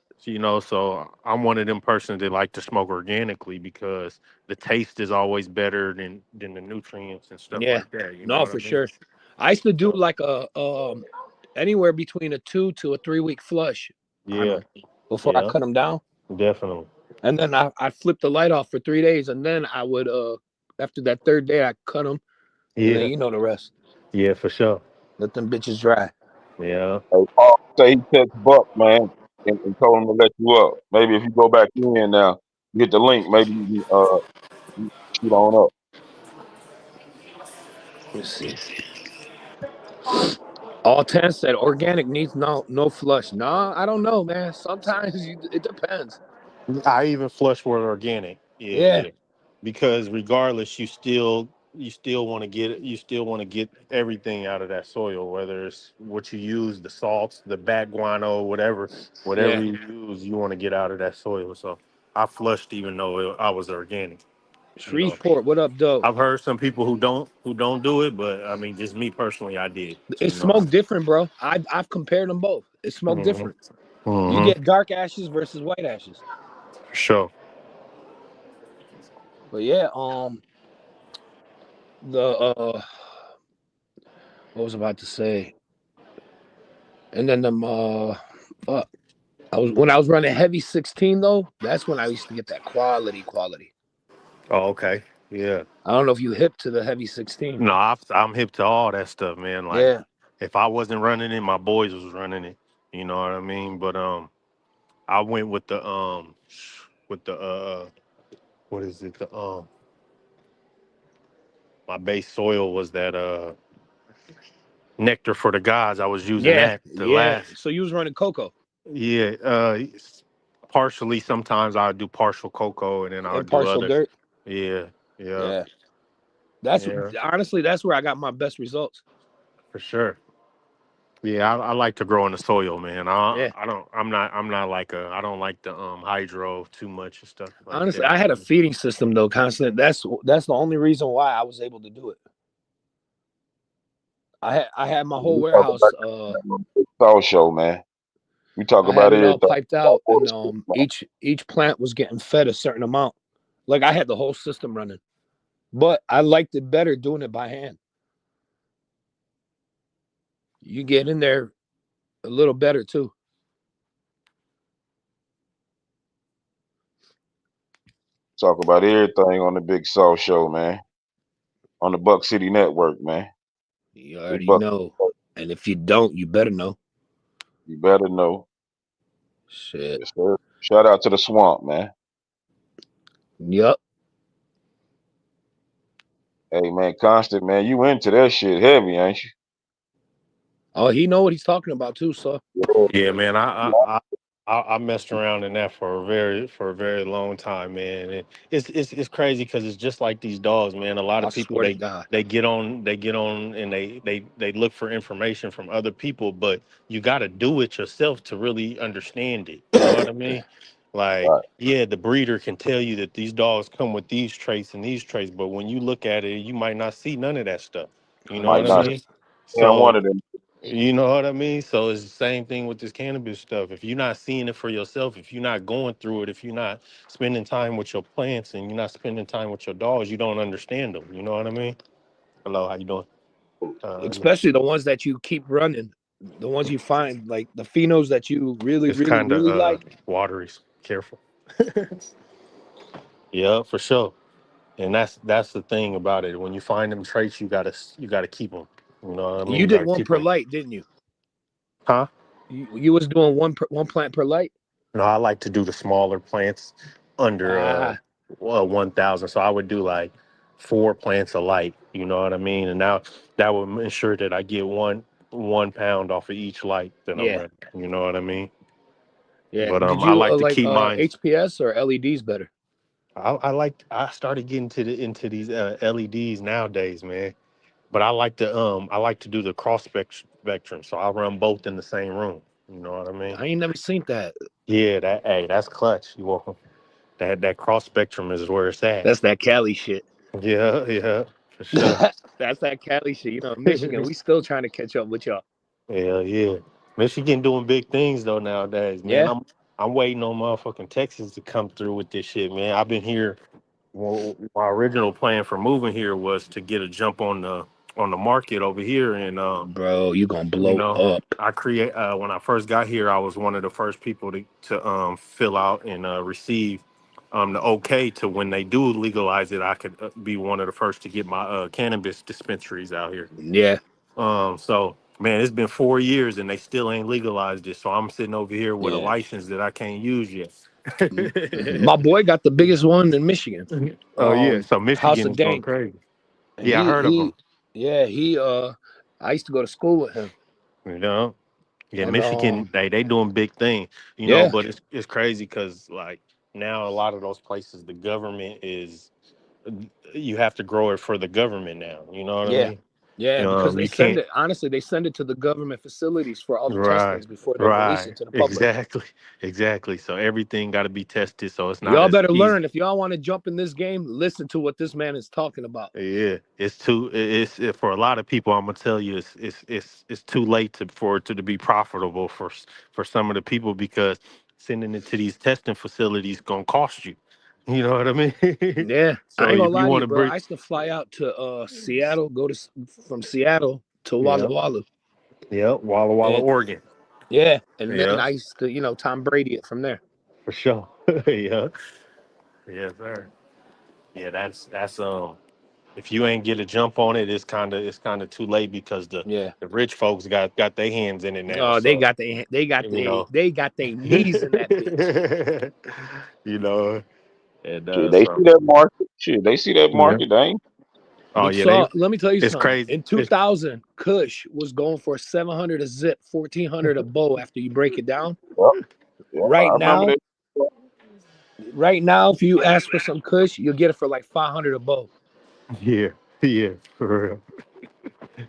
S13: so I'm one of them persons that like to smoke organically because the taste is always better than the nutrients and stuff
S12: Yeah.
S13: like that. You know
S12: No,
S13: what I
S12: for
S13: mean?
S12: sure. I used to do
S13: So
S12: like a anywhere between a 2 to a 3 week flush on
S13: yeah,
S12: them before I
S13: yeah,
S12: cut them down.
S13: definitely.
S12: And then I flipped the light off for 3 days, and then I would after that third day I cut them, and then
S13: Yeah,
S12: you know the rest.
S13: yeah, for sure.
S12: Let them bitches dry.
S13: Yeah.
S11: Hey, Paul say he text Buck, man, and told him to let you up. Maybe if you go back in now, you hit the link, maybe you can shoot on up.
S12: Let's see. All 10 said organic needs no flush. Nah, I don't know, man. Sometimes it depends.
S13: I even flush with organic. Yeah,
S12: Yeah,
S13: yeah. Because regardless, you still want to get everything out of that soil, whether it's what you use, the salts, the bat guano, whatever
S12: yeah.
S13: you use, you want to get out of that soil. So I flushed even though I was organic. You know,
S12: Shreveport, what up, though?
S13: I've heard some people who don't do it, but I mean, just me personally, I did.
S12: It
S13: You know.
S12: smoked different, bro. I've compared them both. It smoked
S13: Hmm.
S12: different. You
S13: Hmm.
S12: get dark ashes versus white ashes.
S13: For sure.
S12: But yeah, the what was I about to say? And then them when I was running heavy 16 though, that's when I used to get that quality.
S13: Oh, okay. Yeah.
S12: I don't know if you hip to the heavy 16.
S13: No, I'm hip to all that stuff, man. Like,
S12: Yeah,
S13: if I wasn't running it, my boys was running it. You know what I mean? But I went with the what is it? The my base soil was that nectar for the gods. I was using
S12: yeah,
S13: that the
S12: yeah.
S13: last.
S12: So you was running cocoa
S13: Yeah. Partially. Sometimes I would do partial cocoa, and then I
S12: and
S13: would do
S12: partial
S13: other.
S12: dirt.
S13: Yeah. Yeah.
S12: Yeah, that's
S13: Yeah.
S12: honestly that's where I got my best results.
S13: For sure. Yeah, I like to grow in the soil, man.
S12: Yeah,
S13: I'm not like I don't like the hydro too much and stuff like
S12: honestly, I
S13: that.
S12: had a feeding system though, constant. That's the only reason why I was able to do it. I had my whole
S11: We talk
S12: warehouse.
S11: about the South Show, man. We talk
S12: I had
S11: about
S12: it all
S11: everything.
S12: piped out, and each plant was getting fed a certain amount. Like I had the whole system running, but I liked it better doing it by hand. You get in there a little better too.
S11: Talk about everything on the Big South Show, man. On the Buck City Network, man.
S12: You
S11: Big
S12: already
S11: Buck,
S12: know, and if you don't, you better know.
S11: you better know.
S12: Shit.
S11: Yes, sir. Shout out to the swamp, man.
S12: Yup.
S11: Hey, man, Constant, man, you into that shit heavy, ain't you?
S12: Oh, he know what he's talking about too. So
S11: Yeah.
S13: Yeah, man. I messed around in that for a very long time, man. And it's crazy because it's just like these dogs, man. A lot
S12: I
S13: of people
S12: swear to God.
S13: they get on and they look for information from other people, but you got to do it yourself to really understand it. You know what I mean? Like,
S11: Right.
S13: yeah, the breeder can tell you that these dogs come with these traits and these traits, but when you look at it, you might not see none of that stuff. You know
S11: Might
S13: what I
S11: not
S12: 100%.
S13: mean?
S11: stand one
S13: So
S11: of them.
S13: you know what I mean? So it's the same thing with this cannabis stuff. If you're not seeing it for yourself, if you're not going through it, if you're not spending time with your plants and you're not spending time with your dogs, you don't understand them. You know what I mean? Hello, how you doing? Yeah.
S12: Especially the ones that you keep running, the ones you find, like the phenos that you really,
S13: It's
S12: really,
S13: kind of
S12: really like.
S13: watery. Careful. Yeah, for sure. And that's the thing about it. When you find them traits, you gotta keep them. You know what I mean?
S12: You
S13: You
S12: did
S13: gotta
S12: one
S13: keep
S12: per
S13: them.
S12: light, didn't you?
S13: Huh?
S12: You was doing one plant per light.
S13: No, I like to do the smaller plants under
S12: Ah,
S13: 1,000. So I would do like 4 plants a light. You know what I mean? And now that would ensure that I get 1 pound off of each light that I'm
S12: yeah,
S13: running. You know what I mean?
S12: yeah.
S13: But
S12: Did
S13: I
S12: you
S13: like to
S12: like
S13: keep mine.
S12: HPS or LEDs better?
S13: I started getting into these LEDs nowadays, man. But I like to do the spectrum. So I run both in the same room. You know what I mean?
S12: I ain't never seen that.
S13: Yeah, that's clutch. You welcome. That cross spectrum is where it's at.
S12: That's that Cali shit.
S13: Yeah, yeah, for sure.
S12: That's that Cali shit. You know, Michigan, we still trying to catch up with y'all.
S13: Hell yeah. Michigan doing big things though nowadays, man.
S12: Yeah,
S13: I'm waiting on motherfucking Texas to come through with this shit, man. I've been here. Well, my original plan for moving here was to get a jump on the market over here, and
S12: bro, you gonna
S13: you
S12: blow
S13: know,
S12: up.
S13: I create when I first got here, I was one of the first people to fill out and receive the okay to when they do legalize it, I could be one of the first to get my cannabis dispensaries out here.
S12: Yeah,
S13: So man, it's been 4 years and they still ain't legalized it. So I'm sitting over here with a
S12: yeah.
S13: license that I can't use yet.
S12: My boy got the biggest one in Michigan.
S13: Oh yeah, so
S12: House
S13: Michigan
S12: of
S13: is going
S12: Dank.
S13: crazy.
S12: And
S13: Yeah, I heard of them.
S12: yeah, I used to go to school with him.
S13: You know, yeah,
S12: And
S13: Michigan, they doing big thing. You know,
S12: yeah,
S13: but it's crazy because like now a lot of those places, the government is you have to grow it for the government now. You know what I
S12: yeah,
S13: mean?
S12: yeah, because they
S13: You
S12: send
S13: can't.
S12: it, honestly, they send it to the government facilities for all the
S13: Right,
S12: testings before they release
S13: right,
S12: it to the public.
S13: exactly, exactly. So everything got to be tested, so it's not
S12: Y'all
S13: as
S12: better
S13: easy.
S12: learn. If y'all want to jump in this game, listen to what this man is talking about.
S13: Yeah, it's too. For a lot of people. I'm gonna tell you, it's too late for it to be profitable for some of the people because sending it to these testing facilities gonna cost you. You know what I mean?
S12: Yeah, I
S13: So
S12: ain't gonna
S13: if you
S12: lie to
S13: want
S12: you,
S13: to
S12: bro.
S13: bring,
S12: I used to fly out to Seattle, from Seattle to Walla
S13: yeah,
S12: Walla.
S13: yeah, Walla Walla,
S12: And
S13: Oregon.
S12: yeah, and then
S13: Yeah,
S12: I used to, Tom Brady it from there.
S13: for sure. Yeah, yes, sir. Yeah, that's. If you ain't get a jump on it, it's kind of too late because
S12: Yeah.
S13: the rich folks got their hands in it now.
S12: Oh,
S13: So you know,
S12: they got their knees in that bitch.
S13: you know, and
S11: Shit, they
S13: so
S11: see that market. Shit, they see that
S13: yeah.
S11: market. They ain't.
S13: Oh
S12: But
S13: yeah, they.
S12: let me tell you
S13: It's
S12: something.
S13: crazy.
S12: In 2000, Kush was going for 700 a zip, 1400 a bow after you break it down.
S11: Yep, yep, I
S12: Right
S11: remember
S12: now,
S11: that.
S12: if you ask for some Kush, you'll get it for like 500 a bow.
S13: Yeah, yeah, for real,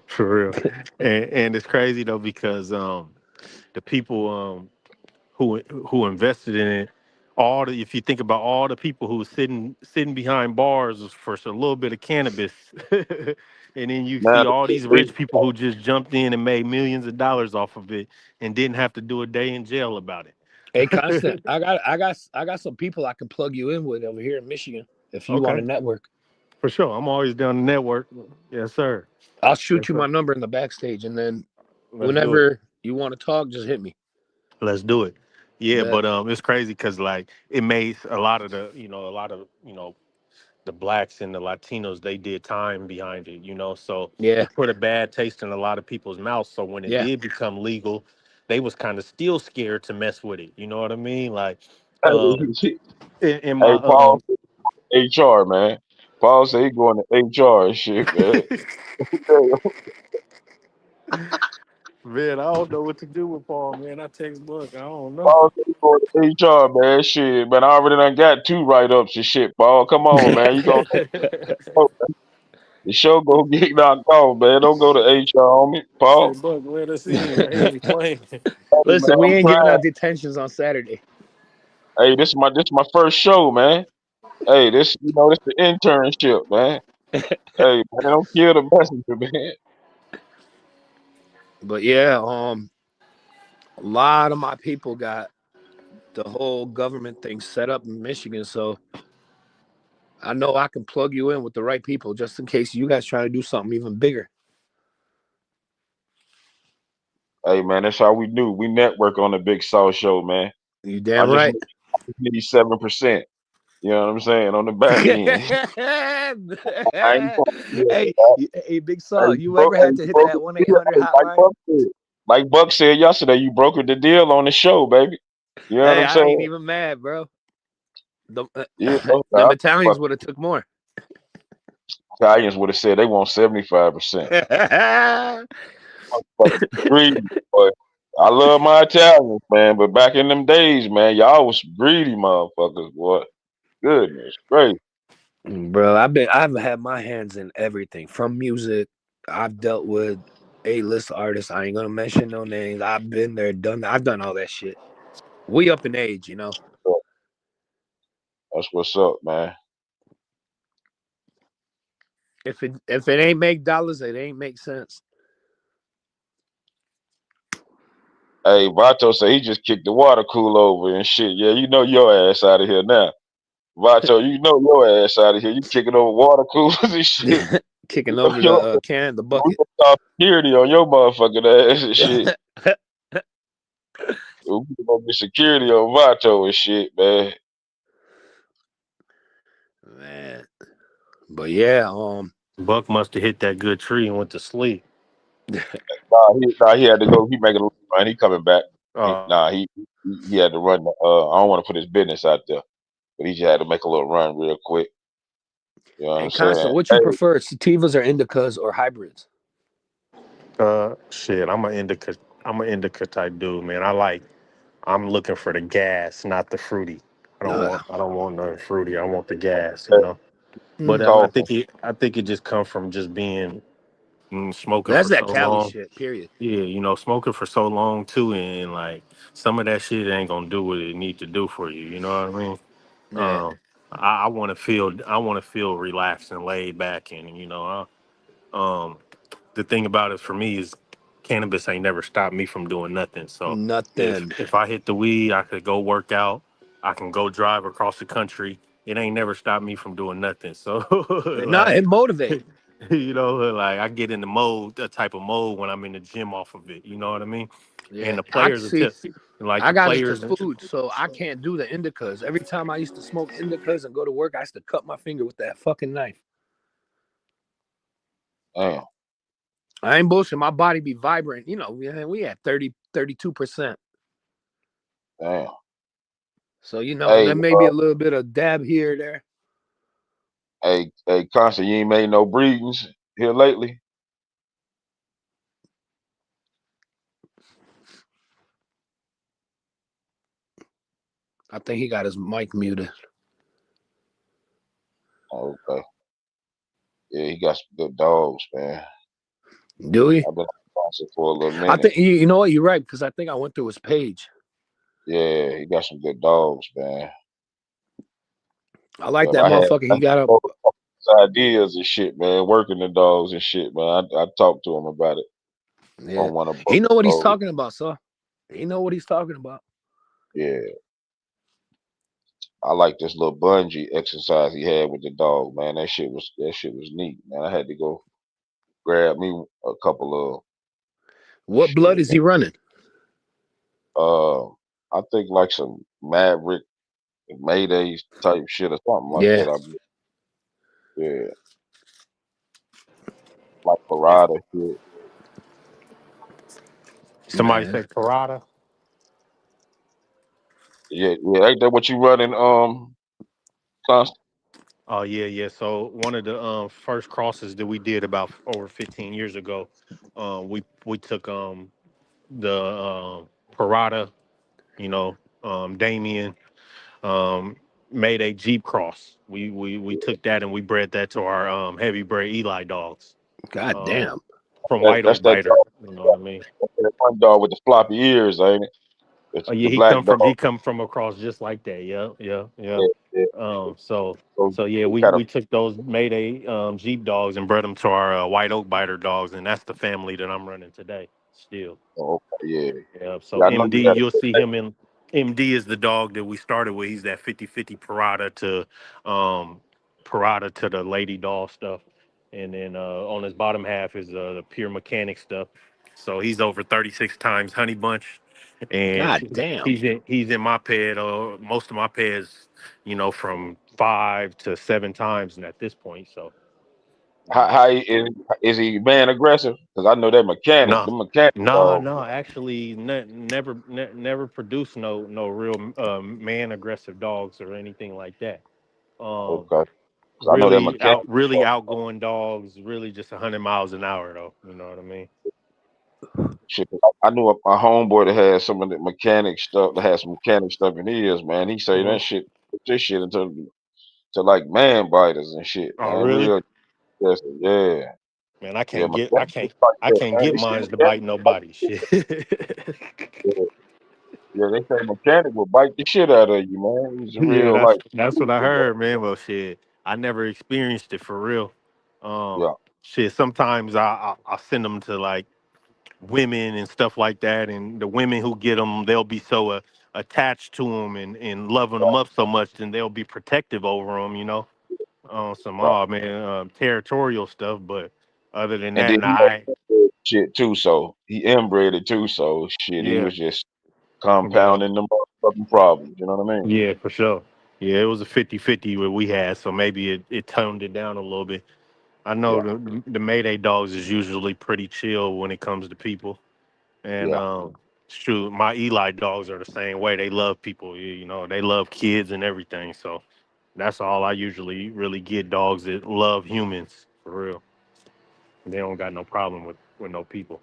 S13: for real. And it's crazy though because the people who invested in it, if you think about all the people who were sitting behind bars for a little bit of cannabis, and then you
S11: Now
S13: see all
S11: they,
S13: these rich people who just jumped in and made millions of dollars off of it and didn't have to do a day in jail about
S12: Hey, Constant,
S13: it.
S12: I got some people I can plug you in with over here in Michigan if you want
S13: Okay,
S12: to network.
S13: for sure. I'm always down the network. Yes, sir.
S12: I'll shoot
S13: Yes,
S12: you
S13: sir.
S12: my number in the backstage, and then
S13: Let's do it.
S12: whenever you want to talk, just hit me.
S13: Let's do it. Yeah,
S12: Bet.
S13: but it's crazy because like it made a lot of the blacks and the Latinos, they did time behind it, so
S12: Yeah,
S13: it put a bad taste in a lot of people's mouths. So when it
S12: yeah.
S13: did become legal, they was kind of still scared to mess with it. You know what I mean? Like, um,
S11: hey,
S13: in my
S11: Paul, HR man. Paul say he going to HR and shit, man.
S13: Man, I don't know what to do with Paul, man. I text Buck. I don't know.
S11: Paul, you go to HR, man. Shit, man. I already done got 2 write-ups and shit, Paul. Come on, man. You gonna the show go get knocked off, man. Don't go to HR on me,
S13: I
S11: Paul.
S13: said, Buck, let us in. I ain't playing.
S11: Hey, man,
S12: Listen, we
S11: I'm
S12: ain't giving
S11: trying.
S12: out detentions on Saturday.
S11: Hey, this is my first show, man. Hey, this the internship, man. Hey, man, don't kill the messenger, man.
S12: But yeah, a lot of my people got the whole government thing set up in Michigan, so I know I can plug you in with the right people just in case you guys try to do something even bigger.
S11: Hey, man, that's how we do. We network on the Big South Show, man.
S12: You
S11: I
S12: damn
S11: just
S12: right.
S11: need 7%. You know what I'm saying? On the back end. I ain't
S12: hey, hey, Big
S11: Hey,
S12: Saw, you ever had to
S11: you
S12: hit
S11: broke
S12: that
S11: the deal.
S12: 1-800
S11: Hey,
S12: hotline?
S11: Like Buck said yesterday, you brokered the deal on the show, baby. You know what
S12: Hey,
S11: I'm
S12: I ain't
S11: saying?
S12: even mad, bro. The
S11: Yeah,
S12: them Italians would have took more.
S11: Italians would have said they want 75%. Greedy, but I love my Italians, man. But back in them days, man, y'all was greedy motherfuckers, boy. Goodness, great.
S12: Bro, I've had my hands in everything from music. I've dealt with A-list artists. I ain't gonna mention no names. I've been there, done that. I've done all that shit. We up in age, you know.
S11: That's what's up, man.
S12: If it ain't make dollars, it ain't make sense.
S11: Hey, Vato said he just kicked the water cooler over and shit. Yeah, you know your ass out of here now. Vato, you know your ass out of here. You kicking over water coolers and shit.
S12: Kicking over the bucket.
S11: Security on your motherfucking ass and shit. We gonna be security on Vato and shit, man.
S12: Man. But yeah,
S13: Buck must have hit that good tree and went to sleep.
S11: He had to go. He making a run. He coming back. He had to run. I don't want to put his business out there, but he just had to make a little run real quick. You know what I'm
S12: and Constant,
S11: saying?
S12: what you prefer, sativas or indicas or hybrids?
S13: Shit, I'm an indica type dude, man. I'm looking for the gas, not the fruity. I don't want nothing fruity. I want the gas, you know. But
S11: Talk.
S13: I think it just comes from just being smoking
S12: That's
S13: for
S12: that
S13: so
S12: Cali
S13: long.
S12: shit, period.
S13: Yeah, you know, smoking for so long too, and like some of that shit ain't gonna do what it need to do for you. You know what I mean?
S12: Yeah.
S13: I want to feel relaxed and laid back, and the thing about it for me is cannabis ain't never stopped me from doing nothing. So
S12: Nothing.
S13: if I hit the weed, I could go work out, I can go drive across the country. It ain't never stopped me from doing nothing. So
S12: Nah,
S13: like,
S12: it motivate.
S13: like I get in the type of mode when I'm in the gym off of it. You know what I mean?
S12: Yeah.
S13: And the
S12: I
S13: players are
S12: see.
S13: just like
S12: I
S13: the
S12: got into
S13: players.
S12: food, so I can't do the indicas. Every time I used to smoke indicas and go to work, I used to cut my finger with that fucking knife.
S11: Damn.
S12: I ain't bullshit. My body be vibrant. You know, we had 32%.
S11: Damn.
S12: So, you know,
S11: Hey,
S12: there may be a little bit of dab here or there.
S11: hey, Constant, you ain't made no breedings here lately.
S12: I think he got his mic muted.
S11: Okay. Yeah, he got some good dogs, man.
S12: Do he?
S11: I've been sponsored for a little
S12: I
S11: minute.
S12: think you know what, you're right, because I think I went through his page.
S11: Yeah, he got some good dogs, man.
S12: I like
S11: If
S12: that
S11: I had
S12: motherfucker. He got up.
S11: ideas and shit, man, working the dogs and shit, man. I talked to him about it.
S12: Yeah.
S11: On one of
S12: He know what he's
S11: both.
S12: talking about, sir. He know what he's talking about.
S11: Yeah. I like this little bungee exercise he had with the dog, man. That shit was neat, man. I had to go grab me a couple of
S12: What blood is he running?
S11: I think like some Maverick Mayday type shit or something like
S12: Yeah.
S11: that. Yeah. Like Parada shit.
S13: Somebody
S12: Man.
S13: said Parada.
S11: Yeah, ain't that what you running, Constant?
S13: Oh yeah. So one of the first crosses that we did about over 15 years ago, we took Parada, you know, Damien, um, made a Jeep cross. We took that and we bred that to our heavy bred Eli dogs.
S12: God
S13: Um,
S12: damn.
S13: from White
S11: That's
S13: Oak
S11: that
S13: Biter.
S11: dog.
S13: You know what I mean?
S11: That's that one dog with the floppy ears, ain't it? It's
S13: Oh yeah,
S11: the black dog.
S13: he come from across just like that. Yeah, yeah, yeah.
S11: Yeah, yeah.
S13: So
S11: So
S13: yeah,
S11: he
S13: we
S11: got a
S13: we took those Mayday Jeep dogs and bred them to our White Oak Biter dogs, and that's the family that I'm running today. Still.
S11: oh, okay, yeah.
S13: Yeah. So
S11: Yeah, I know
S13: MD,
S11: you had
S13: you'll see
S11: a
S13: him in MD is the dog that we started with. He's that 50-50 Parada to the lady doll stuff. And then on his bottom half is the pure mechanic stuff. So he's over 36 times honey bunch. And
S12: God damn.
S13: he's in my ped, most of my peds, from 5 to 7 times and at this point. So
S11: how is he man aggressive? Because I know that mechanic,
S13: no,
S11: the mechanic
S13: no,
S11: dog.
S13: no. Actually, never produced no real man aggressive dogs or anything like that. Um,
S11: Okay, because I know that mechanic
S13: really
S11: dog.
S13: outgoing dogs. Really just 100 miles an hour though. You know what I mean?
S11: Shit, I knew a homeboy that had some of the mechanic stuff. That had some mechanic stuff in his man. He say
S13: Hmm.
S11: that shit, put this shit into to like man biters and shit,
S13: Oh,
S11: man.
S13: really?
S11: Real, yes, yeah,
S13: Man, I
S11: yeah.
S13: can't get I
S11: Mechanic
S13: can't
S11: like
S13: I
S11: that,
S13: can't
S11: man.
S13: get
S11: They say
S13: mines to
S11: mechanic
S13: bite
S11: like
S13: nobody. Shit.
S11: yeah, yeah. They say mechanic will bite the shit out of you, man. He's a
S13: Yeah,
S11: real
S13: that's
S11: like,
S13: that's what I heard, man. Well, shit, I never experienced it for real.
S11: yeah.
S13: Shit, sometimes I send them to like women and stuff like that, and the women who get them, they'll be so attached to them and loving them up so much, then they'll be protective over them, some
S11: Right.
S13: man territorial stuff. But other than
S11: And
S13: that,
S11: then
S13: nah,
S11: he had shit too, so he inbred it too. So shit, he
S13: yeah,
S11: was just
S13: yeah,
S11: compounding the motherfucking problems. You know what I mean?
S13: yeah, for sure. Yeah, it was a 50-50 what we had, so maybe it toned it down a little bit. I know
S11: Yeah,
S13: the Mayday dogs is usually pretty chill when it comes to people. And
S11: yeah.
S13: shoot, my Eli dogs are the same way. They love people, they love kids and everything. So that's all I usually really get dogs that love humans for real. They don't got no problem with no people.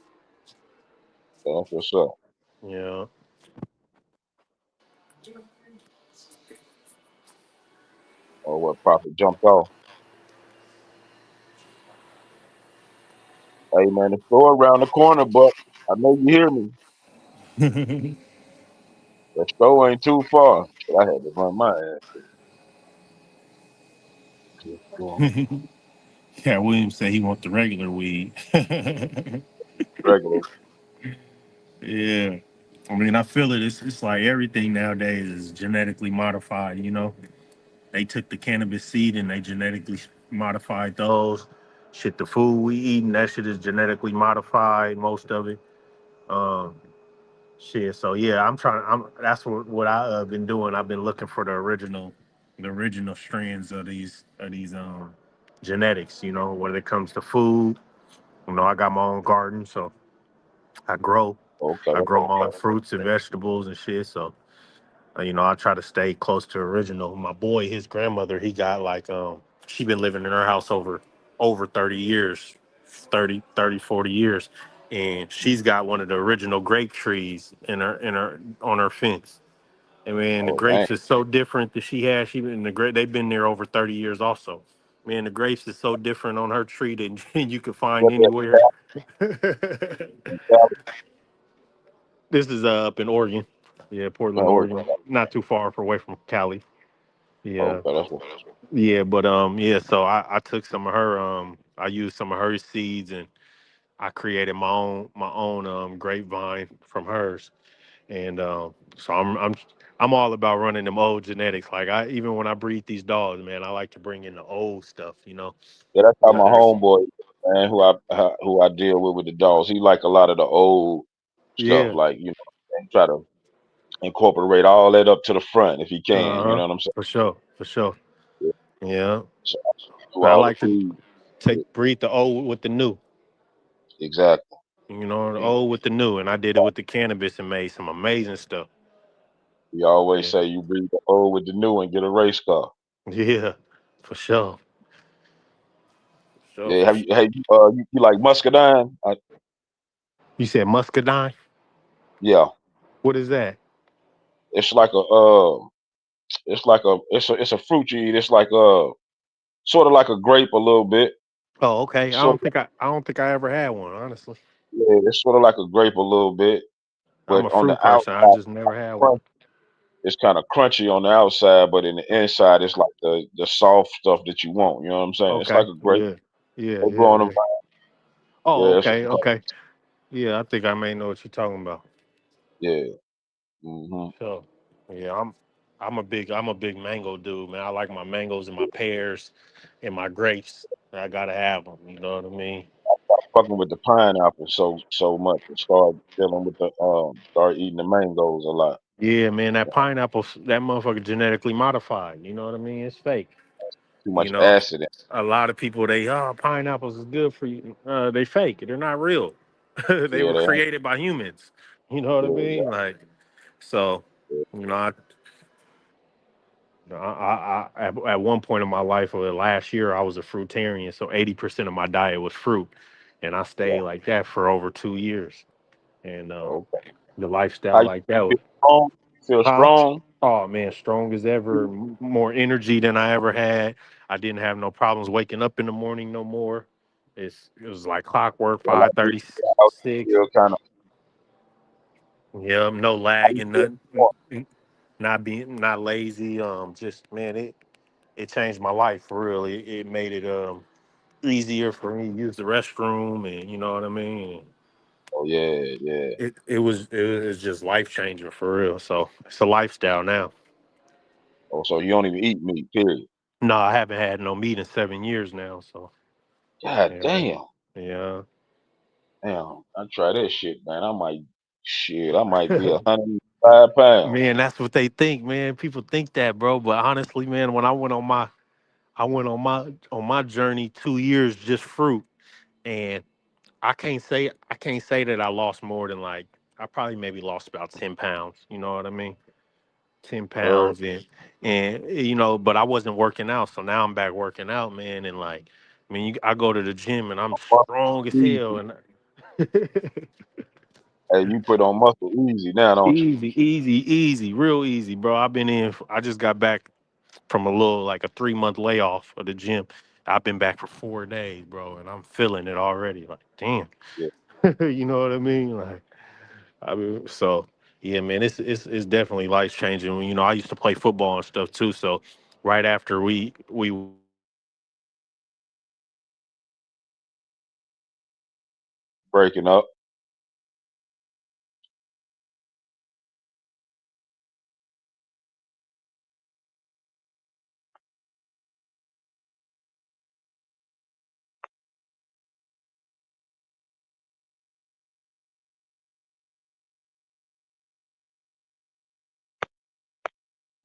S11: That's what's up.
S13: Yeah.
S11: Or what prophet jumped off. Hey man, the store around the corner, but I know you hear me. The store ain't too far. Shit, I had to run my ass to the store.
S13: Yeah, William said he want the regular weed.
S11: Regular.
S13: Yeah. I mean, I feel it. It's like everything nowadays is genetically modified, They took the cannabis seed and they genetically modified those. Shit, the food we eating, that shit is genetically modified, most of it. Um, shit. So yeah, that's what I been doing. I've been looking for the original strands of these genetics. When it comes to food. I got my own garden, so I grow.
S11: Okay.
S13: I grow my own fruits and vegetables and shit. So I try to stay close to original. My boy, his grandmother, he got like she been living in her house over 30 years, 40 years. And she's got one of the original grape trees in her on her fence. And man, the
S11: Oh man.
S13: grapes is so different that she has. She been the grape. They've been there over 30 years also. Man, the grapes is so different on her tree than you could find
S11: What
S13: anywhere.
S11: that?
S13: This is up in Oregon. Yeah, Portland,
S11: Oh,
S13: Oregon. Not too far away from Cali. Yeah.
S11: okay, that's what.
S13: Yeah, but yeah, so I took some of her I used some of her seeds and I created my own grapevine from hers. And so I'm all about running them old genetics. Like I even when I breed these dogs, man, I like to bring in the old stuff.
S11: Yeah, that's how my
S13: There's
S11: homeboy, man, who I deal with the dogs. He like a lot of the old stuff,
S13: yeah.
S11: like and try to incorporate all that up to the front if he can. You
S13: Uh-huh.
S11: know what I'm saying?
S13: For sure. For sure.
S11: Yeah.
S13: Yeah.
S11: So I do
S13: So I
S11: all the
S13: like to
S11: food.
S13: breed the old with the new.
S11: Exactly.
S13: The
S11: Yeah.
S13: old with the new, and I did it with the cannabis and made some amazing stuff.
S11: We always
S13: Yeah,
S11: say you breed the old with the new and get a race car.
S13: yeah, for sure,
S11: Yeah,
S13: for sure.
S11: you like muscadine?
S13: You said muscadine?
S11: Yeah,
S13: What is that?
S11: it's like it's a fruit you eat. It's like sort of like a grape a little bit.
S13: Oh, okay.
S11: Sort of,
S13: I don't think I ever had one, honestly.
S11: yeah, it's sort of like a grape a little bit,
S13: I'm
S11: but
S13: a
S11: on the
S13: fruit person. I
S11: outside,
S13: just never had one.
S11: it's kind of crunchy on the outside, but in the inside, it's like the soft stuff that you want. You know what I'm saying? It's like
S13: Okay.
S11: a grape.
S13: Yeah. Yeah.
S11: They
S13: Yeah.
S11: grow on them.
S13: Yeah. Oh,
S11: Yeah,
S13: okay. Okay. Yeah, I think I may know what you're talking about.
S11: yeah. Hmm.
S13: So, yeah, I'm a big mango dude, man. I like my mangoes and my pears and my grapes. I gotta have them. You know what I mean?
S11: Fucking with the pineapple so much and start dealing with the start eating the mangoes a lot.
S13: Yeah, man. That pineapple, that motherfucker genetically modified. You know what I mean? It's fake.
S11: Too
S13: You
S11: much
S13: know,
S11: acid in
S13: a lot of people pineapples is good for you. They fake. They're not real.
S11: it.
S13: They
S11: Yeah,
S13: were
S11: they ain't.
S13: created by humans. You know what I
S11: Yeah,
S13: mean? Like, so, you know, at one point in my life, or last year, I was a fruitarian. So 80% of my diet was fruit, and I
S11: yeah.
S13: stayed like that for over 2 years. And
S11: Okay.
S13: the
S11: How
S13: lifestyle
S11: you
S13: like that was,
S11: feel strong? Feel
S13: huh?
S11: strong?
S13: Oh man, strong as ever, more energy than I ever had. I didn't have no problems waking up in the morning no more. It was like clockwork,
S11: Yeah, like you
S13: 5:36.
S11: feel kind of
S13: Yeah, no
S11: how
S13: lag
S11: you
S13: and
S11: feel
S13: nothing. Not lazy. Just man, it changed my life for real. It made it easier for me to use the restroom, and you know what I mean.
S11: oh yeah, yeah.
S13: It was just life changing for real. So it's a lifestyle now.
S11: Oh, so you don't even eat meat, period.
S13: No, I haven't had no meat in 7 years now. So
S11: God
S13: yeah,
S11: damn.
S13: yeah.
S11: Damn. I try that shit, man. I might be 105 pounds.
S13: Man, that's what they think, man. People think that, bro. But honestly, man, when I went on my journey, 2 years just fruit, and I can't say that I lost more than like I probably maybe lost about 10 pounds. You know what I mean? ten
S11: Or
S13: pounds and you know, but I wasn't working out, so now I'm back working out, man. And like, I mean, I go to the gym and I'm strong as hell, and
S11: hey, you put on muscle easy now, don't you?
S13: easy, real easy, bro. I just got back from a little like a 3 month layoff of the gym. I've been back for 4 days, bro, and I'm feeling it already. Like, damn,
S11: Yeah.
S13: you know what I mean? Like, I mean, so yeah, man, it's definitely life changing. You know, I used to play football and stuff too. So right after we
S11: Breaking up.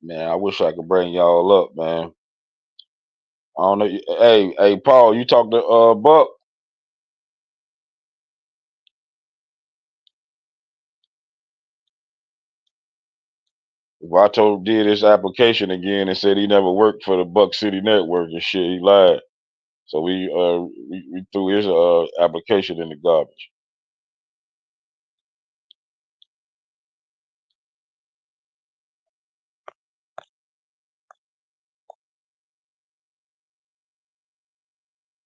S11: Man, I wish I could bring y'all up, man. I don't know. Hey, Paul, you talk to Buck? Vato did his application again and said he never worked for the Buck City Network and shit. He lied. So we threw his application in the garbage.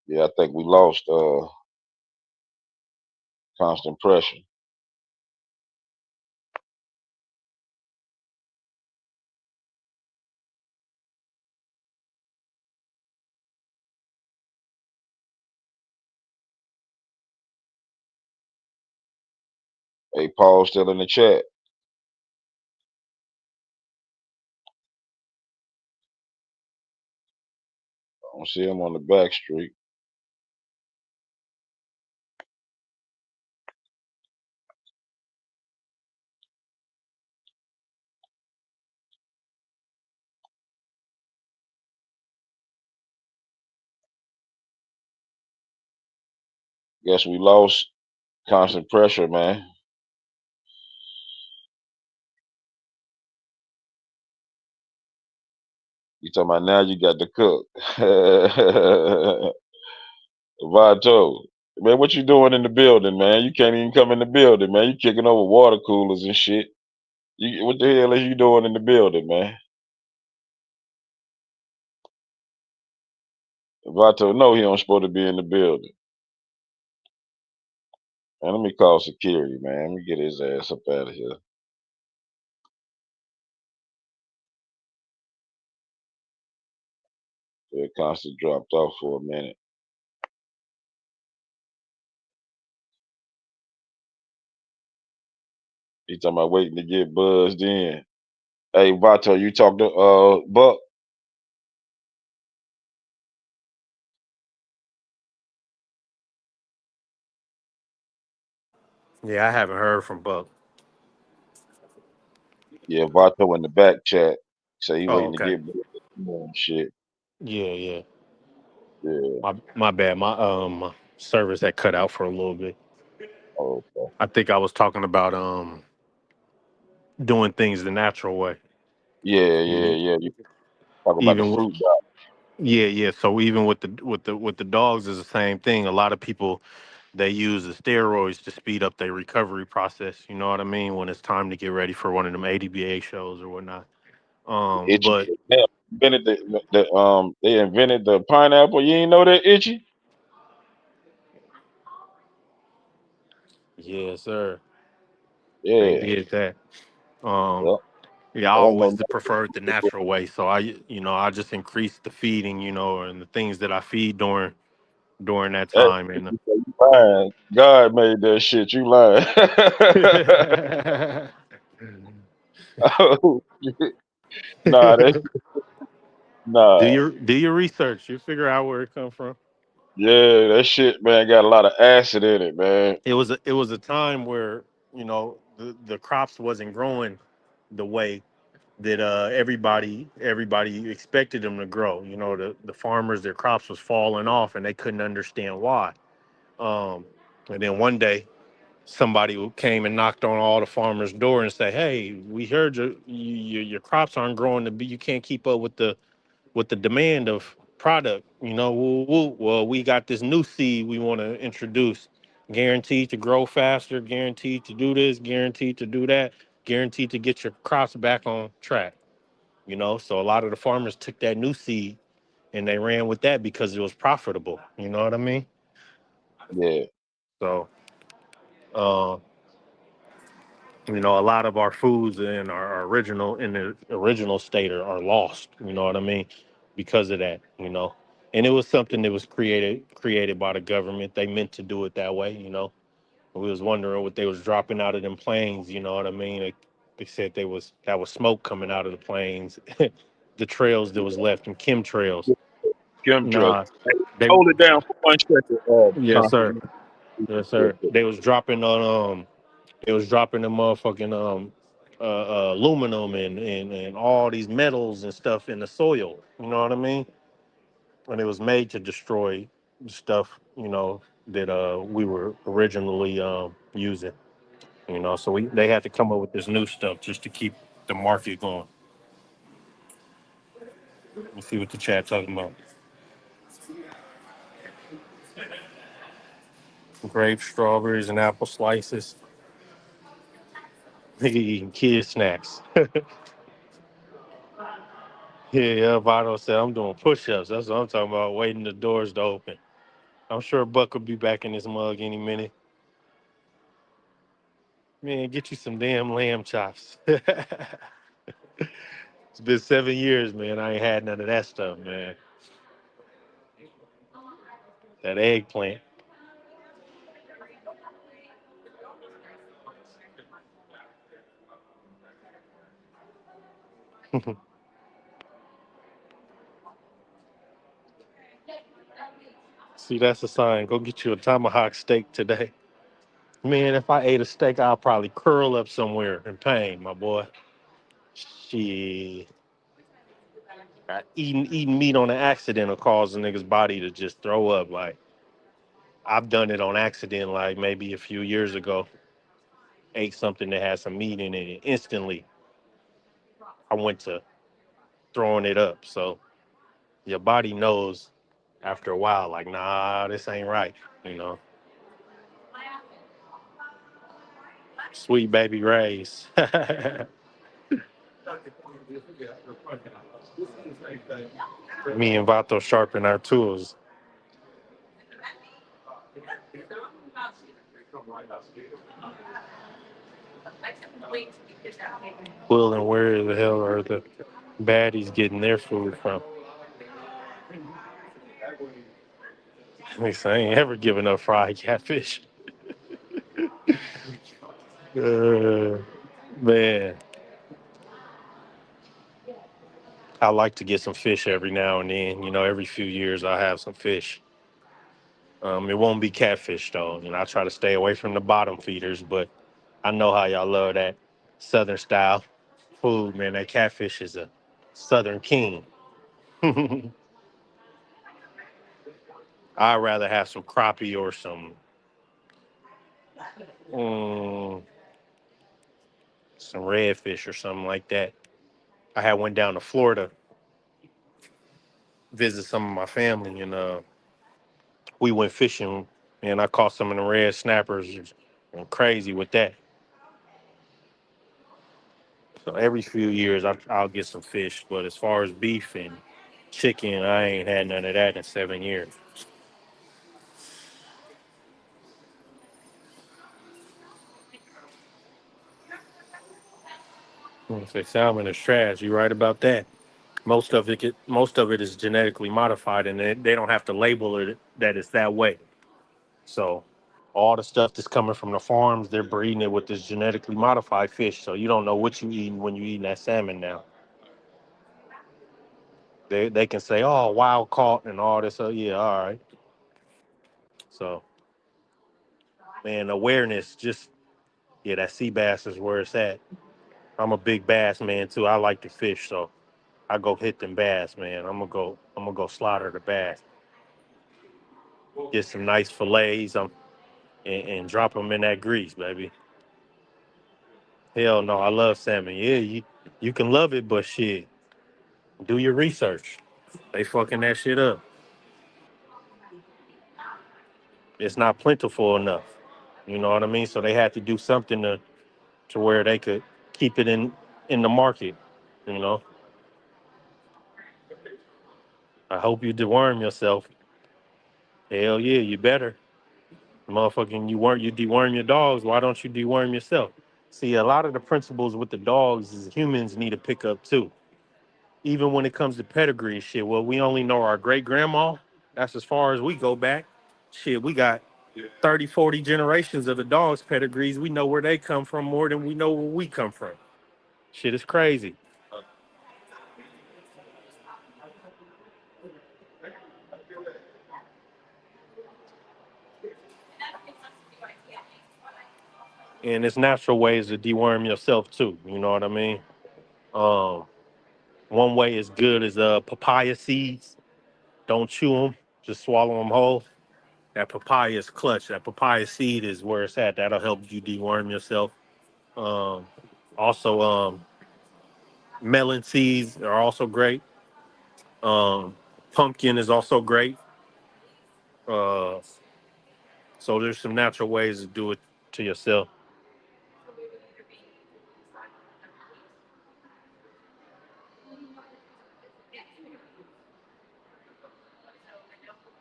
S11: Yeah, I think we lost constant pressure. Hey, Paul still in the chat. I don't see him on the back street. Guess we lost constant pressure, man. You talking about now you got to cook. Vato. Man, what you doing in the building, man? You can't even come in the building, man. You kicking over water coolers and shit. What the hell is you doing in the building, man? Vato know he don't supposed to be in the building. Man, let me call security, man. Let me get his ass up out of here. Yeah, Constant dropped off for a minute. He talking about waiting to get buzzed in. Hey, Vato, you talk to Buck?
S13: Yeah, I haven't heard from Buck.
S11: Yeah, Vato in the back chat. Say he
S13: Oh,
S11: waiting to
S13: okay.
S11: get buzzed in and shit.
S13: Yeah, yeah.
S11: Yeah.
S13: My bad. My service had cut out for a little bit.
S11: Oh, okay.
S13: I think I was talking about doing things the natural way.
S11: Yeah,
S13: Even
S11: You talk about the
S13: even with,
S11: fruit dot.
S13: yeah, yeah. So even with the dogs is the same thing. A lot of people they use the steroids to speed up their recovery process. You know what I mean? When it's time to get ready for one of them ADBA shows or whatnot.
S11: Itchy.
S13: But
S11: They invented they invented the pineapple. You ain't know that, Itchy?
S13: yes, sir, they
S11: Yeah.
S13: did that. Um,
S11: Yep.
S13: yeah, I
S11: I don't
S13: always
S11: know
S13: preferred the
S11: nothing.
S13: natural way. So I just increased the feeding, and the things that I feed during that
S11: Hey,
S13: time. And
S11: you say you lying. God made that shit. You lying. Oh, shit. Nah, that
S13: do
S11: nah.
S13: your research. You figure out where it come from.
S11: Yeah, that shit, man, got a lot of acid in it, man.
S13: It was a time where the crops wasn't growing the way that everybody expected them to grow. The farmers, their crops was falling off and they couldn't understand why. Um, and then one day somebody who came and knocked on all the farmers' door and said, "Hey, we heard your crops aren't growing to be. You can't keep up with the demand of product. Woo, woo. Well, we got this new seed we want to introduce, guaranteed to grow faster, guaranteed to do this, guaranteed to do that, guaranteed to get your crops back on track." So a lot of the farmers took that new seed and they ran with that because it was profitable. You know what I mean?
S11: Yeah,
S13: So, uh, a lot of our foods in the original state are lost. You know what I mean? Because of that. And it was something that was created by the government. They meant to do it that way. We was wondering what they was dropping out of them planes. You know what I mean? They said that was smoke coming out of the planes, the trails that was left, and chemtrails.
S11: chemtrails.
S13: Nah, they.
S11: Hold it down for 1 second,
S13: Yes, sir.
S11: Constant.
S13: Yes, sir. They was dropping the motherfucking aluminum and all these metals and stuff in the soil. You know what I mean? And it was made to destroy stuff. That we were originally using. So they had to come up with this new stuff just to keep the market going. Let's see what the chat talking about. Grape, strawberries, and apple slices. Nigga eating kid snacks. Yeah, Vito said I'm doing push-ups. That's what I'm talking about. Waiting the doors to open. I'm sure Buck will be back in his mug any minute. Man, get you some damn lamb chops. It's been 7 years, man. I ain't had none of that stuff, man. That eggplant. See, that's a sign. Go get you a tomahawk steak today. Man, if I ate a steak, I'll probably curl up somewhere in pain, my boy. Shit. Eating meat on an accident will cause a nigga's body to just throw up. Like, I've done it on accident, like maybe a few years ago. Ate something that had some meat in it, and instantly I went to throwing it up. So your body knows after a while, like, nah, this ain't right, you know. Sweet baby rays. Me and Vato sharpen our tools. Will and where the hell are the baddies getting their food from? I ain't ever given up fried catfish. Uh, man, I like to get some fish every now and then. You know, every few years I have some fish. It won't be catfish though. You know, I try to stay away from the bottom feeders, but I know how y'all love that southern style food, man. That catfish is a southern king. I'd rather have some crappie or um, some redfish or something like that. I had went down to Florida, visit some of my family, and we went fishing, and I caught some of the red snappers. And crazy with that. So every few years, I'll get some fish. But as far as beef and chicken, I ain't had none of that in 7 years. I say salmon is trash. You right about that. Most of it is genetically modified, and they don't have to label it that it's that way. So all the stuff that's coming from the farms, they're breeding it with this genetically modified fish. So you don't know what you eating when you eating that salmon now. They can say, oh, wild caught and all this. Oh yeah, all right. So man, awareness, just yeah, that sea bass is where it's at. I'm a big bass man too. I like to fish, so I go hit them bass, man. I'm gonna go slaughter the bass. Get some nice fillets, and drop them in that grease, baby. Hell no, I love salmon. Yeah, you can love it, but shit, do your research. They fucking that shit up. It's not plentiful enough. You know what I mean? So they had to do something to where they could keep it in the market. You know. I hope you deworm yourself. Hell yeah, you better. Motherfucking you deworm your dogs. Why don't you deworm yourself? See, a lot of the principles with the dogs is humans need to pick up too. Even when it comes to pedigree and shit. Well, we only know our great grandma. That's as far as we go back. Shit, we got 30, 40 generations of the dogs' pedigrees. We know where they come from more than we know where we come from. Shit is crazy. And it's natural ways to deworm yourself too. You know what I mean? Um, One way is good is papaya seeds. Don't chew them, just swallow them whole. That papaya is clutch. That papaya seed is where it's at. That'll help you deworm yourself. Um, Also, melon seeds are also great. Pumpkin is also great. Uh, so there's some natural ways to do it to yourself.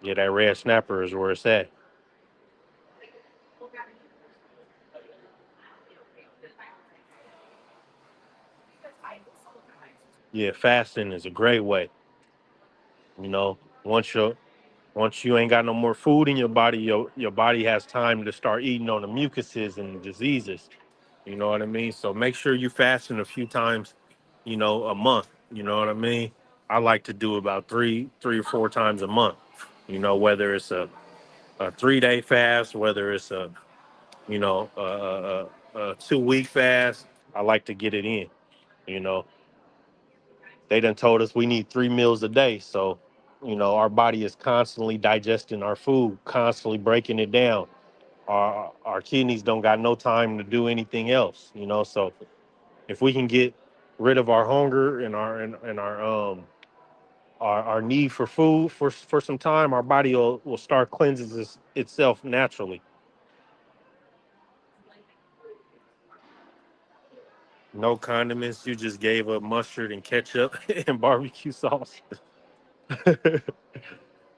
S13: Yeah, that red snapper is where it's at. Yeah, fasting is a great way. You know, once you once you ain't got no more food in your body, your body has time to start eating on the mucuses and diseases. You know what I mean? So make sure you fasting a few times, a month. You know what I mean? I like to do about three or four times a month. Whether it's a 3 day fast, whether it's a 2 week fast, I like to get it in. You know, they done told us we need 3 meals a day. So, our body is constantly digesting our food, constantly breaking it down. Our kidneys don't got no time to do anything else, so if we can get rid of our hunger and our need for food for some time, our body will start cleansing itself naturally. No condiments. You just gave up mustard and ketchup and barbecue sauce.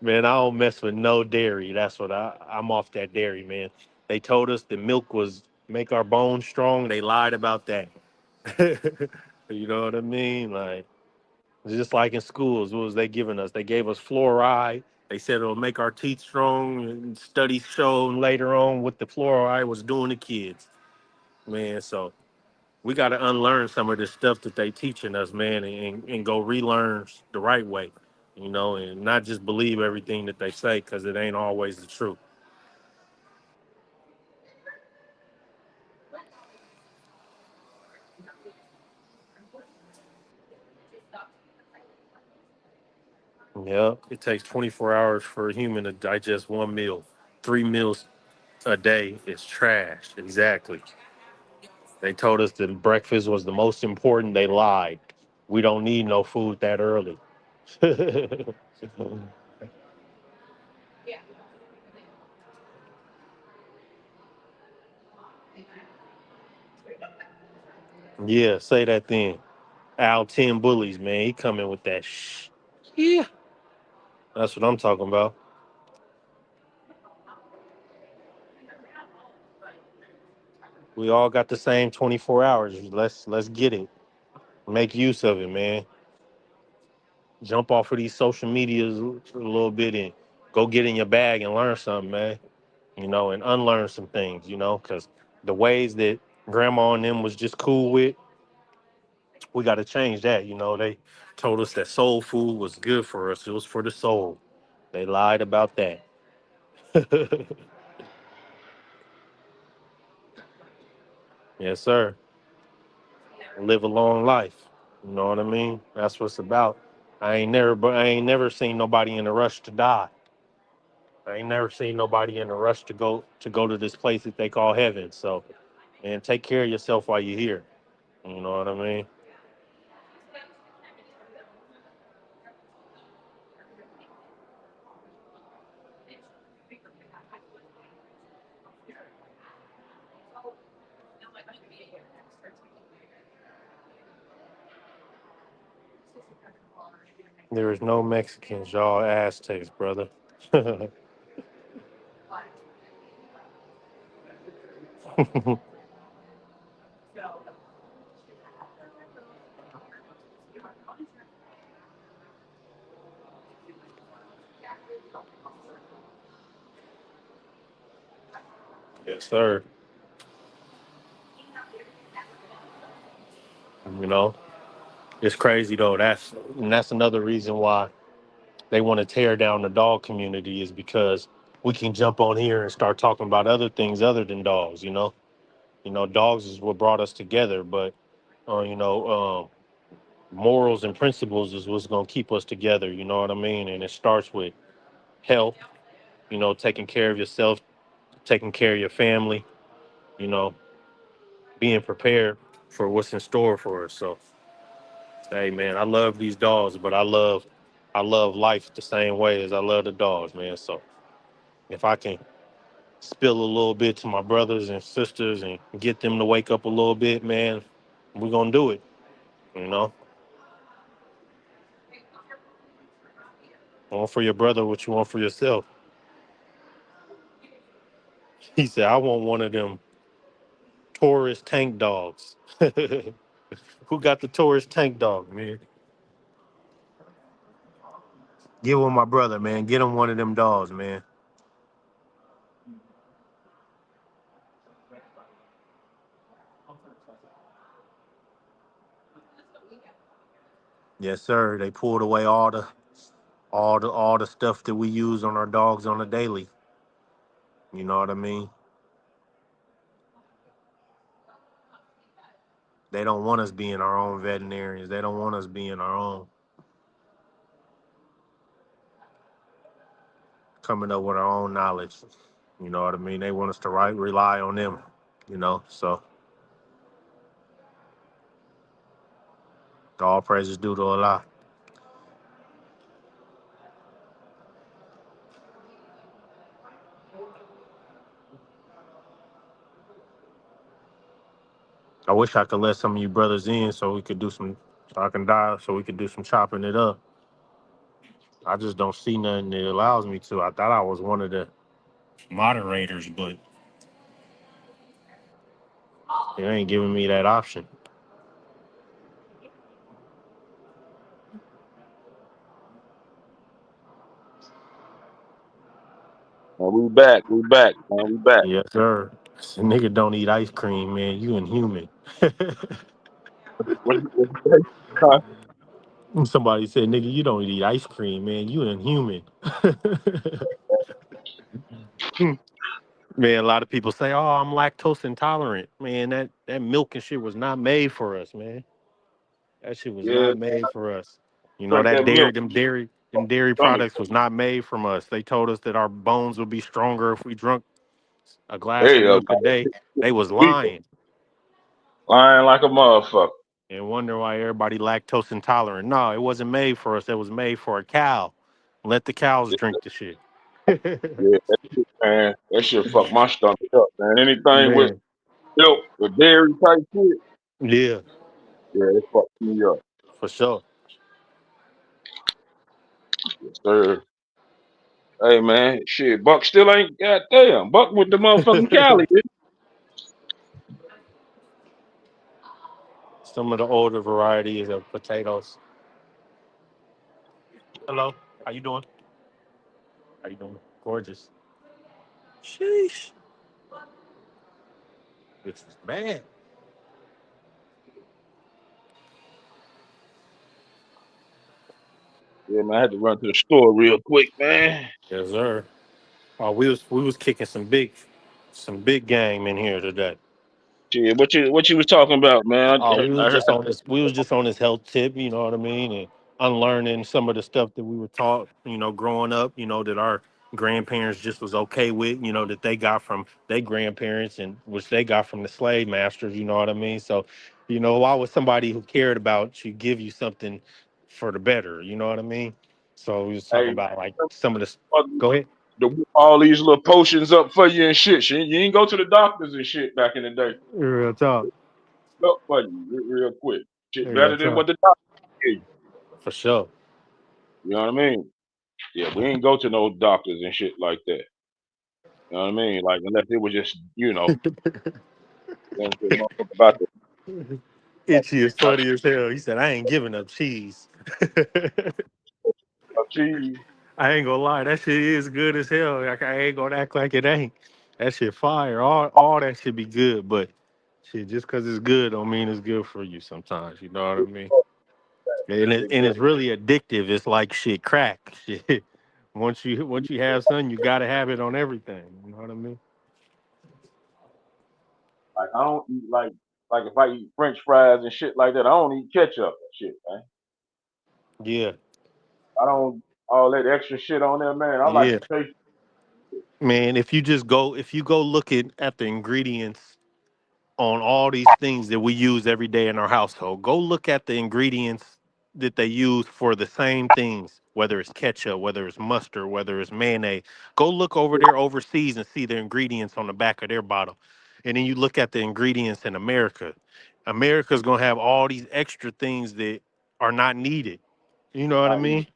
S13: Man, I don't mess with no dairy. That's what I'm off that dairy, man. They told us the milk was make our bones strong. They lied about that. You know what I mean? Like just like in schools, what was they giving us? They gave us fluoride. They said it'll make our teeth strong. And studies showed later on what the fluoride was doing to kids. Man, so we got to unlearn some of this stuff that they teaching us, man, and go relearn the right way, and not just believe everything that they say because it ain't always the truth. Yeah, it takes 24 hours for a human to digest one meal. 3 meals a day is trash. Exactly. They told us that breakfast was the most important. They lied. We don't need no food that early. Yeah, say that then. Al 10 bullies, man. He coming with that shh. Yeah. That's what I'm talking about. We all got the same 24 hours. Let's get it. Make use of it, man. Jump off of these social medias a little bit and go get in your bag and learn something, man. And unlearn some things, because the ways that grandma and them was just cool with, we got to change that. They told us that soul food was good for us. It was for the soul. They lied about that. Yes, sir. Live a long life. You know what I mean? That's what it's about. I ain't never seen nobody in a rush to die. I ain't never seen nobody in a rush to go to this place that they call heaven. So, man, take care of yourself while you're here. You know what I mean? There is no Mexicans, y'all Aztecs, brother. Yes, sir. You know, it's crazy though. That's another reason why they want to tear down the dog community is because we can jump on here and start talking about other things other than dogs. Dogs is what brought us together, but morals and principles is what's gonna keep us together. You know what I mean? And it starts with health. Taking care of yourself, taking care of your family. You know, being prepared for what's in store for us. So, hey, man, I love these dogs, but I love life the same way as I love the dogs, man. So, if I can spill a little bit to my brothers and sisters and get them to wake up a little bit, man, we're gonna do it. You know, want for your brother what you want for yourself. He said, I want one of them tourist tank dogs. Who got the tourist tank dog, man? Get with my brother, man. Get him one of them dogs, man. Yes, sir. They pulled away all the stuff that we use on our dogs on a daily. You know what I mean? They don't want us being our own veterinarians. They don't want us being our own, coming up with our own knowledge. You know what I mean? They want us to rely on them. So all praises due to Allah. I wish I could let some of you brothers in so we could do some, so I can dial, so we could do some chopping it up. I just don't see nothing that allows me to. I thought I was one of the moderators, but it ain't giving me that option.
S11: We back. We back, man. We back.
S13: Yes, sir. This nigga don't eat ice cream, man. You inhuman.
S11: Huh?
S13: Somebody said, nigga, you don't eat ice cream, man. You inhuman. Man, a lot of people say, "Oh, I'm lactose intolerant." Man, that milk and shit was not made for us, man. That shit was
S11: Yeah,
S13: not made for us. You know
S11: drink
S13: that
S11: that
S13: dairy,
S11: milk.
S13: them dairy
S11: Stomach.
S13: products was not made from us. They told us that our bones would be stronger if we drunk a glass of
S11: Hey,
S13: milk a day. They was
S11: people
S13: lying
S11: lying like a motherfucker.
S13: and wonder why everybody lactose intolerant. No, it wasn't made for us. It was made for a cow. Let the cows drink the shit.
S11: Yeah, that shit, man. That shit fuck my stomach up, man. Anything with
S13: Man,
S11: milk, with dairy type shit,
S13: yeah,
S11: yeah, it fucks me up.
S13: for sure.
S11: Yes, sir. Hey, man, shit, Buck still ain't goddamn. Buck with the motherfucking Cali.
S13: Some of the older varieties of potatoes. Hello, how you doing? How you doing? Gorgeous. Sheesh. This is bad.
S11: Yeah, man, I had to run to the store real quick, man.
S13: Yes, sir. Oh, we was kicking some big game in here today.
S11: Shit, what you was talking about, man?
S13: Oh, we
S11: I
S13: was
S11: heard,
S13: just on this. We was just on this health tip. You know what I mean, and unlearning some of the stuff that we were taught. Growing up. That our grandparents just was okay with. That they got from their grandparents and which they got from the slave masters. You know what I mean. So, why would somebody who cared about you give you something for the better? You know what I mean. So we was talking
S11: hey,
S13: about like some of this. Go ahead.
S11: to whip all these little potions up for you and shit. You ain't go to the doctors and shit back in the day.
S13: Real talk.
S11: Up for you real quick. Shit
S13: Real
S11: better than
S13: talk.
S11: what the doctor gave you.
S13: For sure.
S11: You know what I mean? Yeah, we ain't go to no doctors and shit like that. You know what I mean? Like unless it was just, about the
S13: Itchy is funny as hell. He said, I ain't giving up cheese.
S11: cheese.
S13: I ain't gonna lie, that shit is good as hell. Like, I ain't gonna act like it ain't. That shit fire. All that should be good, but shit, just cause it's good don't mean it's good for you sometimes. You know what I mean? And it's really addictive. It's like shit crack. Shit. Once you have something, you gotta have it on everything. You know what I mean?
S11: Like I don't eat like if I eat French fries and shit like that, I don't eat ketchup and shit, man.
S13: Yeah.
S11: I don't all that extra shit on there, man. I like
S13: Yeah.
S11: to taste.
S13: Man, if you go look at the ingredients on all these things that we use every day in our household. Go look at the ingredients that they use for the same things, whether it's ketchup, whether it's mustard, whether it's mayonnaise. Go look over there overseas and see the ingredients on the back of their bottle. And then you look at the ingredients in America. America's going to have all these extra things that are not needed. You know what I
S11: I eat
S13: mean?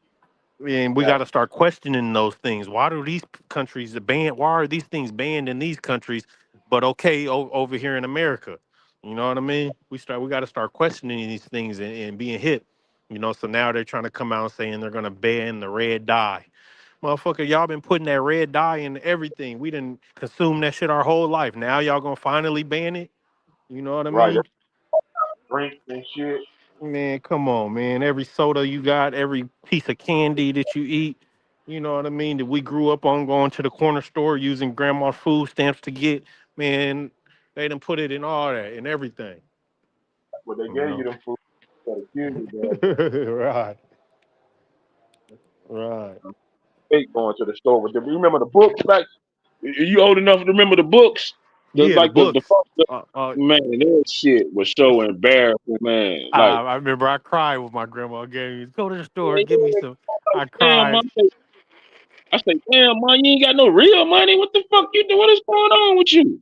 S13: And we got
S11: that
S13: to start questioning those things. Why do these countries ban? Why are these things banned in these countries, but okay over here in America? You know what I mean? We got to start questioning these things and being hip. So now they're trying to come out saying they're gonna ban the red dye. Motherfucker, y'all been putting that red dye in everything. We didn't consume that shit our whole life. Now y'all gonna finally ban it? You know what I
S11: right.
S13: mean?
S11: Drinks and shit.
S13: Man, come on, man. Every soda you got, every piece of candy that you eat, you know what I mean? That we grew up on going to the corner store using grandma's food stamps to get, man, they done put it in all that and everything.
S11: But they
S13: You
S11: gave you
S13: know?
S11: them food to kill you,
S13: Right. Right.
S11: hate going to the store with them. You remember the books back? You old enough to remember the books? The
S13: Yeah, the
S11: like the
S13: books.
S11: first man, that shit was so embarrassing, man. Like,
S13: I remember I cried with my grandma gave me, go to the store,
S11: man,
S13: give me some. I
S11: damn,
S13: cried.
S11: man. I say, damn, man, you ain't got no real money. What the fuck you do? What is going on with you?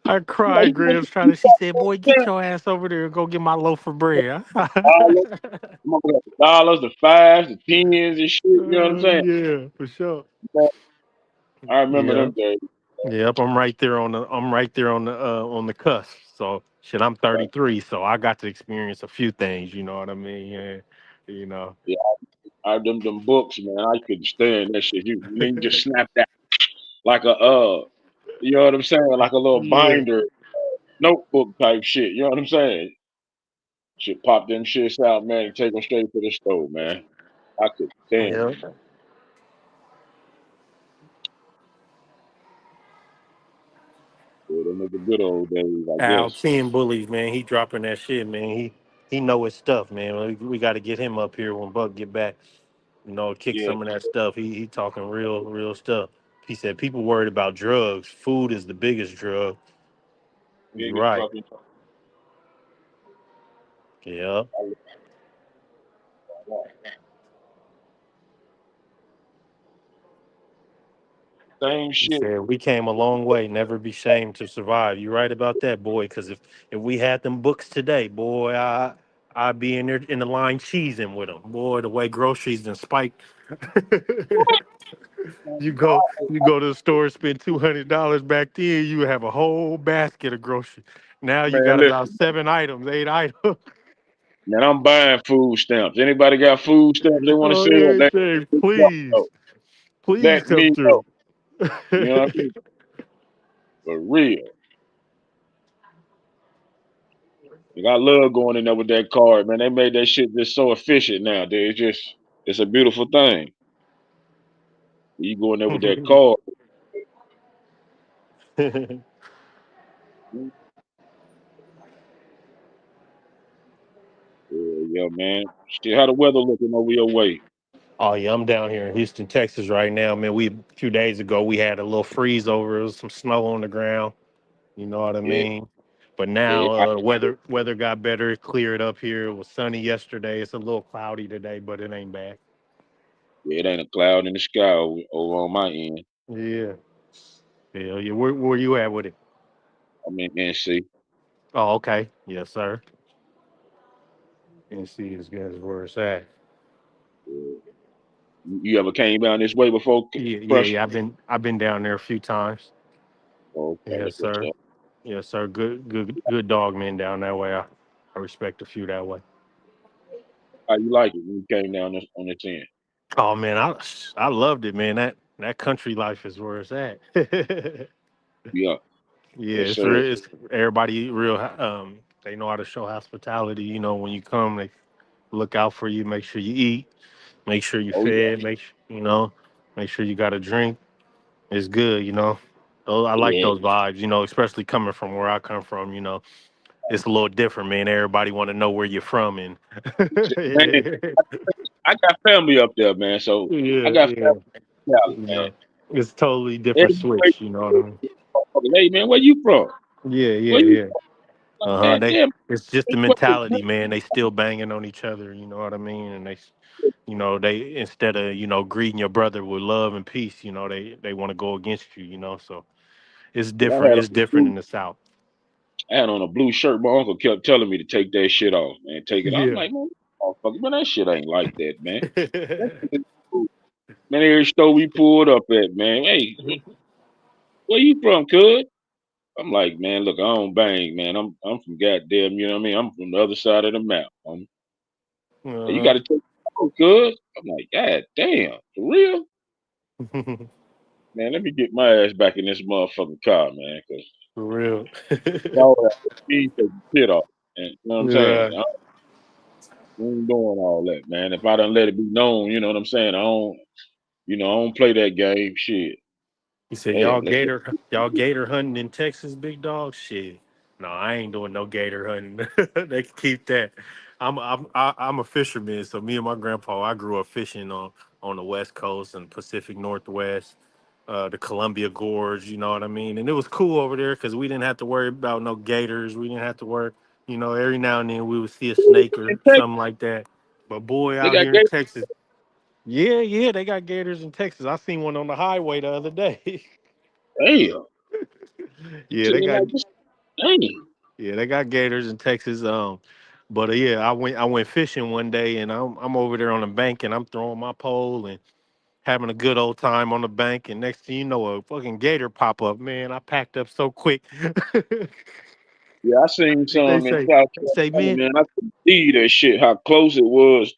S13: I
S11: Like,
S13: cried. Grams trying to. She said, "Boy, get your ass over there and go get my loaf of bread."
S11: dollars, the dollars, the fives, the tens, and shit. You know what I'm saying?
S13: Yeah, for sure.
S11: I remember
S13: Yeah.
S11: them days.
S13: Yep, I'm right there on the on the cusp. So shit, I'm 33, so I got to experience a few things, you know what I mean? Yeah, you know.
S11: Yeah, them books, man. I couldn't stand that shit. And then you just snap that like a you know what I'm saying? Like a little
S13: Yeah.
S11: binder, notebook type shit. You know what I'm saying? Should pop them shits out, man, and take them straight to the store, man. I could stand it.
S13: Yeah.
S11: Yeah, them was the good old days, I
S13: Al
S11: guess.
S13: 10 bullies, man. He dropping that shit, man. He know his stuff, man. We got to get him up here when Buck get back. You know, kick
S11: Yeah,
S13: some of that stuff. He talking real stuff. He said people worried about drugs. Food is the biggest drug. You're
S11: biggest
S13: right.
S11: fucking.
S13: Yeah.
S11: Same
S13: He
S11: shit.
S13: said, "We came a long way. Never be shamed to survive." You right about that, boy. Because if we had them books today, boy, I'd be in there in the line cheesing with them. Boy, the way groceries and spike. you go to the store, spend $200 back then. You have a whole basket of groceries. Now you
S11: Man,
S13: got about
S11: listen,
S13: 7 items, 8 items.
S11: man, I'm buying food stamps. Anybody got food stamps they want to
S13: Oh,
S11: sell?
S13: everything.
S11: Let me know.
S13: Please
S11: Let
S13: come
S11: me know.
S13: through.
S11: You know what I mean? For real. Like, I love going in there with that card, man. They made that shit just so efficient now. It's a beautiful thing. You go in there with that card. Yeah, man. Shit, how the weather looking over your way?
S13: Oh yeah, I'm down here in Houston, Texas right now, man. A few days ago we had a little freeze over, it was some snow on the ground. You know what I
S11: Yeah,
S13: mean? But
S11: yeah.
S13: now weather got better. It cleared up here. It was sunny yesterday. It's a little cloudy today, but it ain't bad.
S11: Yeah, it ain't a cloud in the sky over on my end.
S13: Yeah, yeah. Where you at with it?
S11: I'm in NC.
S13: Oh, okay. Yes, sir. NC is good as where it's at.
S11: Yeah. You ever came down this way before, Pressure?
S13: Yeah. I've been down there a few times.
S11: Oh, okay,
S13: Yes,
S11: that's what's
S13: sir.
S11: up.
S13: Yes, sir. Good dog man down that way. I respect a few that way.
S11: How you like it when you came down on this end?
S13: Oh man, I loved it, man. That country life is where it's at.
S11: Yeah,
S13: Yeah,
S11: yes, sir.
S13: it's everybody real. They know how to show hospitality. You know, when you come, they look out for you. Make sure you eat. Make sure you
S11: Oh, yeah.
S13: fed. Make sure you got a drink. It's good. You know, I like
S11: Yeah.
S13: those vibes. You know, especially coming from where I come from. You know, it's a little different, man. Everybody want to know where you're from, and
S11: Man, I got family up there, man. So I got
S13: yeah.
S11: family out,
S13: You
S11: man.
S13: know, it's totally different
S11: Everybody,
S13: switch. You know what I mean?
S11: hey, man, where you from?
S13: Yeah,
S11: Where you
S13: yeah.
S11: from?
S13: Uh huh.
S11: Man, damn,
S13: It's just the
S11: this place, man.
S13: mentality, man. They still banging on each other. You know what I mean? And they instead of greeting your brother with love and peace, they want to go against you. So it's
S11: Yeah,
S13: different. It's different in the South.
S11: I had on a blue shirt. My uncle kept telling me to take that shit off, man. Take it off. I'm
S13: Yeah.
S11: like, man, motherfucker, man, that shit ain't like that, man. That shit is cool. Man, every store we pulled up at, man. Hey, where you from, cuz? I'm like, man, look, I don't bang, man. I'm from goddamn, you know what I mean? I'm from the other side of the map. You
S13: Uh
S11: gotta take it off, cuz. I'm like, God damn, for real?
S13: huh.
S11: Man, let me get my ass back in this motherfucking car, man, because
S13: For real.
S11: y'all have to take the shit off. And you know what I'm saying?
S13: Yeah.
S11: I ain't doing all that, man. If I don't let it be known, you know what I'm saying? I don't play that game. Shit.
S13: He said,
S11: Hell, let's go.
S13: y'all gator hunting in Texas, big dog? Shit. No, I ain't doing no gator hunting. They can keep that. I'm a fisherman, so me and my grandpa, I grew up fishing on the West Coast and Pacific Northwest, the Columbia Gorge, you know what I mean? And it was cool over there because we didn't have to worry about no gators. We didn't have to worry, every now and then we would see a snake or something like that. But boy,
S11: They
S13: out
S11: got
S13: here in
S11: games.
S13: Texas, yeah, they got gators in Texas. I seen one on the highway the other day.
S11: Damn.
S13: Yeah,
S11: Shit
S13: they
S11: ain't
S13: got
S11: like this. Damn.
S13: Yeah, they got gators in Texas. But yeah, I went fishing one day, and I'm over there on the bank, and I'm throwing my pole and having a good old time on the bank. And next thing you know, a fucking gator pop up. Man, I packed up so quick.
S11: Yeah, I seen
S13: they
S11: some in
S13: say,
S11: South
S13: they say,
S11: Carolina,
S13: man,
S11: man. I couldn't believe that shit, how close it was.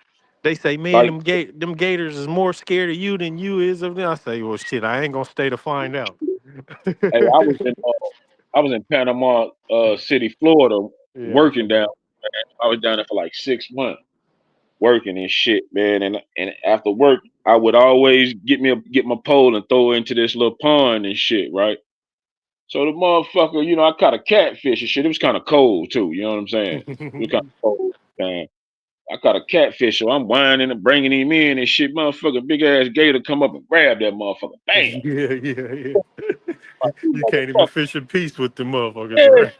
S13: man,
S11: Like,
S13: them gators is more scared of you than you is of them. I say, well, shit, I ain't gonna stay to find out.
S11: hey, I was in Panama City, Florida,
S13: Yeah.
S11: working down. I was down there for like 6 months working and shit, man. And after work, I would always get my pole and throw it into this little pond and shit, right? So the motherfucker, I caught a catfish and shit. It was kind of cold too, you know what I'm saying? It was kind of cold. Man. I caught a catfish, so I'm whining and bringing him in and shit. Motherfucker, big ass gator come up and grab that motherfucker. Bam!
S13: Yeah, yeah, yeah. You can't even
S11: Motherfucker.
S13: fish in peace with the motherfuckers,
S11: Yeah,
S13: right?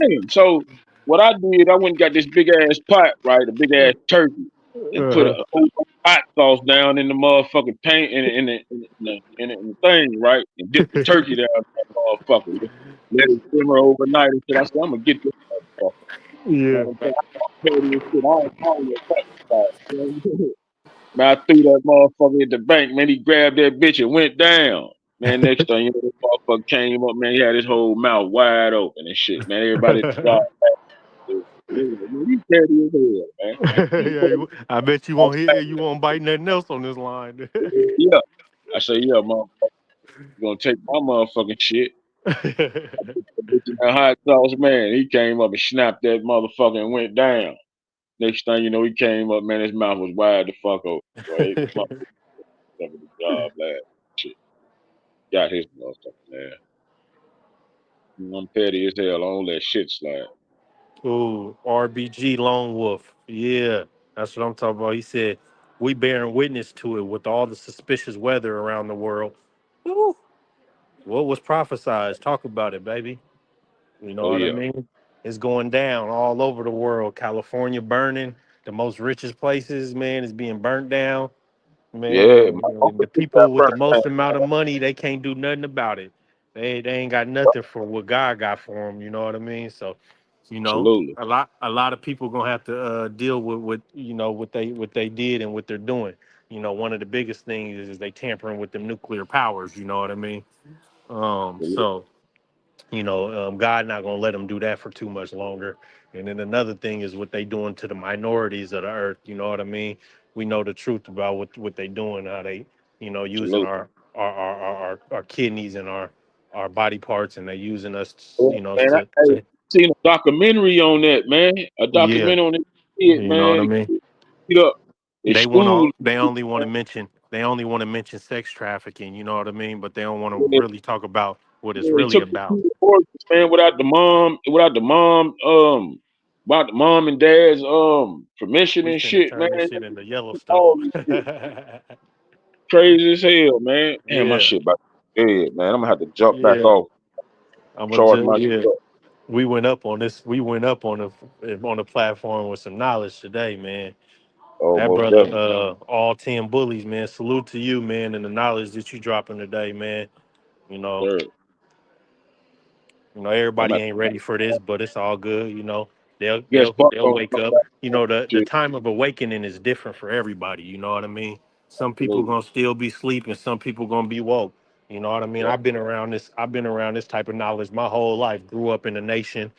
S11: damn. So what I did, I went and got this big ass pot, right? A big ass turkey, and put
S13: Uh-huh.
S11: a whole hot sauce down in the motherfucking paint in the thing, right? And dip the turkey down in that motherfucker. Let it simmer overnight and shit. I said, I'm gonna get this motherfucker. You know
S13: Yeah.
S11: what I'm saying? I don't care this shit. I don't know what about it. You know what I'm saying? Man, I threw that motherfucker at the bank, man. He grabbed that bitch and went down. Man, next thing you know, the motherfucker came up, man. He had his whole mouth wide open and shit, man. Everybody at the job, man, he's petty as hell, man. He
S13: Yeah,
S11: petty.
S13: I bet you
S11: I
S13: won't hear you won't bite nothing else on this line.
S11: yeah. I say, yeah, motherfucker, you gonna take my motherfucking shit. That bitch in that hot sauce, man. He came up and snapped that motherfucker and went down. Next thing you know, he came up, man. His mouth was wide the fuck open. Boy, motherfucker at the job last shit. Got his motherfucker, man. I'm petty as hell. I don't let shit slide.
S13: Ooh, RBG Lone Wolf. Yeah, that's what I'm talking about. He said, we bearing witness to it with all the suspicious weather around the world. Woo. What was prophesized? Talk about it, baby. You know
S11: Oh
S13: what I
S11: yeah,
S13: mean? It's going down all over the world. California burning. The most richest places, man, is being burnt down.
S11: yeah.
S13: Man,
S11: My uncle
S13: the
S11: took that
S13: people with the
S11: burnt down.
S13: most amount of money, they can't do nothing about it. They ain't got nothing for what God got for them. You know what I mean? So,
S11: Absolutely,
S13: a lot of people gonna have to deal with what they did and what they're doing. One of the biggest things is they tampering with them nuclear powers. You know what I mean? So God not gonna let them do that for too much longer. And then another thing is what they doing to the minorities of the earth. You know what I mean? We know the truth about what they doing, how they, using
S11: absolutely.
S13: our kidneys and our body parts, and they using us,
S11: Yeah, man, I seen a documentary on that, man. A
S13: yeah,
S11: documentary on that kid,
S13: you know what I
S11: man.
S13: mean?
S11: Beat up in school.
S13: They only want to mention sex trafficking. You know what I mean? But they don't want to
S11: Yeah,
S13: really talk about what it's
S11: yeah, he
S13: really
S11: took the
S13: about.
S11: kid to orphans, man, without the mom and dad's permission
S13: We
S11: and
S13: finna
S11: shit, man.
S13: turn this shit into
S11: All
S13: Yellowstone.
S11: this shit crazy as hell, man. Damn, my
S13: Yeah,
S11: shit about to be dead, man. I'm gonna have to jump back
S13: yeah.
S11: off,
S13: I'm gonna
S11: charge
S13: just
S11: my shit
S13: yeah.
S11: up.
S13: We went up on this. We went up on the platform with some knowledge today, man. That
S11: Almost
S13: brother,
S11: definitely,
S13: all 10 bullies, man. Salute to you, man, and the knowledge that you dropping today, man. You know,
S11: sir. I'm
S13: everybody
S11: at
S13: ain't ready for this, but it's all good. They'll
S11: guess
S13: they'll
S11: Buck
S13: they'll
S11: gonna
S13: wake
S11: come
S13: up.
S11: back
S13: The
S11: to
S13: time of awakening is different for everybody. You know what I mean? Some people
S11: absolutely.
S13: gonna still be sleeping. Some people gonna be woke. You know what I mean?
S11: Yeah,
S13: I've been around this type of knowledge my whole life. Grew up in the nation.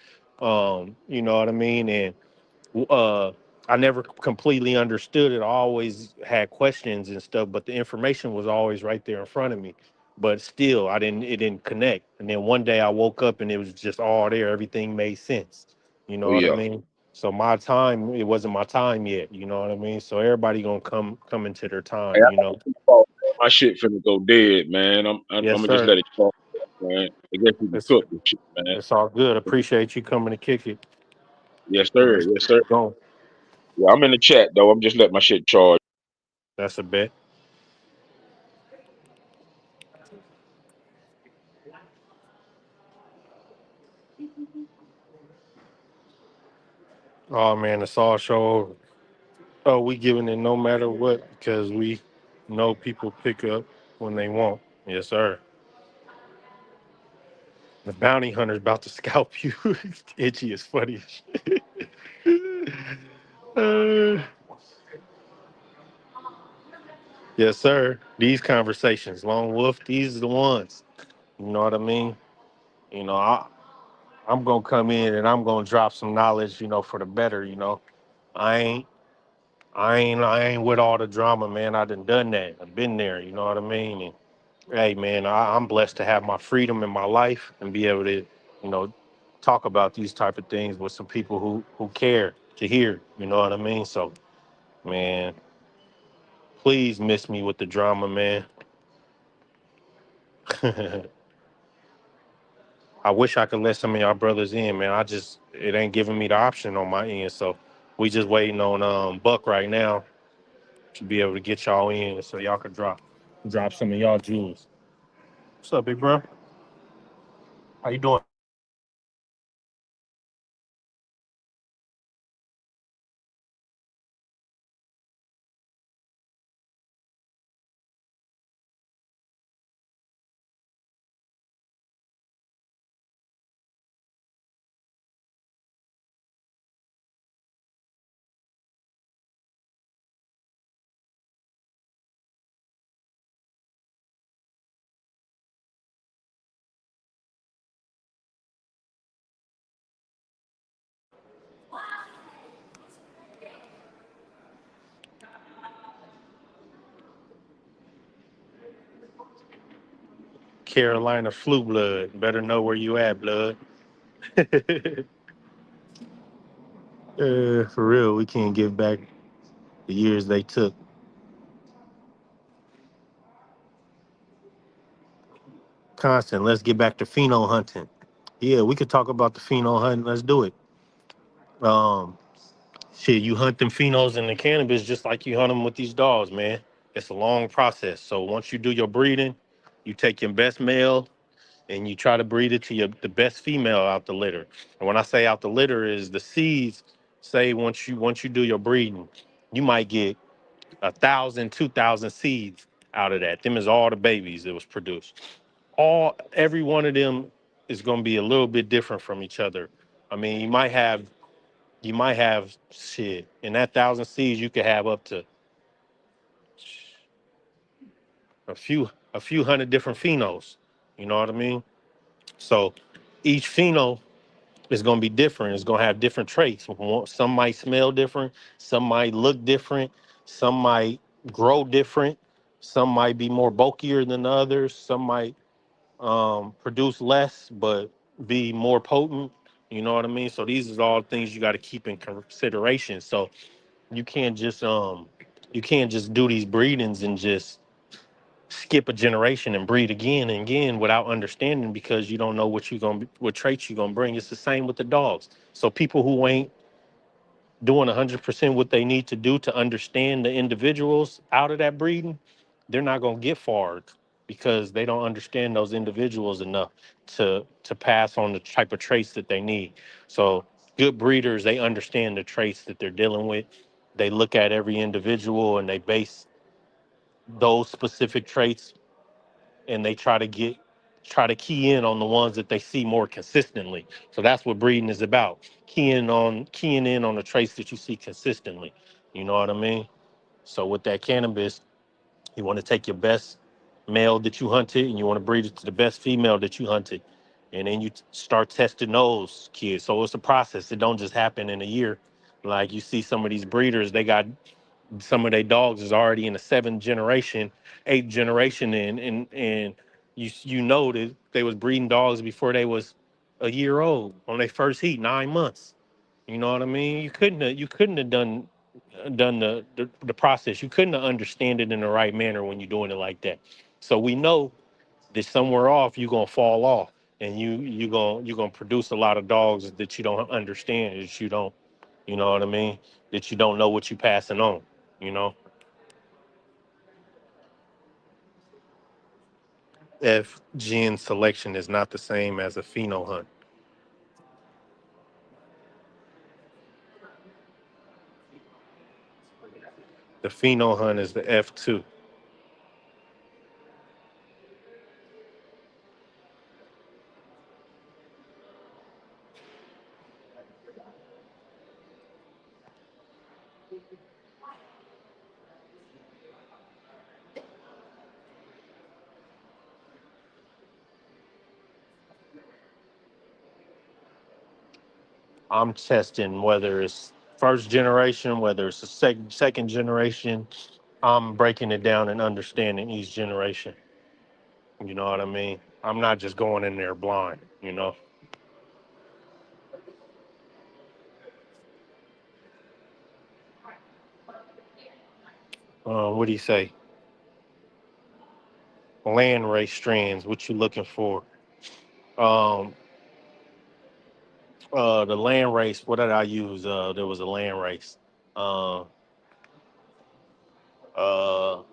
S13: You know what I mean? And uh I never completely understood it. I always had questions and stuff, but the information was always right there in front of me. But still, it didn't connect. And then one day I woke up and it was just all there. Everything made sense. You know
S11: oh
S13: what I
S11: yeah.
S13: mean? So my time, it wasn't my time yet. You know what I mean? So everybody gonna come into their
S11: Hey,
S13: time.
S11: I got to call, man. My shit finna go dead, man. I'm
S13: Yes,
S11: gonna just
S13: sir.
S11: let it talk, man. I guess we can
S13: It's
S11: cook this shit, man.
S13: it's all good. Appreciate you coming to kick it.
S11: Yes,
S13: And
S11: sir.
S13: let's
S11: Yes, sir.
S13: go.
S11: Yeah, I'm in the chat though. I'm just letting my shit charge.
S13: That's a bet. Oh man, it's all show over. Oh, we giving it no matter what because we know people pick up when they want. Yes, sir. The bounty hunter's about to scalp you. Itchy is funny. Uh, yes, sir. These conversations, Lone Wolf, these are the ones. You know what I mean? You know, I'm gonna come in and I'm gonna drop some knowledge, for the better, I ain't I ain't with all the drama, man. I done that. I've been there, you know what I mean? And hey man, I'm blessed to have my freedom in my life and be able to, you know, talk about these type of things with some people who care to hear, you know what I mean? So man, please miss me with the drama, man. I wish I could let some of y'all brothers in, man. It ain't giving me the option on my end. So we just waiting on Buck right now to be able to get y'all in so y'all can drop some of y'all jewels. What's up, big bro? How you doing? Carolina flu blood. Better know where you at, blood. For real, we can't give back the years they took. Constant. Let's get back to pheno hunting. Yeah, we could talk about the pheno hunting. Let's do it. Um, Shit, you hunt them phenos in the cannabis just like you hunt them with these dogs, man. It's a long process. So once you do your breeding, you take your best male and you try to breed it to the best female out the litter. And when I say out the litter is the seeds. Say once you do your breeding, you might get 1,000, 2,000 seeds out of that. Them is all the babies that was produced. Every one of them is going to be a little bit different from each other. I mean, you might have shit in that 1,000 seeds. You could have up to a few hundred different phenos. You know what I mean? So each pheno is going to be different. It's going to have different traits. Some might smell different. Some might look different. Some might grow different. Some might be more bulkier than others. Some might produce less but be more potent. You know what I mean? So these are all things you got to keep in consideration. So you can't just do these breedings and just skip a generation and breed again and again without understanding because you don't know what traits you're gonna bring. It's the same with the dogs. So people who ain't doing 100% what they need to do to understand the individuals out of that breeding, they're not gonna get far because they don't understand those individuals enough to pass on the type of traits that they need. So good breeders, they understand the traits that they're dealing with. They look at every individual and they base those specific traits and they try to key in on the ones that they see more consistently. So that's what breeding is about. Keying in on the traits that you see consistently. You know what I mean? So with that cannabis, you want to take your best male that you hunted and you want to breed it to the best female that you hunted. And then you start testing those kids. So it's a process. It don't just happen in a year. Like you see some of these breeders, they got some of their dogs is already in the seventh generation, eighth generation, and you know that they was breeding dogs before they was a year old on their first heat, 9 months. You know what I mean? You couldn't have done the process. You couldn't have understand it in the right manner when you're doing it like that. So we know that somewhere off you're gonna fall off, and you're gonna produce a lot of dogs that you don't understand, that you don't, you know what I mean? That you don't know what you're passing on. You know, if gene selection is not the same as a pheno hunt, the pheno hunt is the F2. I'm testing whether it's first generation, whether it's a second generation. I'm breaking it down and understanding each generation. You know what I mean? I'm not just going in there blind. You know. What do you say? Land race strands. What you looking for? Um, the land race. What did I use? There was a land race. Uh, uh,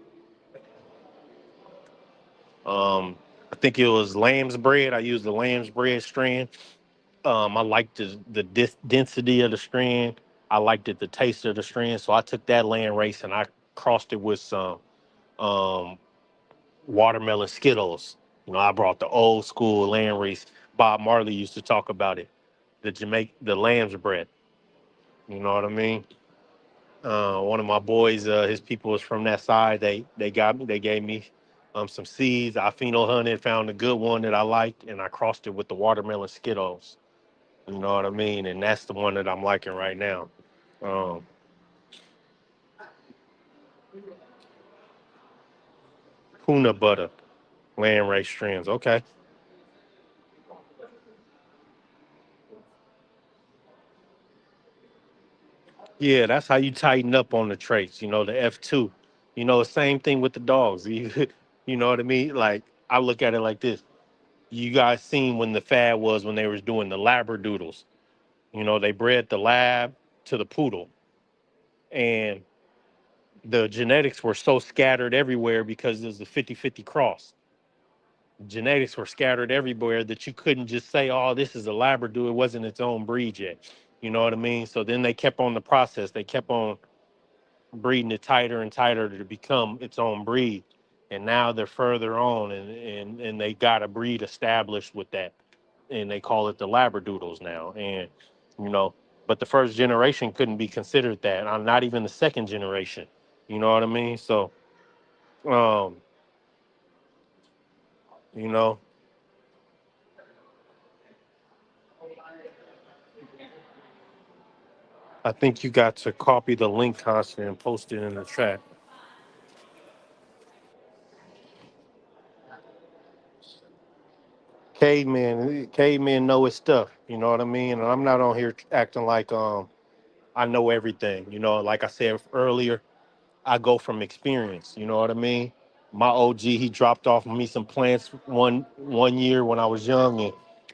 S13: I think it was lamb's bread. I used the lamb's bread strand. I liked the density of the strand. I liked it, the taste of the strand. So I took that land race and I crossed it with some um, watermelon Skittles. You know, I brought the old school land race. Bob Marley used to talk about it. The lamb's bread. You know what I mean? One of my boys, his people was from that side. They gave me some seeds. I pheno hunted, found a good one that I liked, and I crossed it with the watermelon Skittles. You know what I mean? And that's the one that I'm liking right now. Um, Puna butter, landrace strands. Okay. Yeah, that's how you tighten up on the traits. You know, the F2. You know, same thing with the dogs. You know what I mean? Like, I look at it like this. You guys seen when the fad was when they was doing the labradoodles. You know, they bred the lab to the poodle. And the genetics were so scattered everywhere because there's a 50-50 cross. Genetics were scattered everywhere that you couldn't just say, oh, this is a Labrador. It wasn't its own breed yet. You know what I mean? So then they kept on the process. They kept on breeding it tighter and tighter to become its own breed. And now they're further on and they got a breed established with that. And they call it the Labradoodles now. And, you know, but the first generation couldn't be considered that. Not even the second generation. You know what I mean? So, um, you know, I think you got to copy the link constant and post it in the chat. Cavemen know his stuff. You know what I mean? And I'm not on here acting like I know everything. You know, like I said earlier, I go from experience. You know what I mean? My OG, he dropped off me some plants one year when I was young, and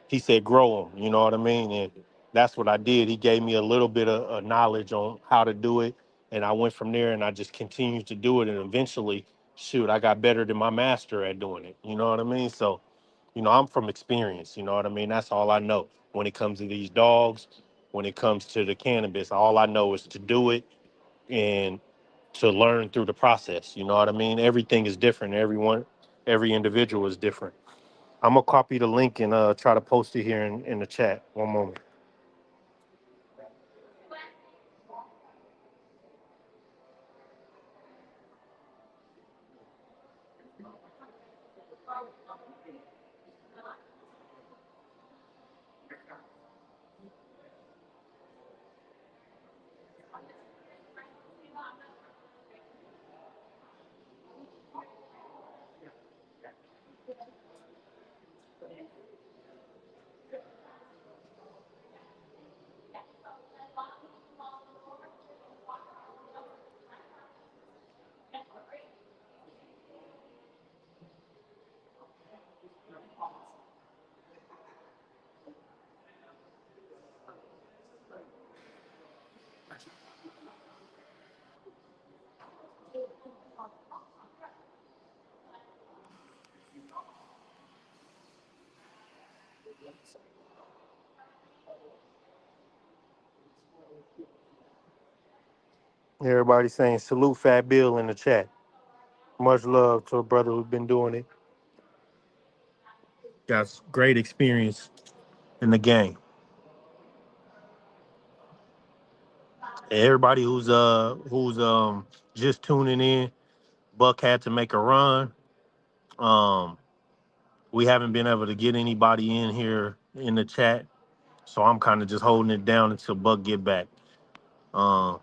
S13: he said grow them. You know what I mean? And that's what I did. He gave me a little bit of knowledge on how to do it, and I went from there, and I just continued to do it, and eventually, shoot, I got better than my master at doing it. You know what I mean? So, you know, I'm from experience. You know what I mean? That's all I know when it comes to these dogs. When it comes to the cannabis, all I know is to do it and to learn through the process. You know what I mean? Everything is different. Every individual is different. I'm gonna copy the link and try to post it here in the chat. One moment. Everybody saying salute Fat Bill in the chat. Much love to a brother who's been doing it. Got great experience in the game. Everybody who's just tuning in, Buck had to make a run. Um, we haven't been able to get anybody in here in the chat, so I'm kind of just holding it down until Buck get back. Um,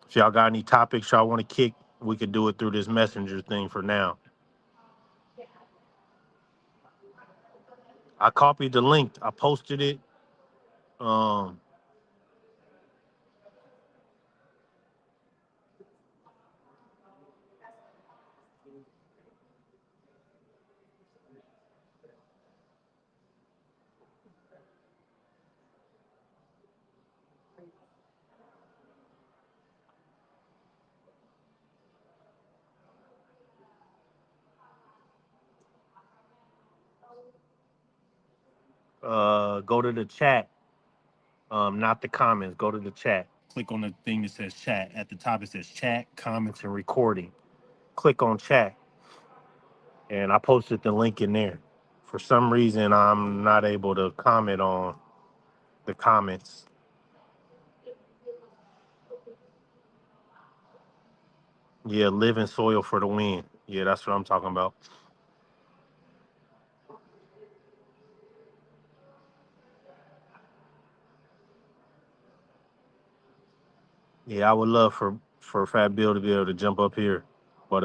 S13: if y'all got any topics y'all want to kick, we could do it through this messenger thing for now. I copied the link. I posted it. Um, go to the chat, not the comments. Go to the chat. Click on the thing that says chat. At the top, it says chat, comments, and recording. Click on chat, and I posted the link in there. For some reason, I'm not able to comment on the comments. Yeah, living soil for the win. Yeah, that's what I'm talking about. Yeah, I would love for Fat Bill to be able to jump up here, but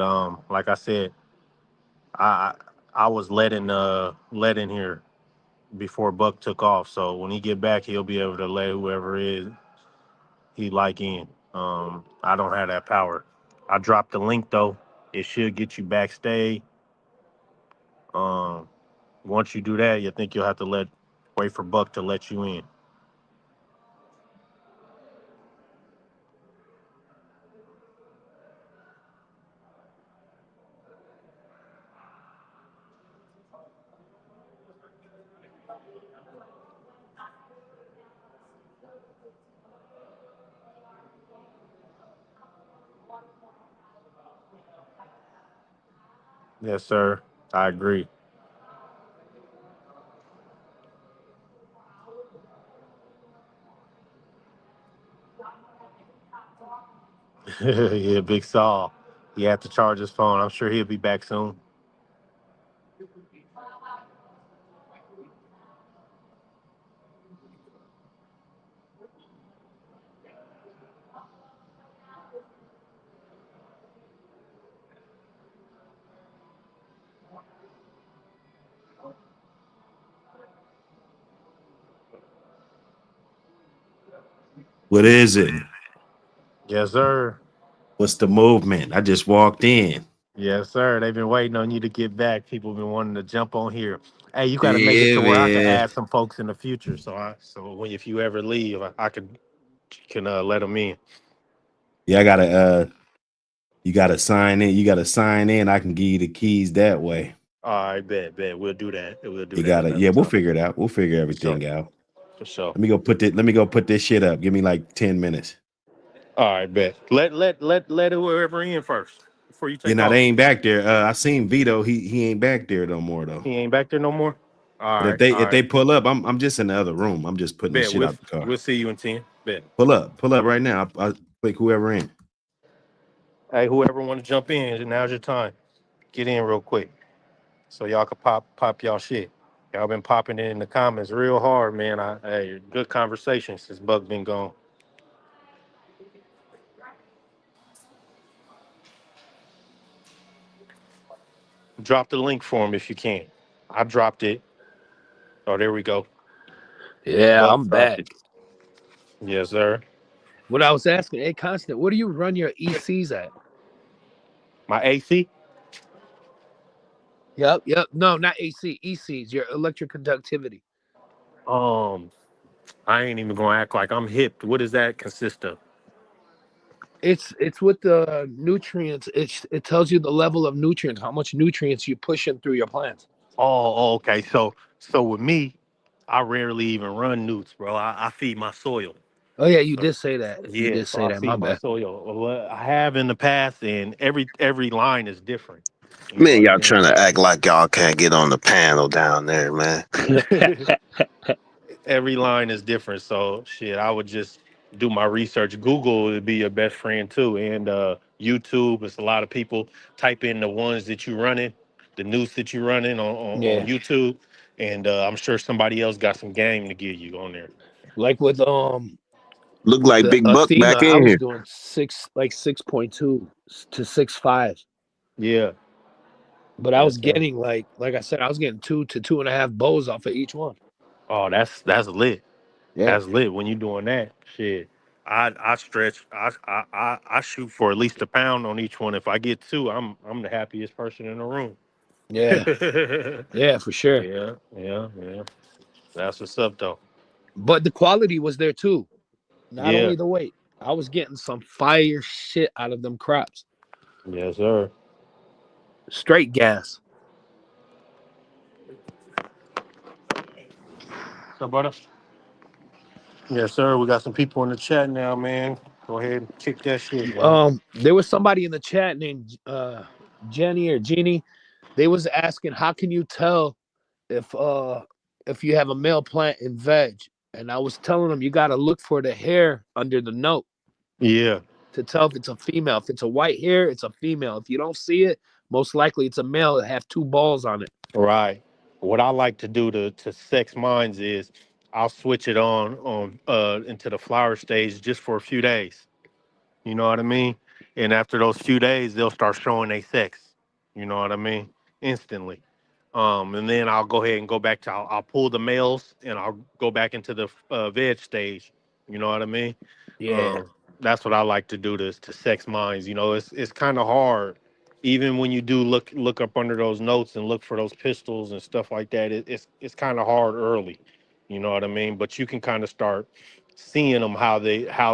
S13: like I said, I I was let in here before Buck took off. So when he get back, he'll be able to let whoever is he like in. I don't have that power. I dropped the link though. It should get you backstage. Um, Once you do that, you think you'll have to wait for Buck to let you in. Yes, sir. I agree. Yeah, Big Saul. He had to charge his phone. I'm sure he'll be back soon.
S6: What is it?
S13: Yes, sir.
S6: What's the movement? I just walked in.
S13: Yes, sir. They've been waiting on you to get back. People been wanting to jump on here. Hey, you got to make it
S6: Yeah,
S13: to where I can
S6: man.
S13: add some folks in the future. So when if you ever leave, I can let them in.
S6: Yeah, I gotta you gotta sign in. You gotta sign in. I can give you the keys that way.
S13: All right, bet. We'll do that. We'll do
S6: You
S13: that
S6: gotta,
S13: another
S6: yeah, we'll
S13: time.
S6: figure it out. We'll figure
S13: For sure.
S6: everything out.
S13: For sure.
S6: Let me go put this shit up. Give me like 10 minutes.
S13: All right, bet. Let whoever in first before you
S6: You
S13: take
S6: know,
S13: off.
S6: they ain't back there. I seen Vito. He ain't back there no more though.
S13: He ain't back there no more. All
S6: But
S13: right, all
S6: if
S13: right.
S6: they pull up, I'm just in the other room. I'm just putting the
S13: Bet
S6: shit out the car.
S13: we'll see you in 10. Bet.
S6: Pull up right now. I'll click whoever in.
S13: Hey, whoever want to jump in, now's your time. Get in real quick so y'all can pop y'all shit. Y'all been popping it in the comments real hard, man. Hey, good conversation since Buck been gone. Drop the link for him if you can. I dropped it. Oh, there we go.
S12: Yeah,
S13: Buck
S12: I'm
S13: dropped
S12: back.
S13: it. Yes, sir.
S12: What I was asking, hey, Constant, what do you run your ECs at?
S13: My AC.
S12: Yep. No, not AC, ECs, your electric conductivity.
S13: Um, I ain't even gonna act like I'm hip. What does that consist of?
S12: It's with the nutrients. It tells you the level of nutrients, how much nutrients you're pushing through your plants.
S13: Okay. So with me, I rarely even run newts, bro. I feed my soil.
S12: Oh yeah, you
S13: So,
S12: did say that. You
S13: yeah,
S12: did
S13: so
S12: say
S13: I
S12: that. My
S13: feed my
S12: bad.
S13: soil. What I have in the past, and every line is different. You know
S8: Man,
S13: what I
S8: y'all
S13: mean?
S8: trying to act like y'all can't get on the panel down there, man.
S13: Every line is different. So shit, I would just do my research. Google would be your best friend too, and YouTube. It's a lot of people type in the ones that you running, the news that you running on
S12: Yeah.
S13: YouTube, and I'm sure somebody else got some game to give you on there.
S12: Like with
S8: Look like
S12: the
S8: Big Buck
S12: Athena,
S8: back
S12: I
S8: in
S12: was
S8: here.
S12: doing 6.2 to 6.5.
S13: Yeah,
S12: But I was
S13: yes, sir.
S12: getting like I said, I was getting 2 to 2.5 bows off of each one.
S13: Oh, that's lit.
S12: Yeah.
S13: That's lit when you doing that shit. I stretch. I shoot for at least a pound on each one. If I get two, I'm the happiest person in the room.
S12: Yeah. Yeah, for sure.
S13: Yeah, yeah, yeah. That's what's up though.
S12: But the quality was there too. Not
S13: Yeah,
S12: only the weight. I was getting some fire shit out of them crops.
S13: yes, sir.
S12: Straight gas.
S13: So, brother. Yes, sir. We got some people in the chat now, man. Go ahead and kick that shit, man.
S12: There was somebody in the chat named Jenny or Jeannie. They was asking, how can you tell if if you have a male plant in veg? And I was telling them you gotta look for the hair under the note
S13: Yeah,
S12: to tell if it's a female. If it's a white hair, it's a female. If you don't see it, most likely it's a male that have two balls on it.
S13: right. What I like to do to sex minds is I'll switch it on into the flower stage just for a few days. You know what I mean? And after those few days, they'll start showing their sex. You know what I mean? Instantly. And then I'll go ahead and go back to I'll pull the males and I'll go back into the veg stage. You know what I mean?
S12: Yeah.
S13: Um, that's what I like to do to sex minds. You know, it's kind of hard, even when you do look up under those notes and look for those pistols and stuff like that. It's kind of hard early. You know what I mean? But you can kind of start seeing them how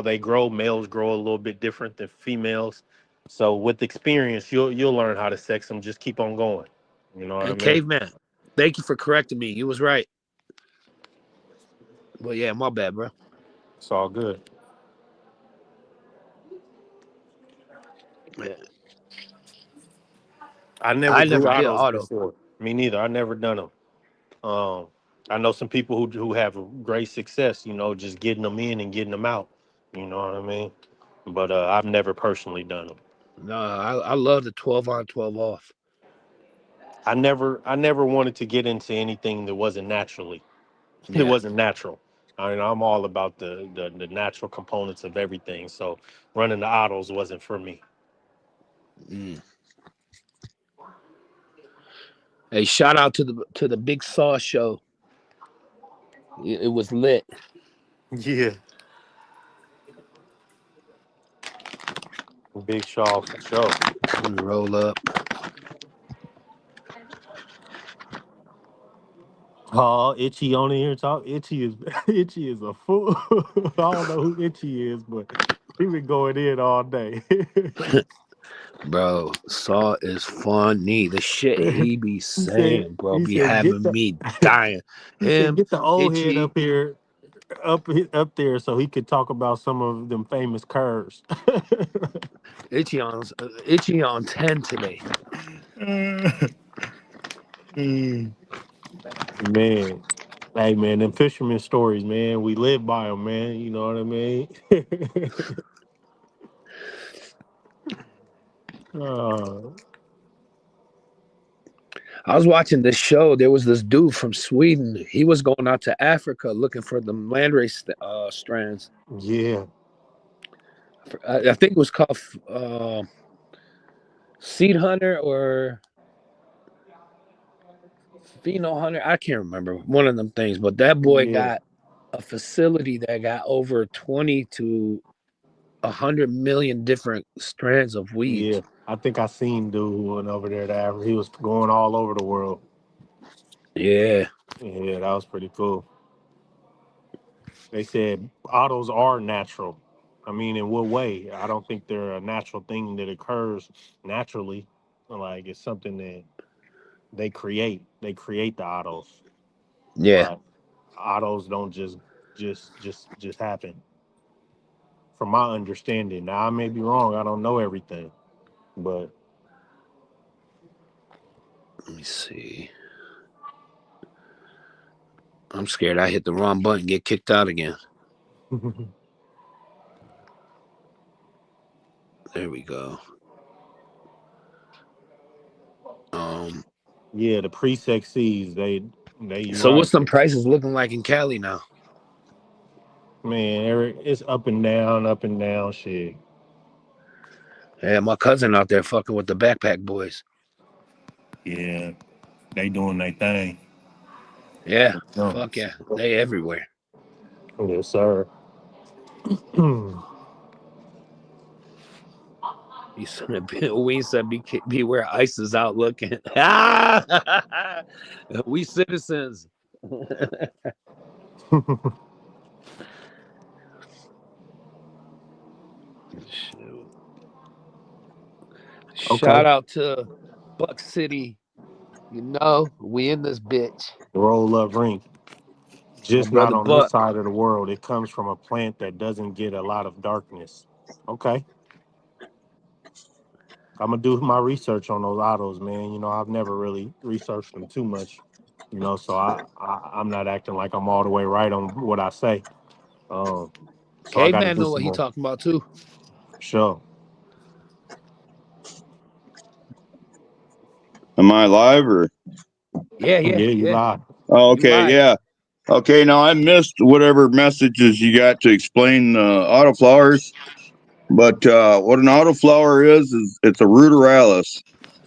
S13: they grow. Males grow a little bit different than females. So with experience, you'll learn how to sex them. Just keep on going. You know what I
S12: And
S13: mean?
S12: caveman, thank you for correcting me. You was right. But yeah, my bad, bro.
S13: It's all good.
S12: Yeah.
S13: I never
S12: I
S13: grew
S12: never did
S13: autos
S12: auto.
S13: before. Me neither. I never done them. Um, I know some people who have great success. You know, just getting them in and getting them out. You know what I mean? But I've never personally done them.
S12: No, I love the 12 on, 12 off.
S13: I never wanted to get into anything that wasn't naturally. It
S12: Yeah.
S13: wasn't natural. I mean, I'm all about the natural components of everything. So running the autos wasn't for me.
S12: Mm. Hey, shout out to the Big Saw show. It was lit.
S13: Yeah, Big Shaw for sure.
S12: Let me roll up.
S13: Oh, Itchy on here talk. Itchy is Itchy is a fool. I don't know who Itchy is, but he been going in all day.
S12: Bro, Saw is funny. The shit he be
S13: he said
S12: saying, bro,
S13: he
S12: be
S13: said get
S12: having
S13: the
S12: me dying.
S13: he said
S12: Him,
S13: get the old head
S12: Itchy,
S13: up here up there so he could talk about some of them famous curves.
S12: Itchy on 10 today.
S13: Man, hey man, them fisherman stories, man. We live by them, man. You know what I mean? uh,
S12: I was watching this show. There was this dude from Sweden. He was going out to Africa looking for the landrace strands.
S13: yeah,
S12: I think it was called Seed Hunter or Pheno Hunter. I can't remember one of them things. But that boy
S13: yeah,
S12: got a facility that got over 20 to 100 million different strands of
S13: yeah.
S12: weeds.
S13: I think I seen dude who went over there to Africa. He was going all over the world.
S12: Yeah,
S13: Yeah, that was pretty cool. They said autos are natural. I mean, in what way? I don't think they're a natural thing that occurs naturally. Like it's something that they create. They create the autos.
S12: yeah.
S13: Like autos don't just happen. From my understanding. Now I may be wrong. I don't know everything, but
S12: Let me see. I'm scared I hit the wrong button, get kicked out again. There we go.
S13: Yeah, the pre-sex seeds, you
S12: So what's
S13: right.
S12: some prices looking like in Cali now?
S13: Man, it's up and down shit.
S12: Yeah, my cousin out there fucking with the backpack boys.
S13: Yeah, they doing their thing.
S12: Yeah,
S13: No.
S12: fuck yeah, they everywhere.
S13: Yes, sir.
S12: You said we said beware ICE is out looking. We citizens. Shoot.
S13: Okay.
S12: Shout out to Buck City. You know, we in this bitch.
S13: Roll up ring.
S12: My
S13: Just not
S12: brother
S13: on this
S12: Buck.
S13: side of the world. It comes from a plant that doesn't get a lot of darkness. Okay. I'm gonna do my research on those autos, man. You know, I've never really researched them too much. You know, so I'm not acting like I'm all the way right on what I say. Um, so I got to
S12: Caveman
S13: do
S12: know what
S13: some
S12: he
S13: more.
S12: talking about too.
S13: Sure.
S14: Am I live or?
S12: Yeah,
S13: Yeah, you
S12: yeah.
S13: lie.
S14: Oh,
S12: You
S14: okay,
S12: live.
S14: yeah. Okay, now I missed whatever messages you got to explain autoflowers, but what an autoflower is it's a ruderalis.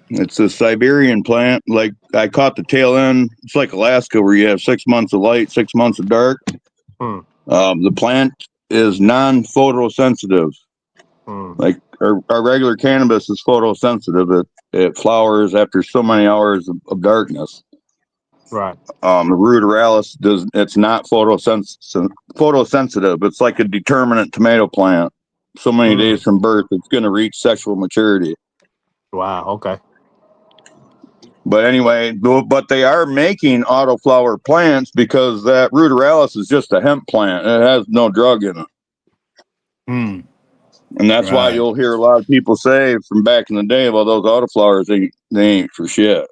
S14: It's a Siberian plant. Like I caught the tail end. It's like Alaska where you have 6 months of light, 6 months of dark.
S13: Hmm.
S14: The plant is non-photosensitive. Like our regular cannabis is photosensitive. It flowers after so many hours of darkness.
S13: Right.
S14: The ruderalis does. It's not photosensitive. It's like a determinate tomato plant. So many days from birth, it's going to reach sexual maturity.
S13: Wow. Okay.
S14: But anyway, but they are making autoflower plants because that ruderalis is just a hemp plant. It has no drug in it.
S13: Hmm.
S14: And that's why
S13: Right.
S14: you'll hear a lot of people say from back in the day, well, those autoflowers, they ain't for shit.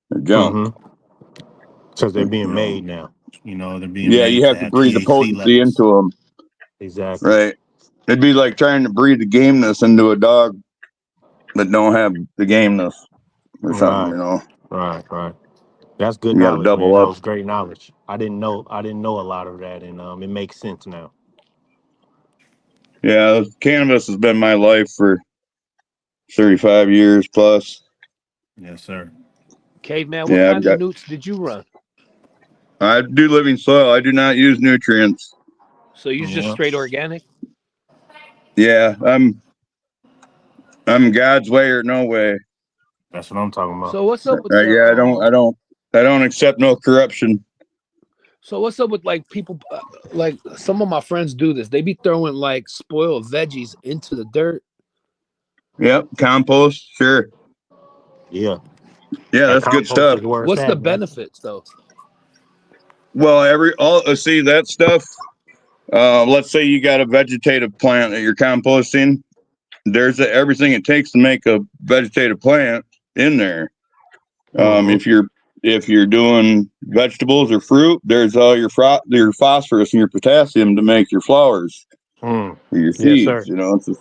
S14: They're junk.
S13: Mm-hmm. Because they're
S14: You
S13: being
S14: know.
S13: made now. You know, they're being
S14: Yeah,
S13: made
S14: you
S13: to
S14: have to
S13: have
S14: breathe the
S13: THC
S14: potency
S13: levels.
S14: into them.
S13: Exactly.
S14: Right. It'd be like trying to breathe the gameness into a dog that don't have the gameness or something,
S13: Right.
S14: you know.
S13: Right. That's good
S14: You got to
S13: knowledge, man.
S14: double
S13: That
S14: up.
S13: was great knowledge. I didn't know a lot of that, and it makes sense now.
S14: Yeah, cannabis has been my life for 35 years plus.
S13: Yes, sir.
S12: Caveman, what
S14: Yeah,
S12: kind of newts did you run?
S14: I do living soil. I do not use nutrients.
S12: So you just
S13: Yeah.
S12: straight organic?
S14: Yeah, I'm God's way or no way.
S13: That's what I'm talking about.
S12: So what's up with the
S14: Yeah, I don't accept no corruption.
S12: So what's up with like people like some of my friends do this. They be throwing like spoiled veggies into the dirt.
S14: Yep, compost, sure.
S13: Yeah.
S14: Yeah,
S13: And
S14: that's good
S13: compost
S14: stuff.
S13: is where it's
S12: What's the
S13: at, man.
S12: benefits though?
S14: Well, see that stuff. Let's say you got a vegetative plant that you're composting. There's everything it takes to make a vegetative plant in there.
S13: Mm-hmm.
S14: If you're doing vegetables or fruit, there's all your phosphorus and your potassium to make your flowers or your
S13: Yes,
S14: seeds.
S13: sir.
S14: You know, it's the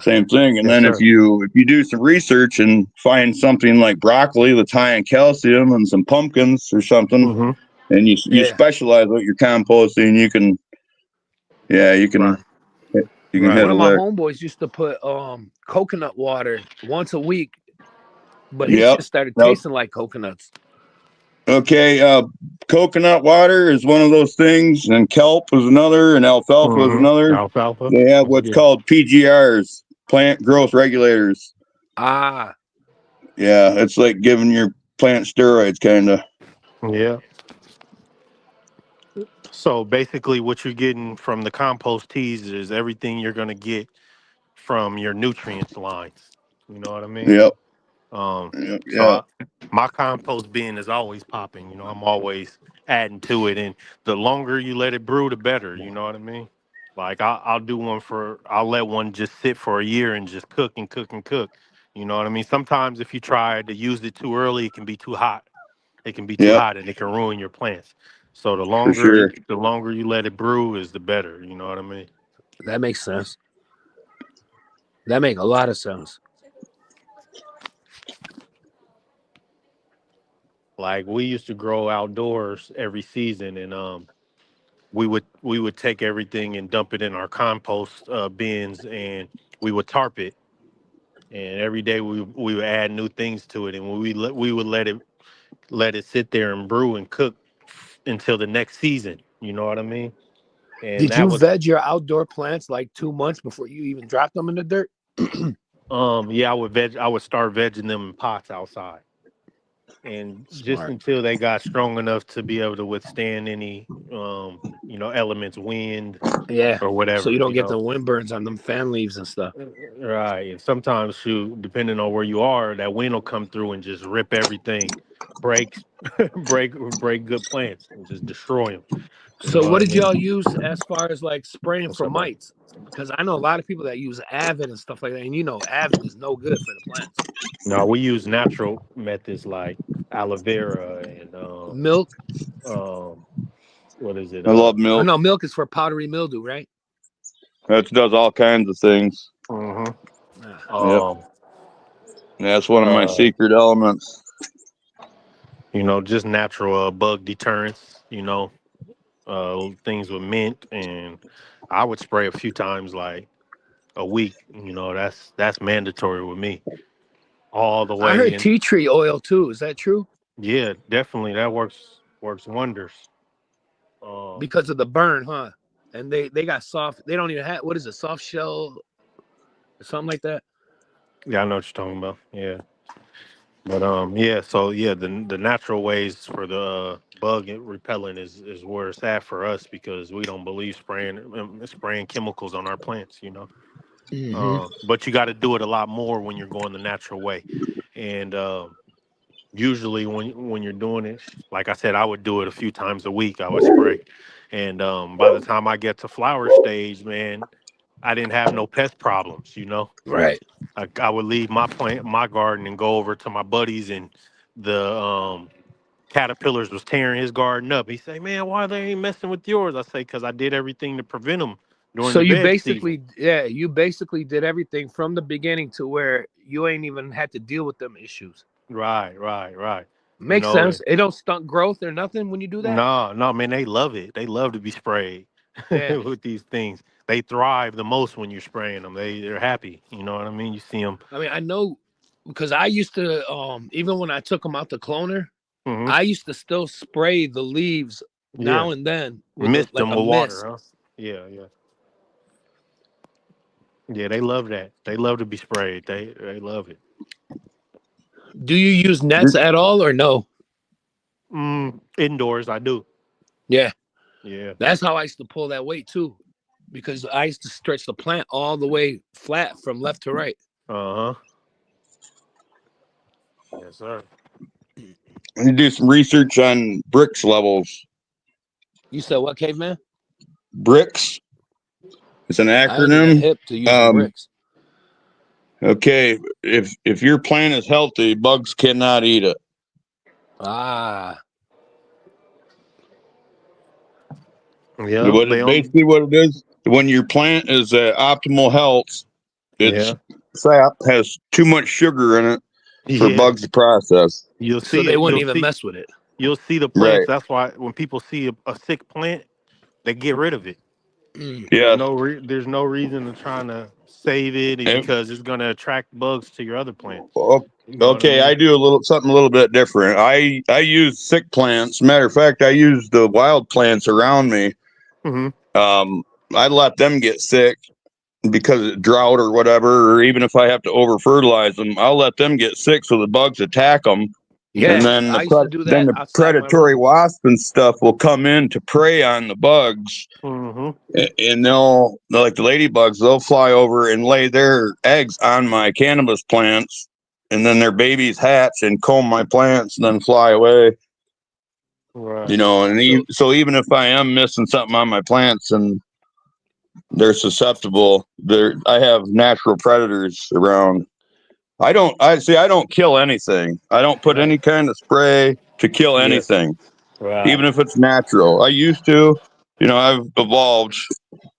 S14: same thing. And
S13: Yes,
S14: then
S13: sir.
S14: if you do some research and find something like broccoli that's high in calcium and some pumpkins or something,
S13: Mm-hmm.
S14: and you
S12: Yeah.
S14: specialize what you're composting, you can
S12: Right.
S14: you can
S12: One
S14: hit a
S12: of my
S14: lick.
S12: homeboys used to put coconut water once a week, but his
S14: Yep.
S12: shit started
S14: Yep.
S12: tasting like coconuts.
S14: Okay, coconut water is one of those things, and kelp is another, and alfalfa is
S13: Mm-hmm.
S14: another.
S13: Alfalfa.
S14: They have
S13: That's
S14: what's
S13: good.
S14: called PGRs, plant growth regulators.
S12: Ah.
S14: Yeah, it's like giving your plant steroids, kind of.
S13: Yeah. So basically, what you're getting from the compost teas is everything you're gonna get from your nutrients lines. You know what I mean?
S14: Yep.
S13: Um,
S14: Yep.
S13: so
S14: Yeah.
S13: my compost bin is always popping. You know, I'm always adding to it, and the longer you let it brew, the better. You know what I mean? Like I'll let one just sit for a year and just cook and cook and cook. You know what I mean? Sometimes if you try to use it too early, it can be too hot. It can be too
S14: Yep.
S13: hot, and it can ruin your plants. So
S14: For sure.
S13: the longer you let it brew is the better. You know what I mean?
S12: That makes sense. That make a lot of sense.
S13: Like we used to grow outdoors every season, and we would take everything and dump it in our compost bins, and we would tarp it. And every day we would add new things to it, and we would let it sit there and brew and cook until the next season. You know what I mean? And
S12: Did
S13: that
S12: you
S13: was
S12: veg your outdoor plants like 2 months before you even dropped them in the dirt?
S13: yeah, I would start vegging them in pots outside. And just
S12: Smart.
S13: until they got strong enough to be able to withstand any elements, wind
S12: Yeah.
S13: or
S12: So
S13: whatever,
S12: you don't get the wind burns on them fan leaves and stuff.
S13: Right. And sometimes, shoot, depending on where you are, that wind will come through and just rip everything, break, break good plants, and just destroy them. You
S12: So
S13: know
S12: what
S13: what I
S12: did
S13: mean?
S12: y'all use as far as like spraying
S13: What's
S12: for
S13: up, bro?
S12: mites? Because I know a lot of people that use Avid and stuff like that, and Avid is no good for the plants.
S13: No, we use natural methods like aloe vera and
S12: Milk?
S13: um, what is it?
S14: I love
S12: Oh
S14: milk.
S12: no, milk is for powdery mildew, right?
S14: That does all kinds of things.
S13: Mhm.
S12: Ah.
S14: Yep.
S13: Um,
S14: That's one of my
S13: uh,
S14: secret elements.
S13: just natural bug deterrents. Things with mint, and I would spray a few times, like a week. That's mandatory with me, all the
S12: I
S13: way.
S12: heard
S13: And
S12: tea tree oil too. Is that true?
S13: yeah, definitely that works wonders. Um,
S12: Because of the burn, huh? And they got soft. They don't even have what is it, soft shell or something like that.
S13: yeah, I know what you're talking about. Yeah, but yeah. So yeah, the natural ways for the bug repellent is where it's at for us because we don't believe spraying chemicals on our plants.
S12: Mm-hmm.
S13: But you got to do it a lot more when you're going the natural way, and usually when you're doing it, like I said, I would do it a few times a week. I would spray, and by the time I get to flower stage, man, I didn't have no pest problems.
S12: Right.
S13: I would leave my garden, and go over to my buddies, and the caterpillars was tearing his garden up. He say, "Man, why they ain't messing with yours?" I say, "Cause I did everything to prevent them during
S12: So
S13: the veg season."
S12: you basically did everything from the beginning to where you ain't even had to deal with them issues.
S13: Right, right, right. You
S12: Makes
S13: know,
S12: sense. It don't stunt growth or nothing when you do that.
S13: no, no, man, they love it. They love to be sprayed
S12: Yeah.
S13: with these things. They thrive the most when you're spraying them. They're happy. You know what I mean? You see them.
S12: I mean, I know because I used to even when I took them out the cloner,
S13: Hmm.
S12: I used to still spray the leaves
S13: Yeah,
S12: now and then with
S13: mist
S12: like
S13: them
S12: a
S13: with
S12: mist.
S13: water, huh? Yeah, yeah, yeah. They love that. They love to be sprayed. They love it.
S12: Do you use nets at all or no?
S13: Indoors, I do.
S12: Yeah.
S13: Yeah.
S12: That's how I used to pull that weight too. Because I used to stretch the plant all the way flat from left to right.
S13: Uh huh. Yes, sir.
S14: You do some research on bricks levels.
S12: You said what, caveman?
S14: Bricks. It's an
S12: I ain't even
S14: acronym.
S12: hip to using
S14: Um,
S12: bricks.
S14: okay, if your plant is healthy, bugs cannot eat it.
S12: Ah.
S13: Yeah, they only.
S14: Basically what it is, when your plant is at optimal health, its
S13: Yeah.
S14: sap has too much sugar in it for
S13: Yeah.
S14: bugs to process.
S13: You'll
S12: So
S13: see
S12: they
S13: it.
S12: wouldn't even mess with it.
S13: You'll see the plants.
S14: Right.
S13: That's why when people see a sick plant, they get rid of it.
S12: Mm.
S14: Yes.
S13: There's no reason to trying to save it
S14: And,
S13: because it's gonna attract bugs to your other plants.
S14: o-
S13: You know what I
S14: okay, I
S13: mean?
S14: do something a little bit different. I use sick plants. Matter of fact, I use the wild plants around me.
S13: Hmm.
S14: I let them get sick because of drought or whatever, or even if I have to over fertilize them, I'll let them get sick so the bugs attack them. And
S12: Yeah,
S14: then
S12: I used to do that
S14: the
S12: outside my
S14: predatory
S12: room.
S14: wasp and stuff will come in to prey on the bugs,
S13: Hmm.
S14: and they'll like the ladybugs. They'll fly over and lay their eggs on my cannabis plants, and then their babies hatch and comb my plants and then fly away.
S13: Right.
S14: And
S12: So
S14: so even if I am missing something on my plants and they're susceptible, I have natural predators around. I don't kill anything. I don't put
S13: Right.
S14: any kind of spray to kill
S13: Yeah.
S14: anything, even
S13: Right.
S14: if it's natural. I used to, I've evolved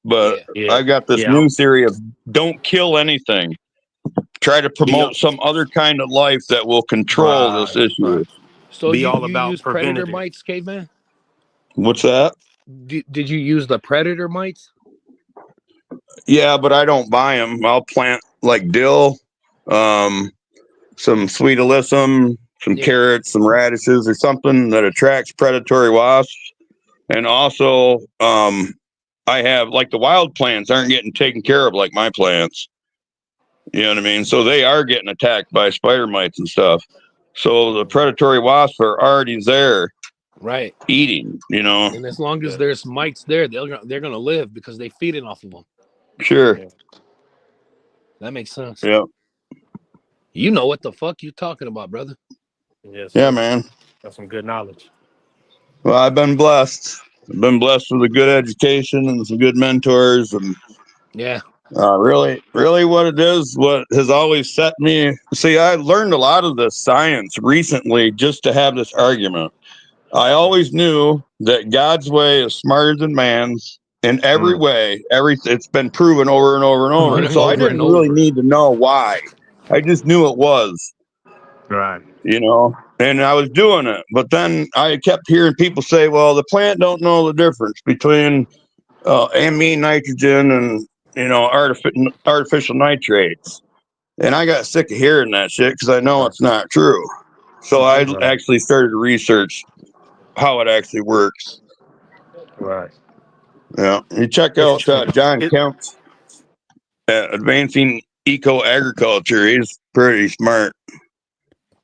S14: but I got this new theory of don't kill anything. Try to promote some other kind of life that will control this issue.
S12: So
S13: Be
S12: you
S13: all about
S12: use predator
S13: preventative.
S12: mites, caveman?
S14: What's that?
S12: Did you use the predator mites?
S14: Yeah, but I don't buy them. I'll plant like dill, some sweet alyssum, some carrots, some radishes, or something that attracts predatory wasps. And also, I have like the wild plants aren't getting taken care of like my plants. You know what I mean? So they are getting attacked by spider mites and stuff. So the predatory wasps are already there,
S12: right?
S14: Eating, you know.
S12: And as long as there's mites there, they're gonna live because they feeding off of them.
S14: Sure.
S12: That makes sense.
S14: Yeah.
S12: You know what the fuck you talking about, brother?
S13: Yes,
S14: Yeah,
S13: sir.
S14: man.
S13: That's some good knowledge.
S14: Well, I've been blessed. I've been blessed with a good education and some good mentors, and
S12: yeah,
S14: really, what it is, what has always set me. See, I learned a lot of this science recently just to have this argument. I always knew that God's way is smarter than man's in every way. It's been proven over and over and over. So I didn't really need to know why. I just knew it was.
S13: Right.
S14: You know, and I was doing it, but then I kept hearing people say, "Well, the plant don't know the difference between amine nitrogen and artificial nitrates." And I got sick of hearing that shit because I know it's not true. So I actually started to research how it actually works.
S13: Right.
S14: Yeah, you check out John Kemp's Advancing Eco Agriculture. He's pretty smart.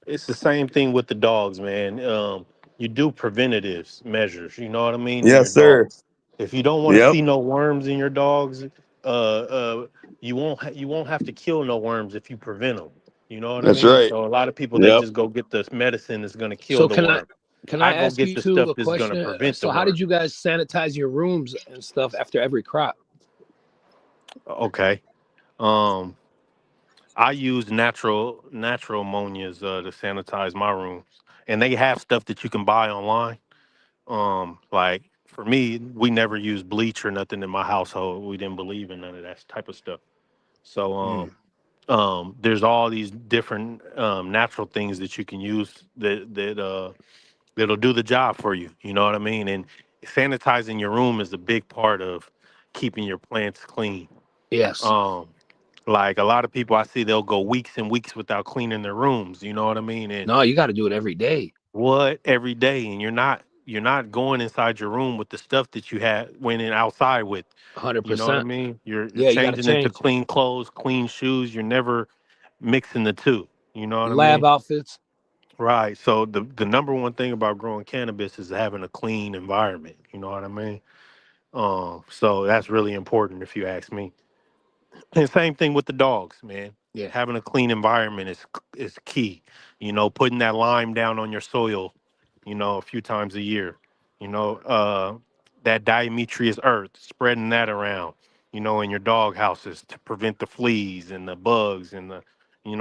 S13: It's the same thing with the dogs, man. You do preventative measures. You know what I mean in your
S14: Yes, sir.
S13: dogs. If you don't want to
S14: Yep.
S13: see no worms in your dogs, you won't have to kill no worms if you prevent them. You know what I
S14: That's
S13: mean?
S14: right.
S13: So a lot of people they
S14: Yep.
S13: just go get the medicine that's going to kill
S12: So
S13: the worm.
S12: can
S13: I
S12: I
S13: go
S12: ask
S13: get
S12: you
S13: the
S12: two
S13: stuff
S12: a
S13: that's going to
S12: question?
S13: prevent the
S12: So how
S13: worm.
S12: did you guys sanitize your rooms and stuff after every crop?
S13: Okay. Um, I use natural ammonias to sanitize my rooms, and they have stuff that you can buy online. Like for me, we never used bleach or nothing in my household. We didn't believe in none of that type of stuff. So there's all these different natural things that you can use that'll do the job for you. You know what I mean? And sanitizing your room is a big part of keeping your plants clean.
S12: Yes.
S13: Like a lot of people I see, they'll go weeks and weeks without cleaning their rooms. You know what I mean? And
S12: No, you got to do it every day.
S13: what every day, and you're not going inside your room with the stuff that you had went in outside with. You know what I
S12: 100%.
S13: mean? You're
S12: Yeah, you got to
S13: changing into
S12: change.
S13: clean clothes, clean shoes. You're never mixing the two. You know what I
S12: Lab
S13: mean?
S12: outfits.
S13: Right. So the number one thing about growing cannabis is having a clean environment. You know what I mean? So that's really important if you ask me. And same thing with the dogs, man.
S12: Yeah.
S13: Having a clean environment is key. You know, putting that lime down on your soil, a few times a year. That diatomaceous earth, spreading that around, in your dog houses to prevent the fleas and the bugs and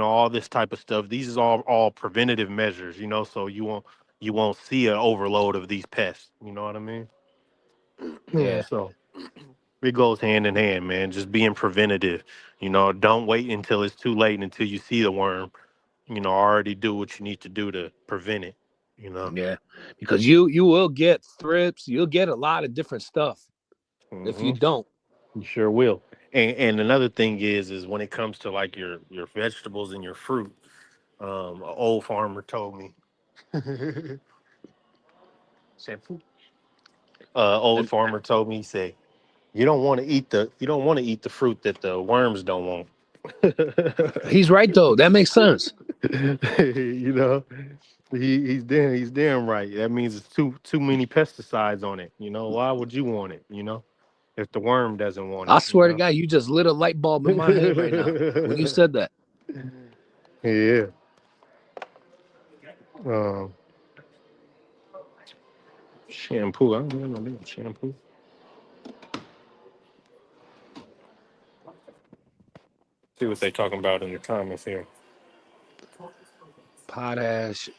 S13: all this type of stuff. These is all preventative measures, so you won't see an overload of these pests. You know what I mean?
S12: Yeah.
S13: So it goes hand in hand, man. Just being preventative. Don't wait until it's too late until you see the worm. Already do what you need to do to prevent it.
S12: Yeah. Because you will get thrips. You'll get a lot of different stuff if you
S13: Hmm.
S12: don't.
S13: You sure will. And another thing is when it comes to like your vegetables and your fruit, an old farmer told me. Shampoo. Old
S12: And
S13: farmer told me, he said, you don't want to eat the fruit that the worms don't want.
S12: he's right though. That makes sense.
S13: you know, he's damn right. That means it's too many pesticides on it. Why would you want it? If the worm doesn't want
S12: I
S13: it.
S12: swear to God, you just lit a light bulb in my head right now when you said that.
S13: Yeah. Um, shampoo. I don't know no shampoo. See what they talking about in the comments here.
S12: Potash.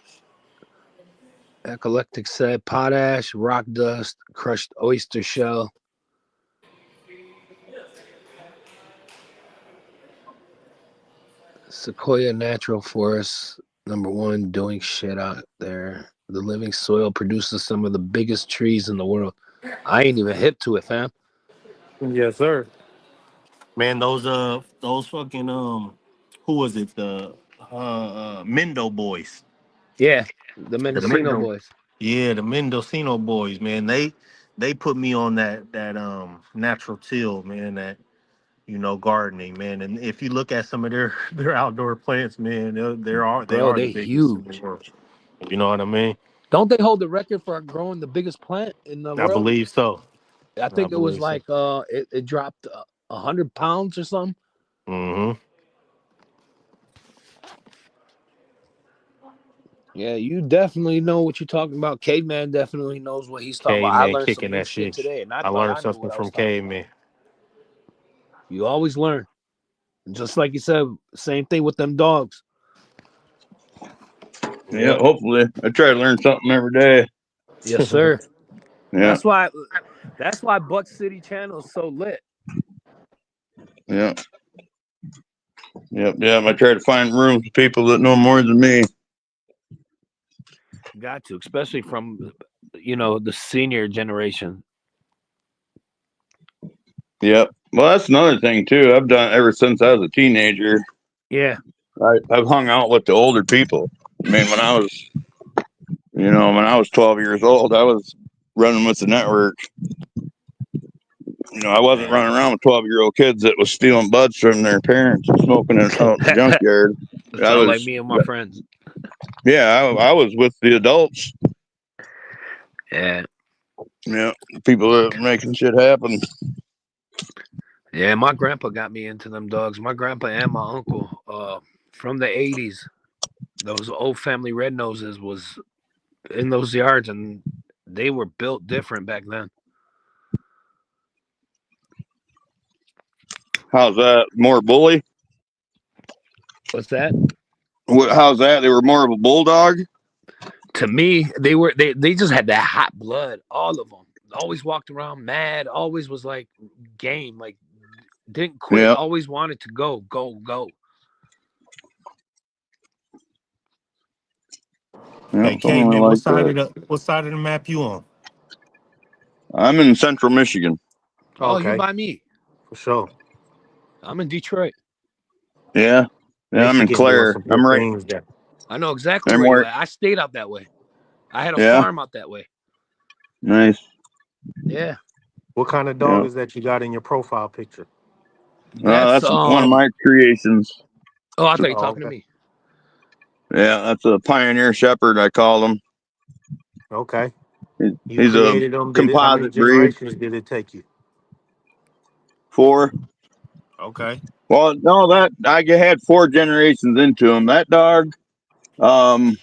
S12: Eclectic said potash, rock dust, crushed oyster shell. Sequoia Natural Forest, #1, doing shit out there. The living soil produces some of the biggest trees in the world. I ain't even hip to it, fam.
S13: Yes, sir. Man, those fucking who was it? The Mendo boys.
S12: Yeah, the
S13: The
S12: Mendocino
S13: Mendo.
S12: boys.
S13: Yeah, the Mendocino boys, man. They put me on that natural till, man, that gardening, man. And if you look at some of their their outdoor plants, man, they
S12: Bro,
S13: are the
S12: they
S13: biggest in the
S12: huge.
S13: world. You know what I mean?
S12: Don't they hold the record for growing the biggest plant in the
S13: I
S12: world?
S13: believe so.
S12: I
S13: I
S12: think it was
S13: believe so.
S12: like it dropped 100 pounds or something.
S13: Mm-hmm.
S12: Yeah, you definitely know what you're talking about. Caveman definitely knows what he's talking about. I
S13: Caveman
S12: learned some
S13: kicking
S12: new
S13: that
S12: shit
S13: shit.
S12: today, and I
S13: I
S12: thought
S13: learned
S12: I knew
S13: something
S12: what I was
S13: from
S12: talking about.
S13: Caveman.
S12: You always learn. Just like you said, same thing with them dogs.
S14: Yeah,
S13: Yep.
S14: hopefully. I try to learn something every day.
S12: Yes, sir.
S14: Yeah,
S12: That's why Buck City Channel is so lit.
S14: yeah, yep. I try to find rooms with people that know more than me.
S12: Got to, especially from the senior generation.
S14: Yep. Well, that's another thing too. I've done ever since I was a teenager.
S12: Yeah.
S14: I've hung out with the older people. I mean, when I was 12 years old, I was running with the network. I wasn't
S12: Man,
S14: running around with 12-year-old kids that was stealing buds from their parents and smoking it out in the junkyard. I
S12: sound like
S14: was,
S12: me and my friends.
S14: yeah, I was with the adults.
S12: Yeah.
S14: Yeah, people that were making shit happen.
S12: Yeah, my grandpa got me into them dogs. My grandpa and my uncle, from the '80s, those old family red noses was in those yards, and they were built different back then.
S14: How's that? More bully?
S12: What's that?
S14: How's that? They were more of a bulldog?
S12: To me, they just had that hot blood. All of them always walked around mad. Always was like game. Like didn't quit.
S14: Yeah.
S12: Always wanted to go, go, go.
S14: Yeah,
S13: Hey,
S14: something
S13: Caveman,
S14: like that.
S13: what side of the map you on?
S14: I'm in central Michigan.
S12: Oh, you
S13: Okay,
S12: by me?
S13: for sure.
S12: I'm in Detroit.
S14: Yeah. Yeah, I'm in
S13: Michigan doing
S14: Clare.
S13: some
S14: I'm
S13: good
S14: right.
S13: things there.
S12: I know exactly
S14: I'm
S12: where you
S14: right.
S12: at. I stayed out that way. I had a
S14: Yeah.
S12: farm out that way.
S14: Nice.
S12: Yeah.
S13: What kind of dog
S14: Yeah.
S13: is that you got in your profile picture?
S12: That's
S14: That's one of my creations.
S12: Oh, I thought you were
S13: Oh,
S12: talking to
S13: okay.
S12: me.
S14: Yeah, that's a pioneer shepherd, I call him.
S13: Okay. You
S14: He's a
S13: created them. How many
S14: composite breed.
S13: generations did it take you?
S14: 4.
S13: Okay.
S14: Well, no, that I had 4 generations into him. That dog, I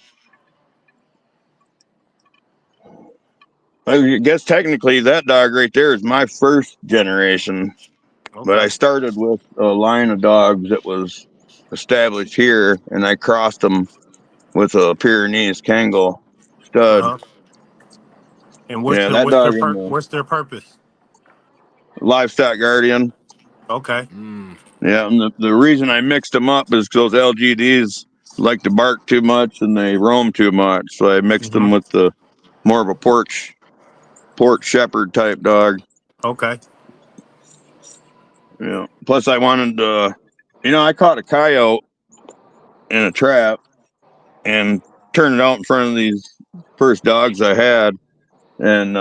S14: guess technically that dog right there is my first generation. But I
S13: Okay.
S14: started with a line of dogs that was established here, and I crossed them with a Pyrenees Kangal
S13: Uh
S14: stud.
S13: huh. And
S14: Yeah, that dog in the
S13: what's their purpose?
S14: livestock guardian.
S13: Okay.
S14: Yeah, and the reason I mixed them up is because those LGDs like to bark too much and they roam too much. So I mixed them
S13: Mm-hmm.
S14: with the more of a porch shepherd type dog.
S13: Okay.
S14: Yeah. Plus, I wanted I caught a coyote in a trap and turned it out in front of these first dogs I had, and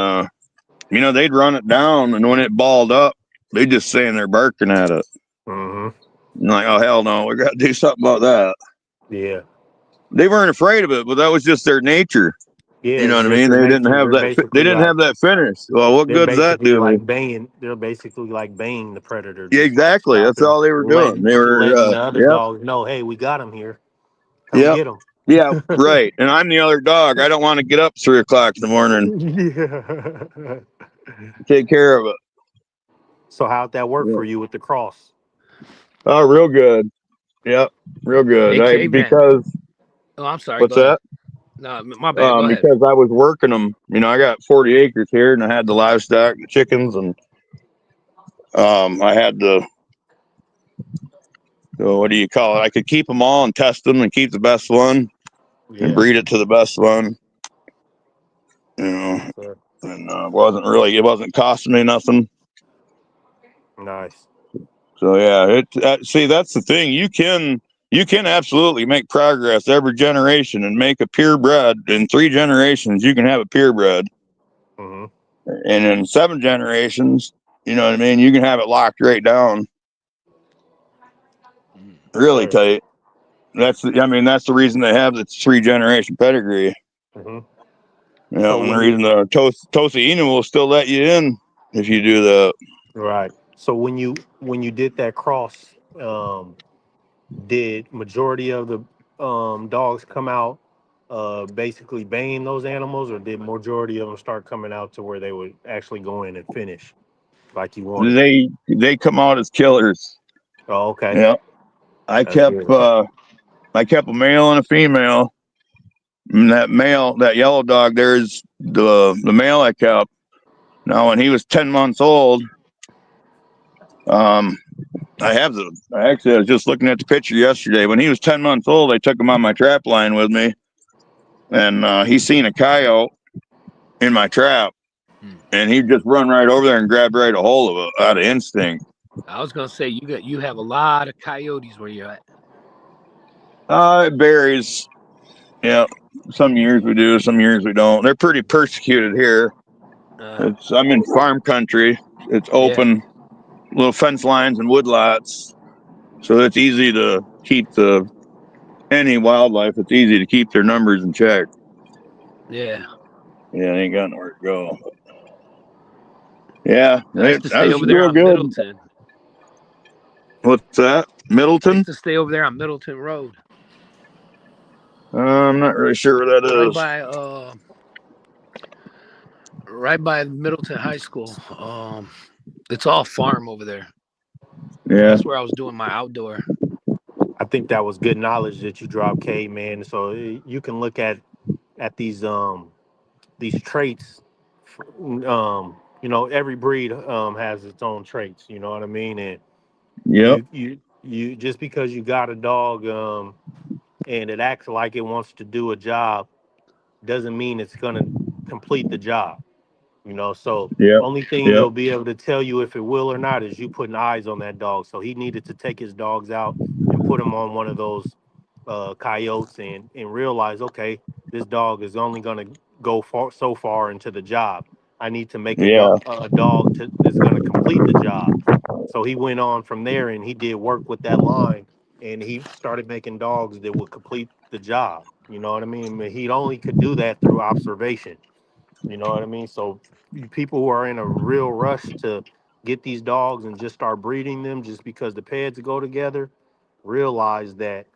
S14: they'd run it down, and when it balled up, they just stand there barking at it.
S13: Mm-hmm.
S14: I'm like, oh hell no, we got to do something about that.
S13: Yeah.
S14: They weren't afraid of it, but that was just their nature.
S13: Yeah,
S14: You know
S13: it's
S14: what I
S13: just
S14: mean?
S13: their
S14: They didn't
S13: nature.
S14: have
S13: They're
S14: that. They
S13: basically
S14: didn't
S13: like
S14: have that finish. Well, what
S13: they're
S14: good does that
S13: basically
S14: do me?
S13: like baying. They're basically like baying the predator,
S14: Yeah,
S13: just like
S14: exactly. That's
S13: stopping,
S14: all they were doing. They were,
S13: letting the other
S14: yep,
S13: dogs know, hey, we got him here. Come
S14: yep,
S13: get him.
S14: yeah, right. And I'm the other dog. I don't want to get up 3 o'clock in the morning.
S13: Yeah.
S14: Take care of it.
S13: So how'd that work
S14: Yeah.
S13: for you with the cross?
S14: Oh, real good. Yep, real good.
S12: Hey, Caveman.
S14: Because
S12: Oh, I'm sorry.
S14: what's
S12: Go ahead.
S14: that?
S12: No, my bad. Go ahead.
S14: Because I was working them. I got 40 acres here, and I had the livestock, the chickens, and I had So what do you call it? I could keep them all and test them and keep the best one and
S13: Yeah.
S14: breed it to the best one. You know,
S13: Yes, sir.
S14: and it wasn't costing me nothing.
S13: Nice.
S14: So yeah, see, that's the thing. You can absolutely make progress every generation and make a purebred. In 3 generations, you can have a purebred,
S13: Mm-hmm.
S14: and in 7 generations, you know what I mean. You can have it locked right down, really
S13: Sir.
S14: tight. That's the reason they have the 3 generation pedigree.
S13: Mm-hmm.
S14: Yeah,
S13: So
S14: and the
S13: when
S14: reason
S13: you
S14: the Tosa Inu will still let you in if you do that.
S13: right. So when you did that cross, did majority of the dogs come out basically baying those animals, or did majority of them start coming out to where they would actually go in and finish like you wanted?
S14: They come out as killers.
S13: Oh, okay.
S14: Yeah, I
S13: That's
S14: kept
S13: good.
S14: a male and a female. And that yellow dog, there's the male I kept. Now, when he was 10 months old, um, I was just looking at the picture yesterday. When he was 10 months old, I took him on my trap line with me, and he seen a coyote in my trap, and he'd just run right over there and grab right a hold of it out of instinct.
S12: I was gonna say you have a lot of coyotes where you're at.
S14: It varies. Yeah, some years we do, some years we don't. They're pretty persecuted here. I'm in farm country. It's
S12: Yeah,
S14: open, little fence lines and woodlots, so it's easy to keep any wildlife. It's easy to keep their numbers in check.
S12: yeah.
S14: Yeah, they ain't got nowhere to go. Yeah,
S12: I used to
S14: that
S12: stay
S14: was
S12: over there
S14: real
S12: on
S14: good.
S12: Middleton.
S14: What's that?
S12: I
S14: Middleton?
S12: used to stay over there on Middleton Road,
S14: I'm not really sure where that
S12: right
S14: is.
S12: by right by Middleton High School. It's all farm over there.
S14: Yeah,
S12: That's where I was doing my outdoor.
S13: I think that was good knowledge that you dropped, K, man. So you can look at these traits. Every breed has its own traits. You know what I mean? And
S14: yep,
S13: you just because you got a dog and it acts like it wants to do a job doesn't mean it's gonna complete the job. So
S14: yep,
S13: only thing
S14: yep,
S13: it'll be able to tell you if it will or not is you putting eyes on that dog. So he needed to take his dogs out and put him on one of those coyotes and realize, okay, this dog is only going to go so far into the job. I need to make
S14: yeah,
S13: a dog that's going to complete the job. So he went on from there and he did work with that line and he started making dogs that would complete the job. You know what I mean? He only could do that through observation. You know what I mean? So people who are in a real rush to get these dogs and just start breeding them just because the pairs go together, realize that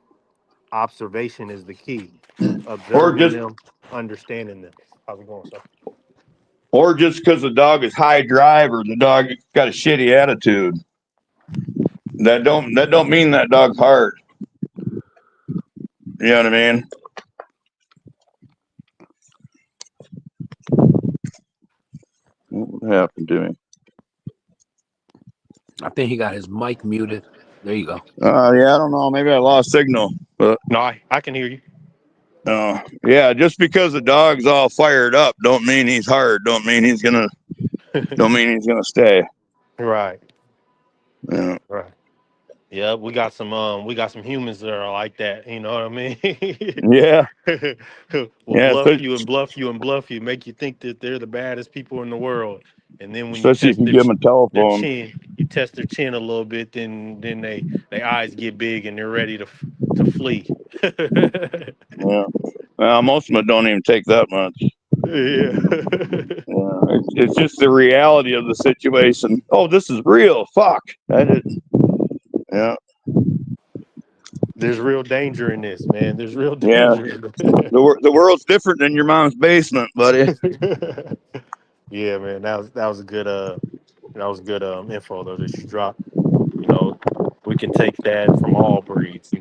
S13: observation is the key.
S14: or
S13: Observing
S14: just
S13: them, understanding them. How's it going, sir?
S14: or just because the dog is high drive or the dog got a shitty attitude. That don't mean that dog's hard. You know what I mean? What happened to me?
S12: I think he got his mic muted. There you go.
S14: Yeah, I don't know. Maybe I lost signal, but
S13: No, I can hear you.
S14: yeah, just because the dog's all fired up, don't mean he's hard. Don't mean he's gonna stay.
S13: Right,
S14: Yeah,
S13: right. Yeah, we got some humans that are like that. You know what I mean?
S14: yeah,
S13: Will
S14: yeah.
S13: bluff you and bluff you and bluff you, make you think that they're the baddest people in the world, and then when you
S14: Especially if
S13: test
S14: you give him a
S13: their
S14: telephone.
S13: chin, you test their chin a little bit, then they eyes get big and they're ready to flee.
S14: Yeah. Well, most of them don't even take that much.
S13: Yeah.
S14: It's just the reality of the situation. Oh, this is real. Fuck. Yeah.
S13: There's real danger in this, man. There's real
S14: Yeah.
S13: danger in it.
S14: The world's different than your mom's basement, buddy.
S13: Yeah, man. That was a good info though that you dropped. You know, we can take that from all breeds,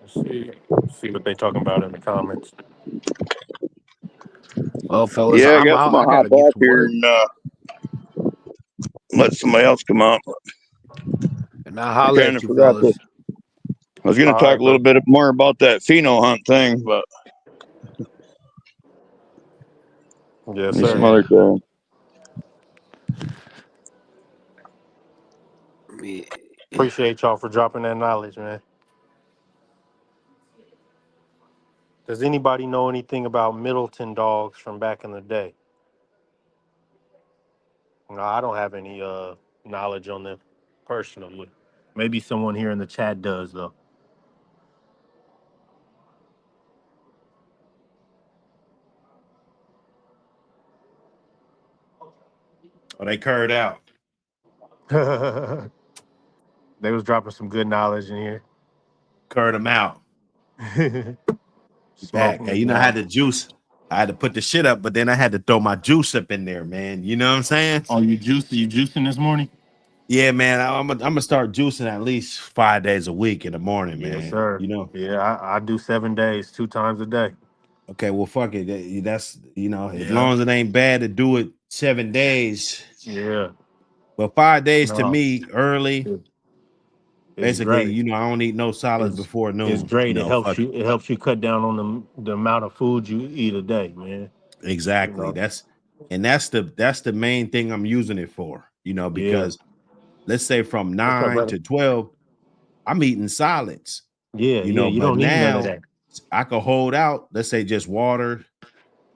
S13: See what they talking about in the comments.
S12: Well, fellas,
S14: Yeah, I
S12: I'm
S14: guess I'm
S12: out. I
S14: gonna hop
S12: gotta get
S14: off
S12: to
S14: here
S12: work.
S14: and let somebody else come on.
S12: And I'll
S14: I
S12: holler
S14: kind
S12: at
S14: of
S12: you,
S14: forgot to.
S12: fellas.
S14: I was going
S13: All
S14: to talk
S13: right,
S14: a little
S13: bro.
S14: bit more about that pheno hunt thing, but
S13: Yes,
S14: maybe some
S13: sir.
S14: other
S12: Yeah.
S14: time.
S13: Appreciate y'all for dropping that knowledge, man. Does anybody know anything about Middleton dogs from back in the day? No, I don't have any knowledge on them personally. Maybe someone here in the chat does though.
S6: Oh, they curd out.
S13: They was dropping some good knowledge in here.
S6: Curd them out. Back.
S13: Smoking
S6: Hey,
S13: it
S6: you know, I had
S13: down.
S6: the juice. I had to put the shit up, but then I had to throw my juice up in there, man. You know what I'm saying?
S13: Oh, you juicing this morning?
S6: Yeah, man. I'm gonna start juicing at least 5 days a week in the morning,
S13: Yes,
S6: man.
S13: sir.
S6: You know.
S13: Yeah, I do 7 days, 2 times a day.
S6: Okay, well, fuck it. That's as
S13: Yeah.
S6: long as it ain't bad to do it 7 days.
S13: Yeah.
S6: But 5 days to
S13: No,
S6: me early.
S13: it's
S6: Basically,
S13: great.
S6: I don't eat no solids
S13: It's
S6: before
S13: it's
S6: noon.
S13: great. It helps
S6: Fuck
S13: you. It helps you cut down on the amount of food you eat a day, man.
S6: it. Exactly.
S13: know.
S6: That's the main thing I'm using it for.
S13: Yeah.
S6: Because let's say from
S13: What's up,
S6: 9
S13: brother?
S6: to 12, I'm eating solids.
S13: Yeah, yeah. You
S6: But
S13: don't need none of
S6: now
S13: that.
S6: I could hold out, let's say just water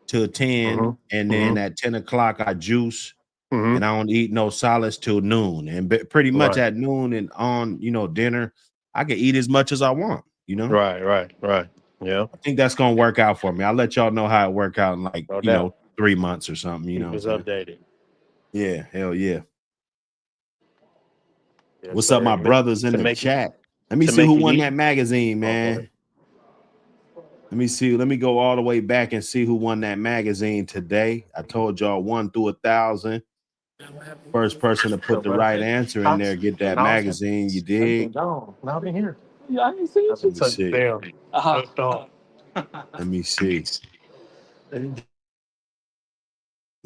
S6: till 10, and
S13: Mm-hmm.
S6: then
S13: Mm-hmm.
S6: at 10 o'clock I juice, and
S13: Mm-hmm.
S6: I don't eat no solids till noon. And pretty much
S13: Right.
S6: at noon and on, dinner, I can eat as much as I want.
S13: Right. Yeah.
S6: I think that's gonna work out for me. I'll let y'all know how it work out in like,
S13: No doubt.
S6: 3 months or something, you know
S13: Keep
S6: what
S13: us
S6: I'm saying?
S13: updated.
S6: Yeah, hell yeah.
S13: Yes,
S6: What's up,
S13: sir.
S6: my brothers in
S13: To
S6: the
S13: make
S6: chat? Let me
S13: to
S6: see who
S13: make it
S6: won
S13: eat.
S6: that magazine,
S13: Oh, go ahead.
S6: man. Let me see. Let me go all the way back and see who won that magazine today. I told y'all 1 through 1,000. First person to put
S13: So,
S6: the
S13: brother,
S6: right answer in there
S13: how's
S6: get that
S13: how's it?
S6: magazine. You
S13: How you been
S6: dig?
S13: gone? Not been here. Yeah, I ain't seen you.
S6: Let me
S13: So
S6: see.
S13: damn. Uh-huh.
S6: Let me see.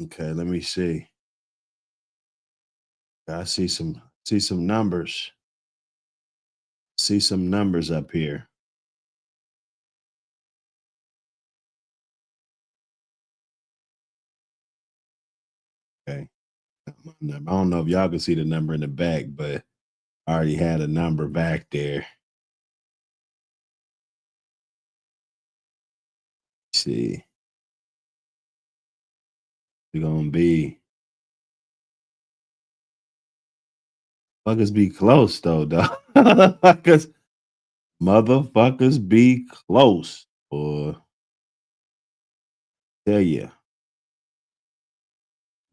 S6: Okay, let me see. I see some numbers. See some numbers up here. Okay. I don't know if y'all can see the number in the back, but I already had a number back there. Let's see. We're gonna be fuckers be close though, dog. Motherfuckers be close. Boy. Tell ya.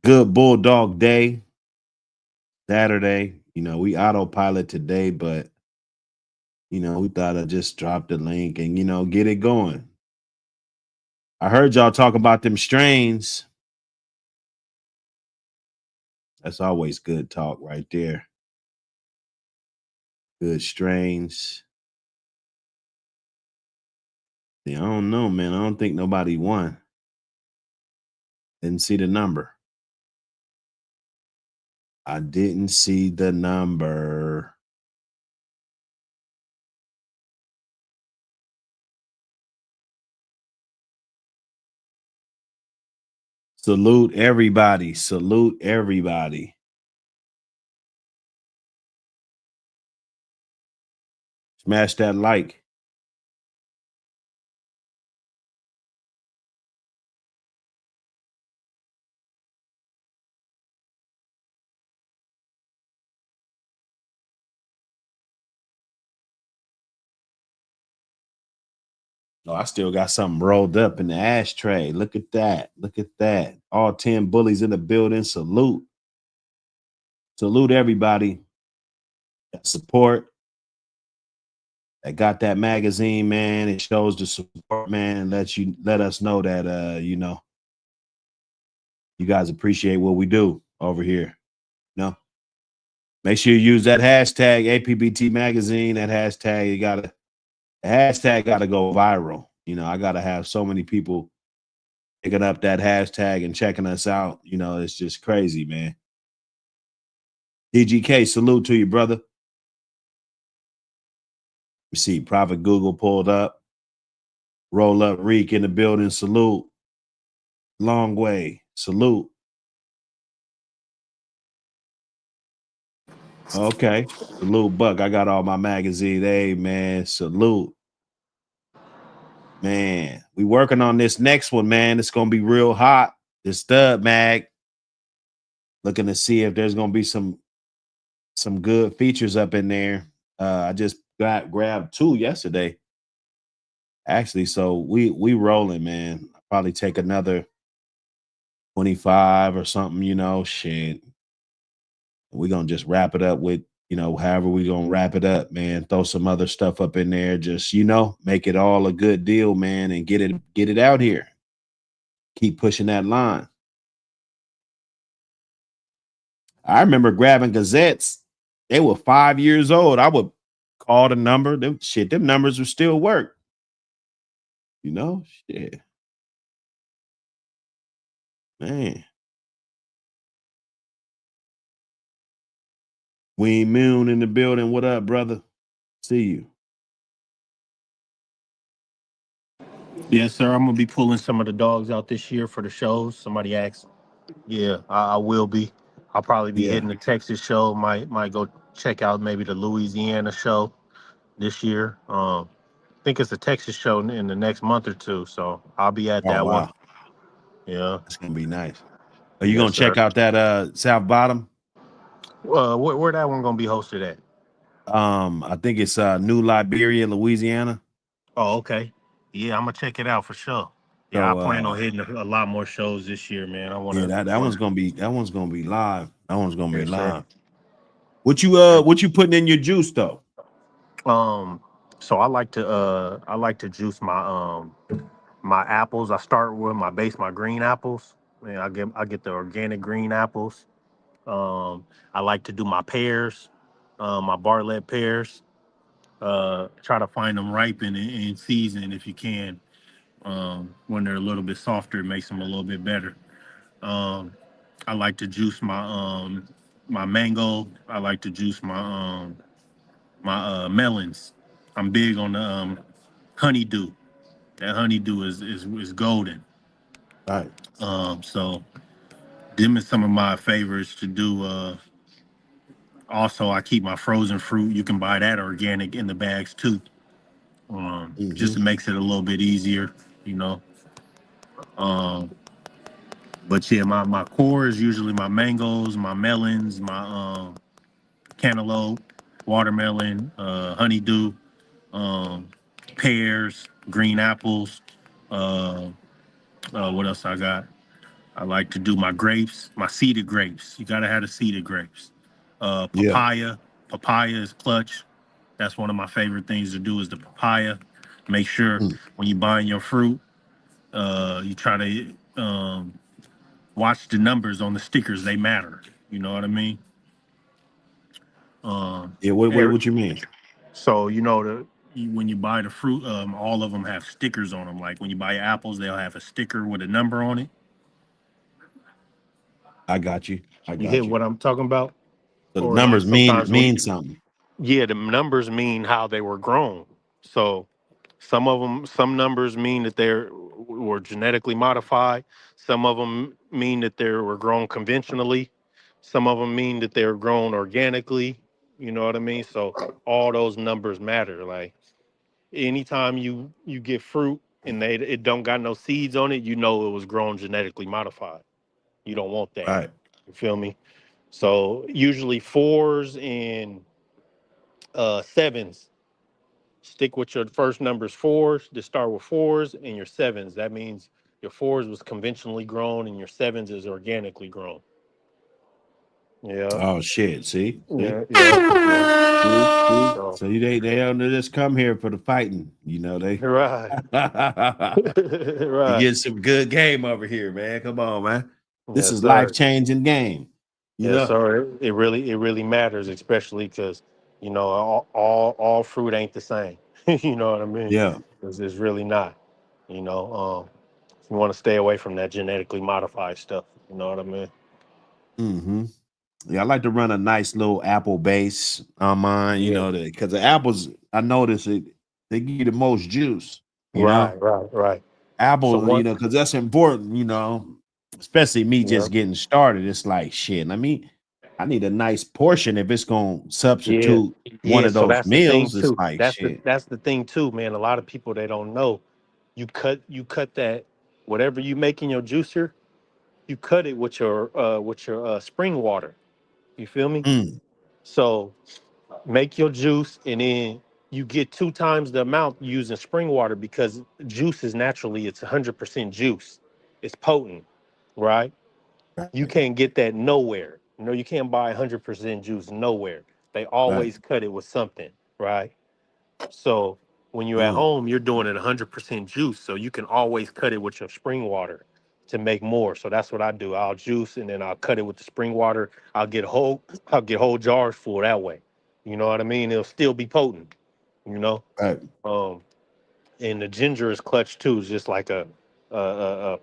S6: Good Bulldog Day. Saturday. We autopilot today, but we thought I'd just drop the link and get it going. I heard y'all talk about them strains. That's always good talk right there. Good strains. See, I don't know, man. I don't think nobody won. Didn't see the number. I didn't see the number. Salute everybody. Salute everybody. Smash that like. Oh, I still got something rolled up in the ashtray. Look at that. Look at that. All 10 bullies in the building. Salute. Salute everybody that support. That got that magazine, man. It shows the support, man, and let us know that you guys appreciate what we do over here. Make sure you use that hashtag APBT magazine. That hashtag, you gotta The hashtag got to go viral. You know, I got to have so many people picking up that hashtag and checking us out. You know, it's just crazy, man. DGK, salute to you, brother. You see, Prophet Google pulled up. Roll up Reek in the building. Salute. Long way. Salute. Okay. Salute, Buck. I got all my magazines. Hey, man. Salute. Man, we working on this next one, man. It's gonna be real hot. This stud mag. Looking to see if there's gonna be some good features up in there. I just grabbed 2 yesterday. Actually, so we rolling, man. I'll probably take another 25 or something, you know. Shit. We're gonna just wrap it up with, you know, however we gonna wrap it up, man. Throw some other stuff up in there, just, you know, make it all a good deal, man, and get it out here. Keep pushing that line. I remember grabbing gazettes. They were 5 years old. I would call the number. Them numbers would still work. You know, shit. Man. Ween Moon in the building. What up, brother? See you.
S13: Yes, sir. I'm gonna be pulling some of the dogs out this year for the shows. Somebody asked. Yeah, I will be. I'll probably be
S6: Yeah.
S13: hitting the Texas show. Might go check out maybe the Louisiana show this year. I think it's a Texas show in the next month or two, so I'll be at
S6: Oh,
S13: that one.
S6: wow.
S13: Yeah.
S6: That's gonna be nice. Are you
S13: Yes,
S6: gonna check
S13: sir.
S6: out that South Bottom?
S13: Where that one gonna be hosted at?
S6: I think it's New Liberia, Louisiana.
S13: Oh, okay. Yeah, I'm gonna check it out for sure. Yeah, I
S6: So
S13: plan on hitting a lot more shows this year, man. I
S6: yeah,
S13: wanna.
S6: that one's gonna be live. That one's gonna be
S13: Yes, sir.
S6: live. What you putting in your juice though?
S13: So I like to juice my apples. I start with my green apples. Man, I get the organic green apples. I like to do my pears, my Bartlett pears. Try to find them ripe in season if you can. When they're a little bit softer, it makes them a little bit better. Um, I like to juice my mango. I like to juice my melons. I'm big on the honeydew. That honeydew is golden.
S6: All right.
S13: So them is some of my favorites to do. Also, I keep my frozen fruit. You can buy that organic in the bags too. Just
S6: Mm-hmm.
S13: it makes it a little bit easier, you know. Um, but yeah, my core is usually my mangoes, my melons, my cantaloupe, watermelon, honeydew, um, pears, green apples. Uh, what else I got? I like to do my grapes, my seeded grapes. You gotta have the seeded grapes.
S6: Yeah.
S13: Papaya. Papaya is clutch. That's one of my favorite things to do is the papaya. Make sure
S6: Mm.
S13: when you buying your fruit, you try to watch the numbers on the stickers. They matter. You know what I mean? Um,
S6: Yeah.
S13: every,
S6: What you mean?
S13: so you know when you buy the fruit, all of them have stickers on them. Like when you buy apples, they'll have a sticker with a number on it.
S6: I got you. I
S13: You hit
S6: got you.
S13: what I'm talking about?
S6: So the
S13: Or like
S6: numbers
S13: sometimes
S6: mean something.
S13: yeah, the numbers mean how they were grown. So some numbers mean that were genetically modified. Some of them mean that they were grown conventionally. Some of them mean that they were grown organically. You know what I mean? So all those numbers matter. Like anytime you get fruit and it don't got no seeds on it, you know it was grown genetically modified. You don't want that.
S6: Right.
S13: You feel me? So usually fours and sevens. Stick with your first numbers fours to start with fours and your sevens. That means your fours was conventionally grown and your sevens is organically grown. Yeah.
S6: Oh shit. See? See?
S13: Yeah. So,
S6: So they don't just come here for the fighting. You know, they
S13: right.
S6: you
S13: Right.
S6: get some good game over here, man. Come on, man. This
S13: Yes,
S6: is
S13: sir.
S6: life-changing game. You
S13: Yes,
S6: know?
S13: sir. It really matters, especially because you know all fruit ain't the same. You know what I mean?
S6: Yeah.
S13: It's really not. You know, you want to stay away from that genetically modified stuff. You know what I mean?
S6: Mm-hmm. Yeah, I like to run a nice little apple base on mine, you
S13: Yeah.
S6: know, because the apples, I notice they give you the most juice, you know.
S13: Right. So
S6: Apple, you
S13: one,
S6: know, because that's important, you know, especially me
S13: yeah,
S6: just getting started. It's like shit. I mean, I need a nice portion if it's gonna
S13: yeah,
S6: substitute one
S13: yeah.
S6: of
S13: So
S6: those
S13: that's the thing
S6: meals. It's
S13: too.
S6: like shit.
S13: That's the thing too, man. A lot of people they don't know. You cut that whatever you make in your juicer, you cut it with your spring water. You feel me?
S6: Mm,
S13: So make your juice and then you get 2 times the amount using spring water because juice is naturally it's 100% juice. It's potent, right? You
S6: right,
S13: can't get that nowhere. You know, you can't buy 100% juice nowhere. They
S6: right.
S13: always cut it with something, right? So when you're at
S6: Mm,
S13: home, you're doing it 100% juice. So you can always cut it with your spring water to make more. So that's what I do. I'll juice and then I'll cut it with the spring water. I'll get whole jars full that way. You know what I mean? It'll still be potent, you know?
S6: right.
S13: Um, and the ginger is clutch too. It's just like a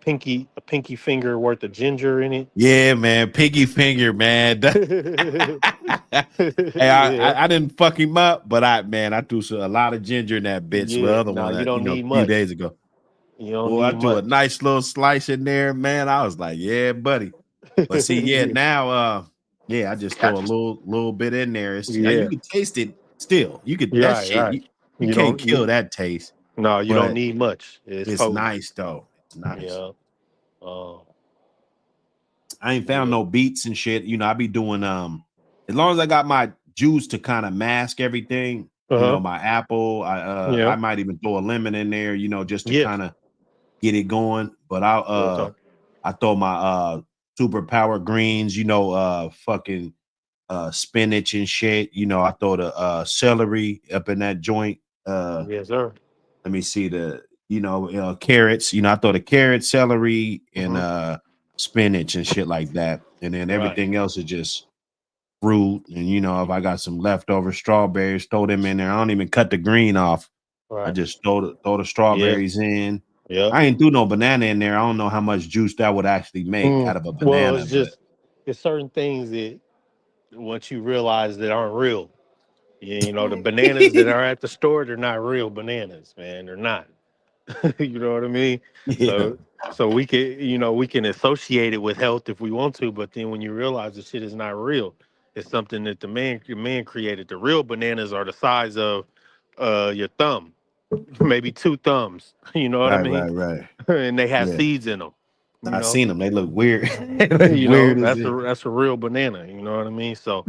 S13: pinky finger worth of ginger in it.
S6: Yeah, man. Piggy finger, man. Hey,
S13: Yeah.
S6: I didn't fuck him up, but I threw a lot of ginger in that bitch. The
S13: Yeah.
S6: other
S13: No,
S6: one,
S13: you
S6: you
S13: don't
S6: know, a
S13: need
S6: few
S13: much.
S6: days ago.
S13: You don't
S6: Boy, I
S13: need
S6: threw a
S13: much.
S6: nice little slice in there, man. I was like, yeah, buddy. But see, yeah,
S13: Yeah.
S6: now, yeah, I just throw a little bit in there. It's you
S13: Yeah.
S6: can taste it still. You could that shit.
S13: Right.
S6: You
S13: You
S6: can't
S13: don't
S6: kill
S13: you
S6: that taste,
S13: no, you don't
S6: but
S13: need much. It's
S6: it's
S13: potent.
S6: nice though. It's nice.
S13: Yeah. Um,
S6: I ain't found
S13: yeah.
S6: no beats and shit. You know, I be doing as long as I got my juice to kind of mask everything, you know,
S13: Uh-huh.
S6: my apple,
S13: Yeah.
S6: I might even throw a lemon in there, you know, just to
S13: Yeah.
S6: kind of get it going. But
S13: Real talk.
S6: I throw my super power greens, you know, fucking spinach and shit. You know, I throw the celery up in that joint.
S13: Yes, sir.
S6: Let me see the, you know, carrots. You know, I throw the carrot, celery, and
S13: Hmm.
S6: spinach and shit like that. And then
S13: Right.
S6: everything else is just fruit. And you know, if I got some leftover strawberries, throw them in there. I don't even cut the green off. I
S13: Right.
S6: just throw the
S13: Yeah.
S6: strawberries in.
S13: Yep.
S6: I ain't do no banana in there. I don't know how much juice that would actually make
S13: Mm.
S6: out of a
S13: Well,
S6: banana,
S13: it's
S6: but
S13: just it's certain things that once you realize that aren't real. Yeah, you know, the bananas that are at the store, they're not real bananas, man. They're not. You know what I mean?
S6: yeah,
S13: So we can, you know, we can associate it with health if we want to, but then when you realize the shit is not real, it's something that the man created. The real bananas are the size of your thumb, maybe 2 thumbs. You know what I mean?
S6: right.
S13: And they have
S6: Yeah,
S13: seeds in them. You
S6: I
S13: know,
S6: seen them. They look weird. They look
S13: you know
S6: weird as it.
S13: that's a real banana. You know what I mean? So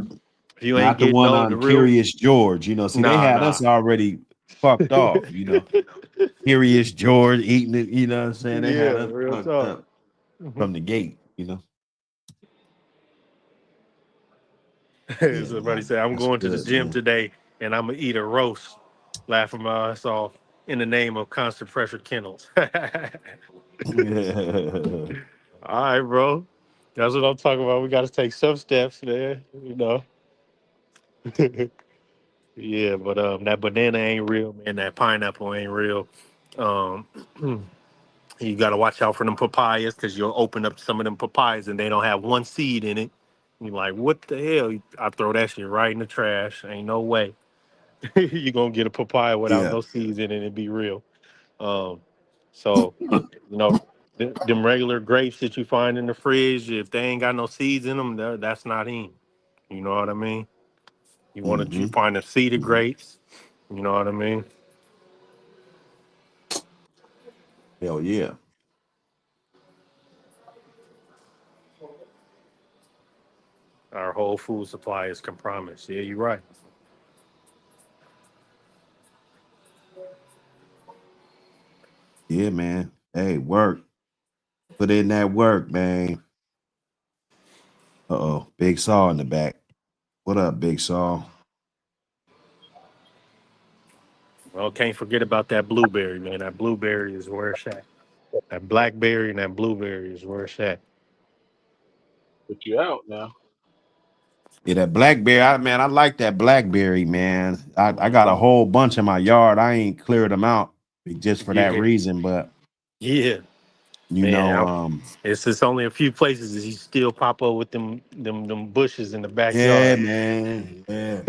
S13: if you ain't
S6: Not the
S13: getting
S6: one
S13: no
S6: on
S13: the real,
S6: Curious George. You know, see, they
S13: nah,
S6: had
S13: nah.
S6: us already fucked off. You know, Curious George eating it. You know what I'm saying? They
S13: Yeah,
S6: had us
S13: real
S6: fucked
S13: talk.
S6: up from the gate. You know. Yeah,
S13: Somebody say I'm
S6: that's
S13: going to the
S6: good,
S13: gym
S6: man.
S13: today and I'm gonna eat a roast, laughing my ass off in the name of constant pressure kennels. All right, bro. That's what I'm talking about. We got to take some steps, man. You know. Yeah, but that banana ain't real, man. That pineapple ain't real. Um, you got to watch out for them papayas because you'll open up some of them papayas and they don't have one seed in it. You're like, what the hell? I throw that shit right in the trash. Ain't no way. You're gonna get a papaya without
S6: yeah.
S13: no seeds in it and be real. Um, so you know, them regular grapes that you find in the fridge, if they ain't got no seeds in them, that's not in. You know what I mean? You want to
S6: Mm-hmm.
S13: you find the seeded
S6: Mm-hmm.
S13: grapes. You know what I mean?
S6: Hell yeah.
S13: Our whole food supply is compromised. Yeah, you're right.
S6: Yeah, man. Hey, work. Put in that work, man. Uh-oh. Big Saw in the back. What up, Big Saw?
S13: Well, can't forget about that blueberry, man. That blueberry is where it's at. That blackberry and that blueberry is where it's at.
S11: Put you out now.
S6: Yeah, that blackberry, I like that blackberry, man. I got a whole bunch in my yard. I ain't cleared them out just for that
S13: Yeah,
S6: reason, but
S13: yeah,
S6: you
S13: man.
S6: know,
S13: It's just only a few places that you still pop up with them bushes in the
S6: yeah,
S13: backyard.
S6: man, yeah.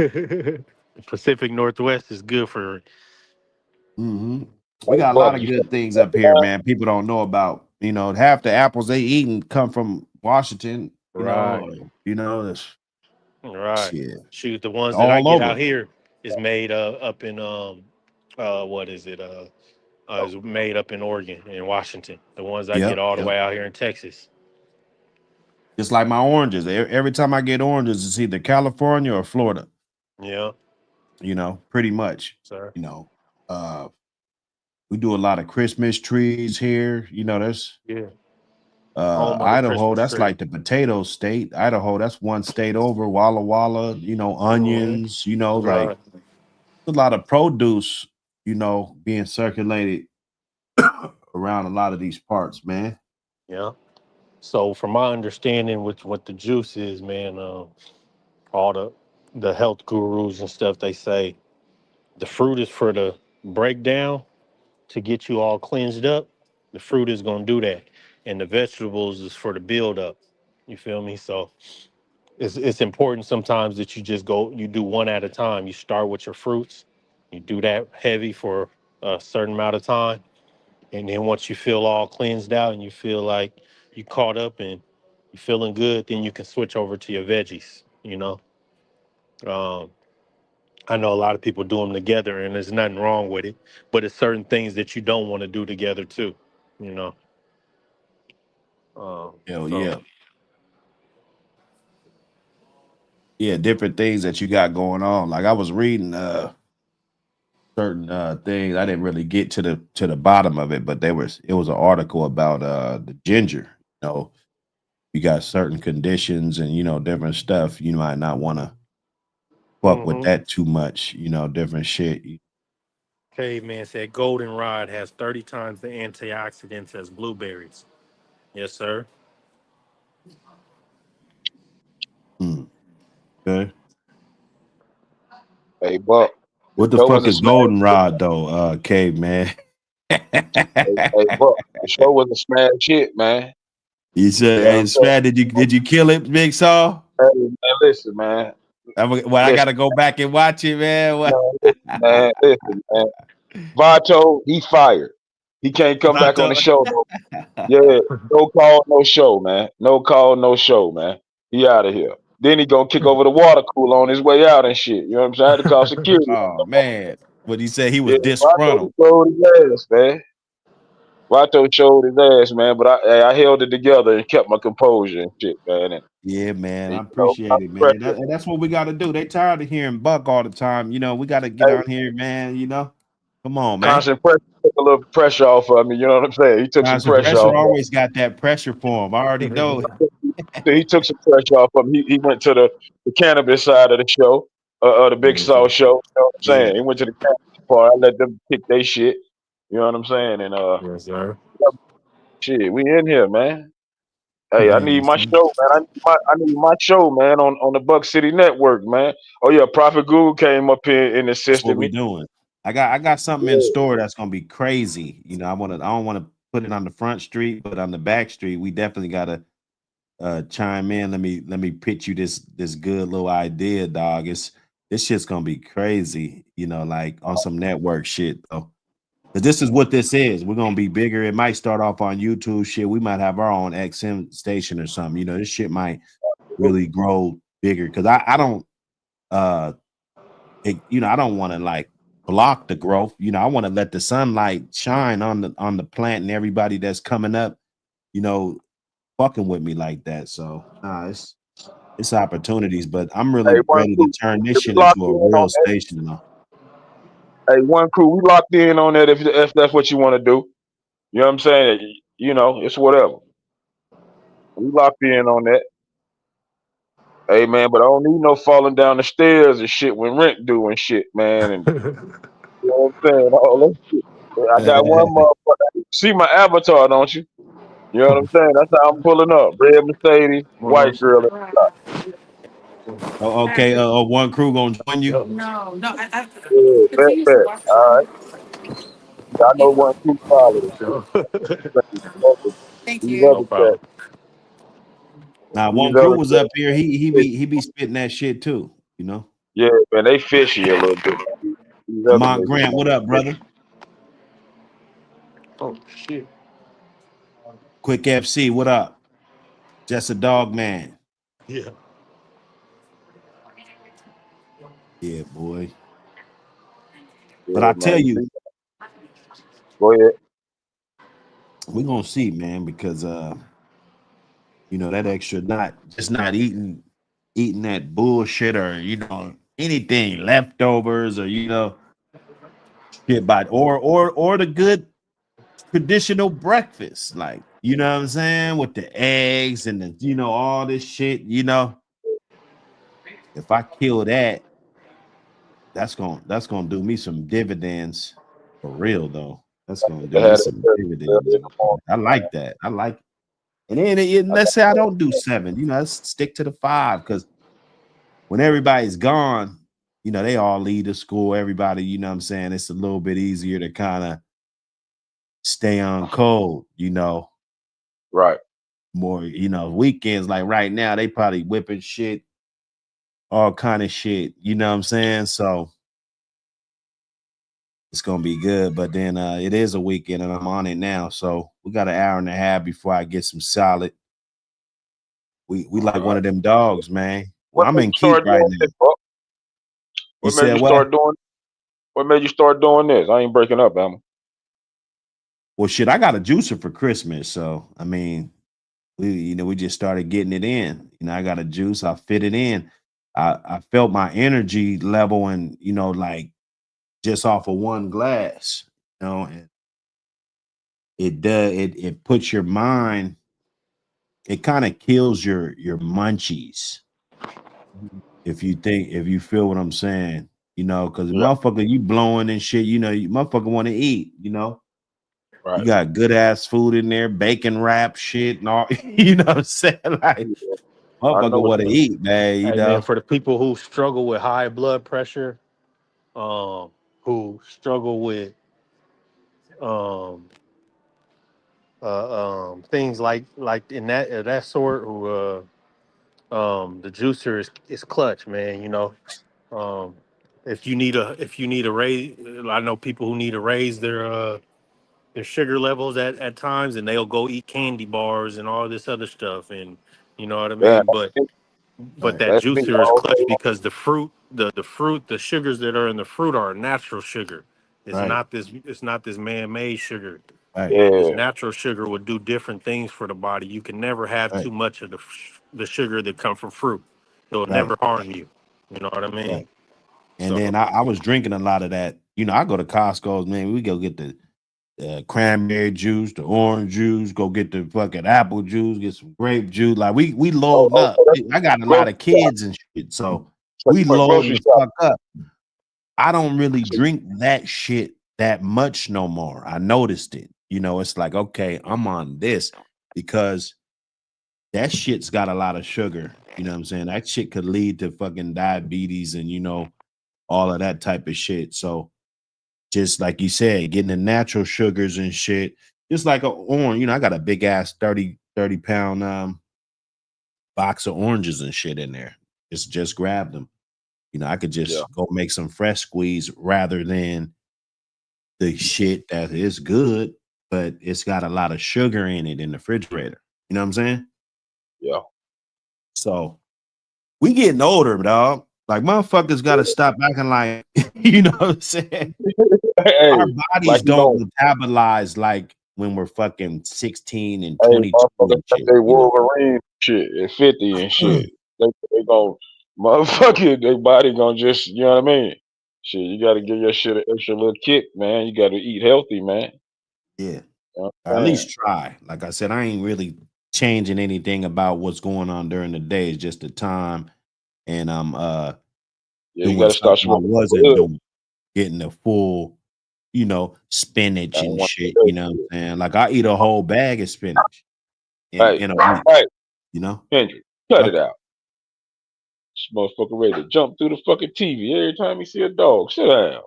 S13: Pacific Northwest is good for
S6: We
S11: Hey,
S6: got a lot
S11: Buck,
S6: of
S11: you
S6: good things up here, man. People don't know about. Half the apples they eating come from Washington.
S13: right,
S6: It's
S13: right.
S6: shit
S13: Shoot, the ones that I
S6: all
S13: get
S6: over.
S13: out here is made up in what is it is made up in Oregon and Washington. The ones I get
S6: Yep,
S13: all the
S6: yep.
S13: way out here in Texas.
S6: Just like my oranges. Every time I get oranges, it's either California or Florida.
S13: Yeah,
S6: Pretty much.
S13: sir.
S6: You know, uh, we do a lot of Christmas trees here. There's
S13: Yeah, home of the
S6: Idaho.
S13: Christmas
S6: That's
S13: tree.
S6: like the potato state. Idaho. That's one state over. Walla Walla.
S13: Mhm.
S6: Onions. Like
S13: Right.
S6: a lot of produce. Being circulated around a lot of these parts, man.
S13: Yeah. So, from my understanding, with what the juice is, man, all the health gurus and stuff, they say the fruit is for the breakdown to get you all cleansed up. The fruit is gonna do that, and the vegetables is for the build up. You feel me? So it's important sometimes that you do one at a time. You start with your fruits, you do that heavy for a certain amount of time, and then once you feel all cleansed out and you feel like you caught up and you feeling good, then you can switch over to your veggies. Um, I know a lot of people do them together, and there's nothing wrong with it. But it's certain things that you don't want to do together too. You know.
S6: Hell
S13: So.
S6: yeah. Yeah, different things that you got going on. Like I was reading certain things. I didn't really get to the bottom of it, but it was an article about the ginger. You got certain conditions and different stuff. You might not want to fuck with
S13: Hmm.
S6: that too much. Different shit.
S13: Caveman said goldenrod has 30 times the antioxidants as blueberries. Yes, sir.
S6: Mm, okay.
S11: Hey, Buck, the
S6: What the
S11: show was
S6: fuck
S11: a
S6: is
S11: smash.
S6: goldenrod though, caveman?
S11: Hey, Buck, the show was a smash hit, man.
S6: You said,
S11: You know what
S6: "Hey,
S11: I'm saying?
S6: Strat, did you kill it, Big Saw?"
S11: Hey, man, listen, man.
S6: I
S11: Listen,
S6: gotta go back and watch it, man.
S11: man, listen, man. Listen, man. Vato, he fired. He can't come back on the
S6: Vato.
S11: show. No. Yeah, no call, no show, man. No call, no show, man. He out of here. Then he gonna kick over the water cooler on his way out and shit. You know what I'm saying? I had to call security.
S6: Oh man, what he said he was
S11: Yeah, Vato
S6: disgruntled.
S11: showed his ass, man. Vato showed his ass, man. But I held it together and kept my composure and shit, man.
S6: Yeah, man, I
S11: I
S6: appreciate it, man.
S11: pressure.
S6: And that's what we got to do. They tired of hearing Buck all the time. We got to get
S11: Hey,
S6: on here, man. Come on, man.
S11: constant pressure took a little pressure off of me. You know what I'm saying? He took some
S6: Constant
S11: pressure
S6: pressure
S11: off.
S6: always got that pressure for him. I already know it.
S11: He took some pressure off of me. He went to the cannabis side of the show, the Big
S6: Yes,
S11: Saw
S6: sir.
S11: show. You know what I'm
S6: Yeah.
S11: saying? He went to the cannabis part. I let them kick their shit. You know what I'm saying? And
S13: Yes, sir.
S11: shit, we in here, man. Hey, I
S6: Yeah,
S11: need my
S6: yes,
S11: show, man. I need my show, man, on the Buck City Network, man. Oh yeah, Prophet Google came up here and
S6: that's what
S11: assisted
S6: we
S11: me.
S6: doing. I got something in
S11: Yeah,
S6: store that's gonna be crazy. I don't want to put it on the front street, but on the back street, we definitely gotta chime in. Let me pitch you this good little idea, dog. This shit's gonna be crazy, like on some network shit though. 'Cause this is what this is. We're gonna be bigger. It might start off on YouTube shit. We might have our own XM station or something. This shit might really grow bigger. Cause I don't uh I don't want to like block the growth. I want to let the sunlight shine on the plant and everybody that's coming up, you know, fucking with me like that. So it's opportunities, but I'm
S11: hey,
S6: really
S11: one
S6: ready to
S11: crew,
S6: turn this
S11: we
S6: shit
S11: locked
S6: into
S11: in
S6: a
S11: on
S6: real
S11: that.
S6: station though.
S11: Hey, one crew, we locked in on that. If that's what you want to do, you know what I'm saying? You know, it's whatever. We locked in on that. Hey man, but I don't need no falling down the stairs and shit when rent due and shit, man. And you know what I'm saying? All that shit. I got one motherfucker. See my avatar, don't you? You know what I'm saying? That's how I'm pulling up. Red Mercedes, white girl at the top.
S6: Oh, okay. One crew gonna join you.
S11: No, yeah, bet. All right. I know one too solid. These
S13: No
S11: other
S13: problem.
S11: cats.
S6: Now,
S11: These
S6: one crew
S11: other
S6: was
S11: cats.
S6: up here. He be spitting that shit too. You know.
S11: Yeah, man, they fishy a little bit. These other
S6: Lamont
S11: niggas,
S6: Grant,
S11: man.
S6: what up, brother?
S13: Oh shit.
S6: Quick FC, what up? Just a dog man.
S13: Yeah.
S6: Yeah, boy. But
S11: Yeah,
S6: I tell
S11: man.
S6: you,
S11: Go ahead.
S6: we're gonna see, man, because that extra not eating that bullshit or anything leftovers or shit by or the good traditional breakfast, like what I'm saying, with the eggs and the all this shit. If I kill that, that's gonna do me some dividends for real though. That's gonna do
S11: They
S6: me
S11: had it
S6: some
S11: early
S6: dividends.
S11: in the morning,
S6: I like
S11: man.
S6: that. I like it. And then let's say I don't do 7, let's stick to the 5 because when everybody's gone, they all leave the school. Everybody, what I'm saying, it's a little bit easier to kind of stay on code,
S11: Right.
S6: more, weekends like right now, they probably whipping shit, all kind of shit, what I'm saying? So it's gonna be good. But then it is a weekend and I'm on it now. So we got an hour and a half before I get some solid. We like one of them dogs, man.
S11: What
S6: I'm
S11: made
S6: in
S11: you
S6: Keith
S11: start
S6: right
S11: doing
S6: now.
S11: this, bro?
S6: You
S11: What made
S6: said
S11: you
S6: what?
S11: start doing? What made you start doing this? I ain't breaking up, Emma.
S6: Well, shit, I got a juicer for Christmas. So I mean, we just started getting it in. I got a juice, I fit it in. I felt my energy level and like just off of one glass, and it puts your mind, it kind of kills your munchies. If you feel what I'm saying, because
S11: Yeah.
S6: motherfucker, you blowing and shit, you motherfucker want to eat, you
S11: Right.
S6: got good ass food in there, bacon wrap shit and all, what I'm saying? Like,
S11: Yeah. I know
S6: motherfucker
S11: what
S6: want to
S11: you
S6: eat, man,
S13: Hey man, for the people who struggle with high blood pressure, who struggle with um things like in that sort, who the juicer is clutch, man. Um, if you need to raise, I know people who need to raise their sugar levels at times, and they'll go eat candy bars and all this other stuff, and you know what I
S11: Yeah,
S13: mean. But that
S11: that's me.
S13: juicer is clutch because the sugars that are in the fruit are a natural sugar.
S6: Right,
S13: It's not this man-made sugar.
S6: right,
S13: And this
S11: Yeah.
S13: natural sugar would do different things for the body. You can never have
S6: right,
S13: too much of the sugar that come from fruit. It'll
S6: right,
S13: never harm you. You know what I mean?
S6: right. And
S13: So
S6: then I was drinking a lot of that. I go to Costco's, man. We go get the cranberry juice, the orange juice, go get the fucking apple juice, get some grape juice. Like we loading
S11: Oh,
S6: up.
S11: that's
S6: I got a lot
S11: grocery
S6: of
S11: shop.
S6: kids and shit, so
S11: So
S6: we
S11: you went
S6: loading
S11: grocery
S6: the
S11: shop.
S6: fuck up. I don't really drink that shit that much no more. I noticed it. It's like, okay, I'm on this because that shit's got a lot of sugar. You know what I'm saying? That shit could lead to fucking diabetes and all of that type of shit. So just like you said, getting the natural sugars and shit, just like a orange. I got a big ass 30 pound box of oranges and shit in there. Just grab them. I could
S11: Yeah.
S6: just go make some fresh squeeze rather than the shit that is good, but it's got a lot of sugar in it in the refrigerator. You know what I'm saying?
S11: Yeah.
S6: So we getting older, dog. Like motherfuckers got to stop acting like, you know what I'm saying? Our
S11: Hey, like
S6: bodies
S11: you
S6: don't
S11: don't.
S6: metabolize like when we're fucking 16 and
S11: Hey,
S6: 22
S11: motherfucker,
S6: and
S11: that's
S6: shit,
S11: they Wolverine shit at 50 and shit. They gon' motherfucker, their body gonna just, you know what I mean? Shit, you gotta give your shit an extra little kick, man. You gotta eat healthy, man.
S6: Yeah.
S11: You know
S6: Or
S11: what
S6: at
S11: I'm saying?
S6: least try. Like I said, I ain't really changing anything about what's going on during the day. It's just the time. And I'm
S11: Yeah, you
S6: doing
S11: gotta start
S6: something I
S11: smoking some
S6: wasn't
S11: good.
S6: doing, getting the full,
S11: I
S6: spinach
S11: don't
S6: and
S11: want
S6: shit.
S11: to
S6: You know what I'm saying? Like I eat a whole bag of spinach.
S11: say.
S6: in,
S11: Hey,
S6: in a week,
S11: hey,
S6: you know?
S11: Kendrick, cut
S6: Okay.
S11: it out. This motherfucker ready to jump through the fucking TV every time he see a dog. Sit down.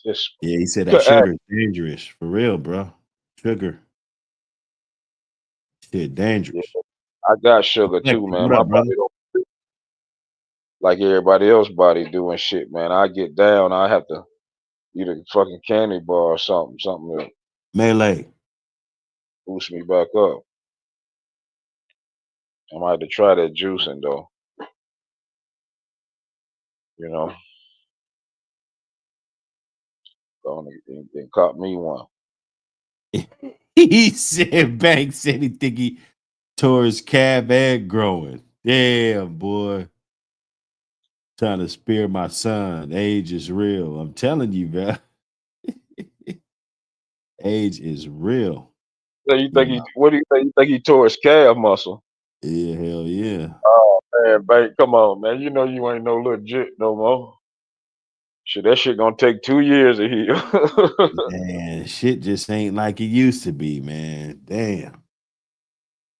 S11: Just
S6: Yeah, he said that
S11: cut act.
S6: sugar is dangerous for real, bro. Sugar, shit,
S11: Yeah,
S6: dangerous.
S11: I got sugar too,
S6: Reflective.
S11: man.
S6: What
S11: My
S6: up, brother?
S11: body don't like everybody else body doing shit, man. I get down, I have to eat a fucking candy bar or something to
S6: Melee.
S11: boost me back up. I might have to try that juicing though. You know, gonna and caught me one.
S6: He said Banks said he think he tore his calf and growing. Damn, boy. Trying to spare my son. Age is real. I'm telling you, bro. Age is real.
S11: So you
S6: You
S11: think
S6: know.
S11: he? What do you think? You think he tore his calf muscle?
S6: Yeah, hell yeah.
S11: Oh man, babe, come on, man. You know you ain't no legit no more. Shit, that shit gonna take 2 years to heal.
S6: Man, shit just ain't like it used to be, man. Damn.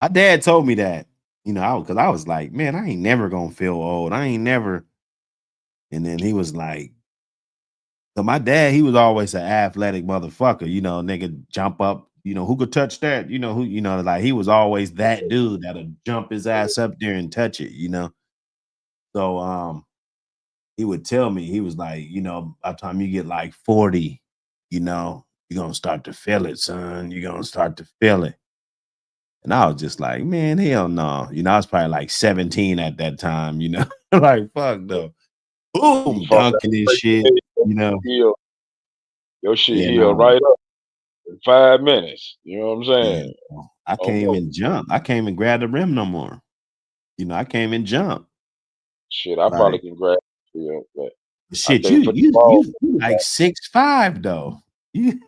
S6: My dad told me that, because I was like, man, I ain't never gonna feel old. I ain't never. And then he was like, so my dad, he was always an athletic motherfucker, nigga jump up, who could touch that? Like he was always that dude that'll jump his ass up there and touch it. So he would tell me, he was like, by the time you get like 40, you're gonna start to feel it, son. You're gonna start to feel it. And I was just like, man, hell no. I was probably like 17 at that time, like fuck no.
S11: You
S6: Boom,
S11: fall back
S6: dunking and
S11: straight
S6: shit,
S11: to bed, heal. Your shit
S6: Yeah,
S11: heal
S6: no.
S11: right up in 5 minutes. You know what I'm
S6: Yeah.
S11: saying?
S6: I can't even jump. I can't even grab the rim no more. I can't even jump.
S11: Shit, I probably
S6: Like,
S11: can grab it, but I
S6: shit,
S11: can't
S6: you
S11: put the
S6: you
S11: ball
S6: you you like 6'5" though. You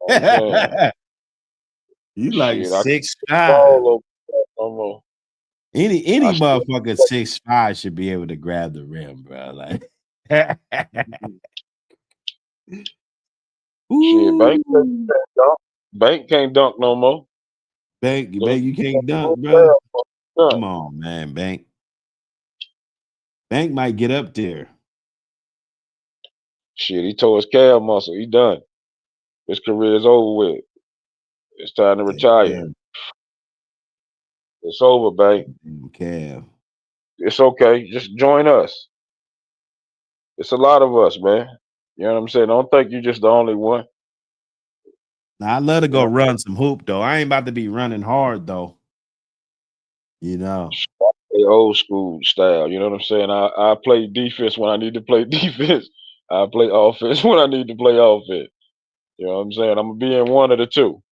S11: on the man.
S6: you like
S11: Shit, I can't
S6: six
S11: put the
S6: five.
S11: ball over that no more.
S6: Any
S11: I still
S6: motherfucker 6'5" should be able to grab the rim, bro. Like,
S11: shit,
S6: ooh,
S11: can't dunk. Bank can't dunk no more.
S6: Bank,
S11: Little-
S6: you can't dunk, bro.
S11: little dunk.
S6: Come on, man, Bank. Bank might get up there.
S11: Shit, he tore his calf muscle. He done. His career is over with. It's time to retire.
S6: Damn,
S11: It's over, Bank.
S6: calf.
S11: It's okay. Just join us. It's a lot of us, man. You know what I'm saying? Don't think you're just the only one.
S6: Now I love to
S11: You
S6: go
S11: know,
S6: run some hoop though. I ain't about to be running hard though. You know.
S11: play old school style. You know what I'm saying? I play defense when I need to play defense. I play offense when I need to play offense. You know what I'm saying? I'm gonna be in one of the two.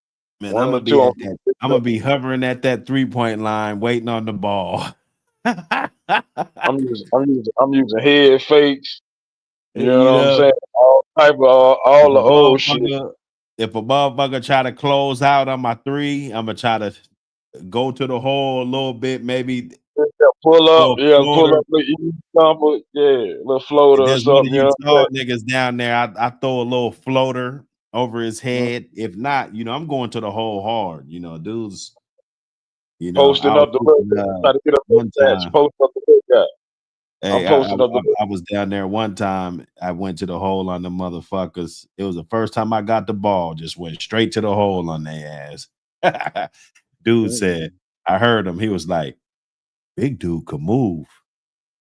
S6: Man,
S11: One
S6: I'm
S11: of
S6: gonna
S11: the two.
S6: be at that. I'm gonna be hovering at that 3-point line, waiting on the ball.
S11: I'm using head fakes. You know
S6: You
S11: what I'm
S6: know,
S11: saying? All type of
S6: if
S11: all the
S6: a
S11: old shit.
S6: motherfucker try to close out on my three, I'm gonna try to go to the hole a little bit, maybe
S11: Yeah, pull up,
S6: little
S11: pull
S6: floater.
S11: up, little floater
S6: If
S11: or
S6: there's one of
S11: something. You
S6: you
S11: know what I'm
S6: tall niggas down there, I throw a little floater over his
S11: saying?
S6: head. If not, I'm going to the hole hard. Dudes. I
S11: Posting
S6: was
S11: up the look,
S6: shooting,
S11: try to get up
S6: one
S11: the stats.
S6: time.
S11: Post up the look guy. I'm
S6: Hey,
S11: posting up the look.
S6: I was down there one time. I went to the hole on the motherfuckers. It was the first time I got the ball. Just went straight to the hole on their ass. Dude said, I heard him. He was like, "Big dude could move."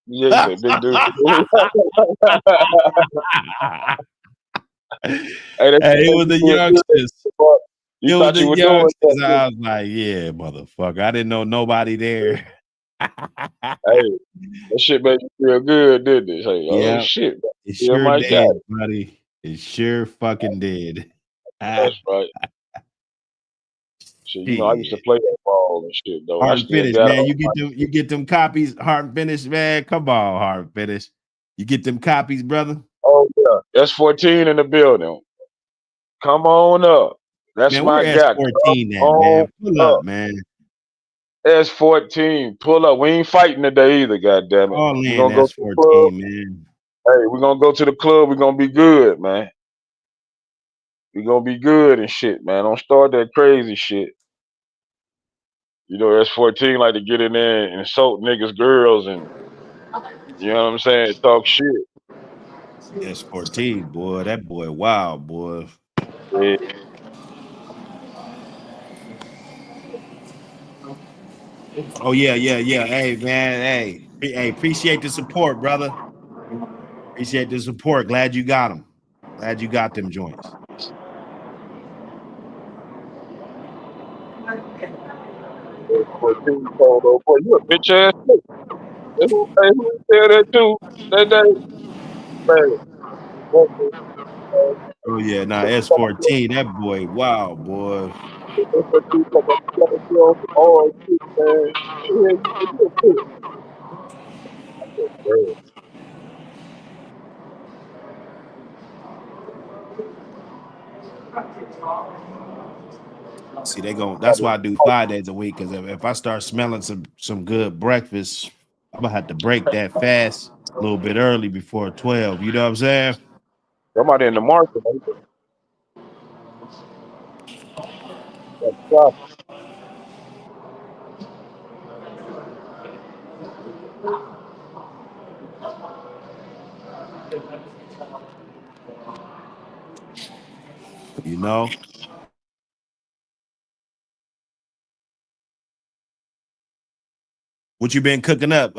S11: Yeah, he said, big dude. Hey, that
S6: Hey,
S11: shit
S6: it
S11: made
S6: was
S11: me
S6: the
S11: feel
S6: youngsters.
S11: good. You
S6: It was
S11: thought
S6: the
S11: you were doing
S6: youngsters.
S11: something.
S6: I was like, "Yeah, motherfucker." I didn't know nobody there.
S11: Hey, that shit made me feel good, didn't it? Hey, oh
S6: Yeah,
S11: shit,
S6: it
S11: feel
S6: sure
S11: my guy.
S6: did, buddy. It sure fucking did.
S11: That's right. Shit, I used to
S6: Shit.
S11: play that ball and shit though. I
S6: Hard and
S11: still
S6: finish,
S11: got
S6: man.
S11: all my
S6: You get them copies, hard and finish, man. Come on, hard and finish. You get them copies, brother.
S11: Oh yeah. S14 in the building. Come on up. That's
S6: Man, where
S11: my guy. Come
S6: S14 at,
S11: on
S6: man? Pull
S11: up.
S6: up, man.
S11: S14. Pull up. We ain't fighting today either, goddamn it.
S6: Call
S11: We're
S6: in
S11: gonna go to the club.
S6: S14, man.
S11: Hey, we're gonna go to the club. We're gonna be good, man. We're gonna be good and shit, man. Don't start that crazy shit. You know, S14 like to get in there and insult niggas, girls, and you know what I'm saying, talk shit.
S6: S14, boy, that boy, wow, boy.
S11: Yeah.
S6: Oh yeah, yeah, yeah. Hey man, hey, appreciate the support, brother. Appreciate the support. Glad you got them. Glad you got them joints.
S11: S14 told old boy, you a bitch ass nigga. And who said that too? That day, man. What the
S6: Oh yeah, nah, S14, that boy, wow, boy.
S11: S14 talking about you gotta on some hard shit, man. Yeah, you a bitch. Man.
S6: See, that's why I do 5 days a week. Cause if I start smelling some good breakfast, I'm gonna have to break that fast a little bit early before 12. You know what I'm saying?
S11: Somebody in the market, man. That's tough.
S6: You know. What you been cooking up?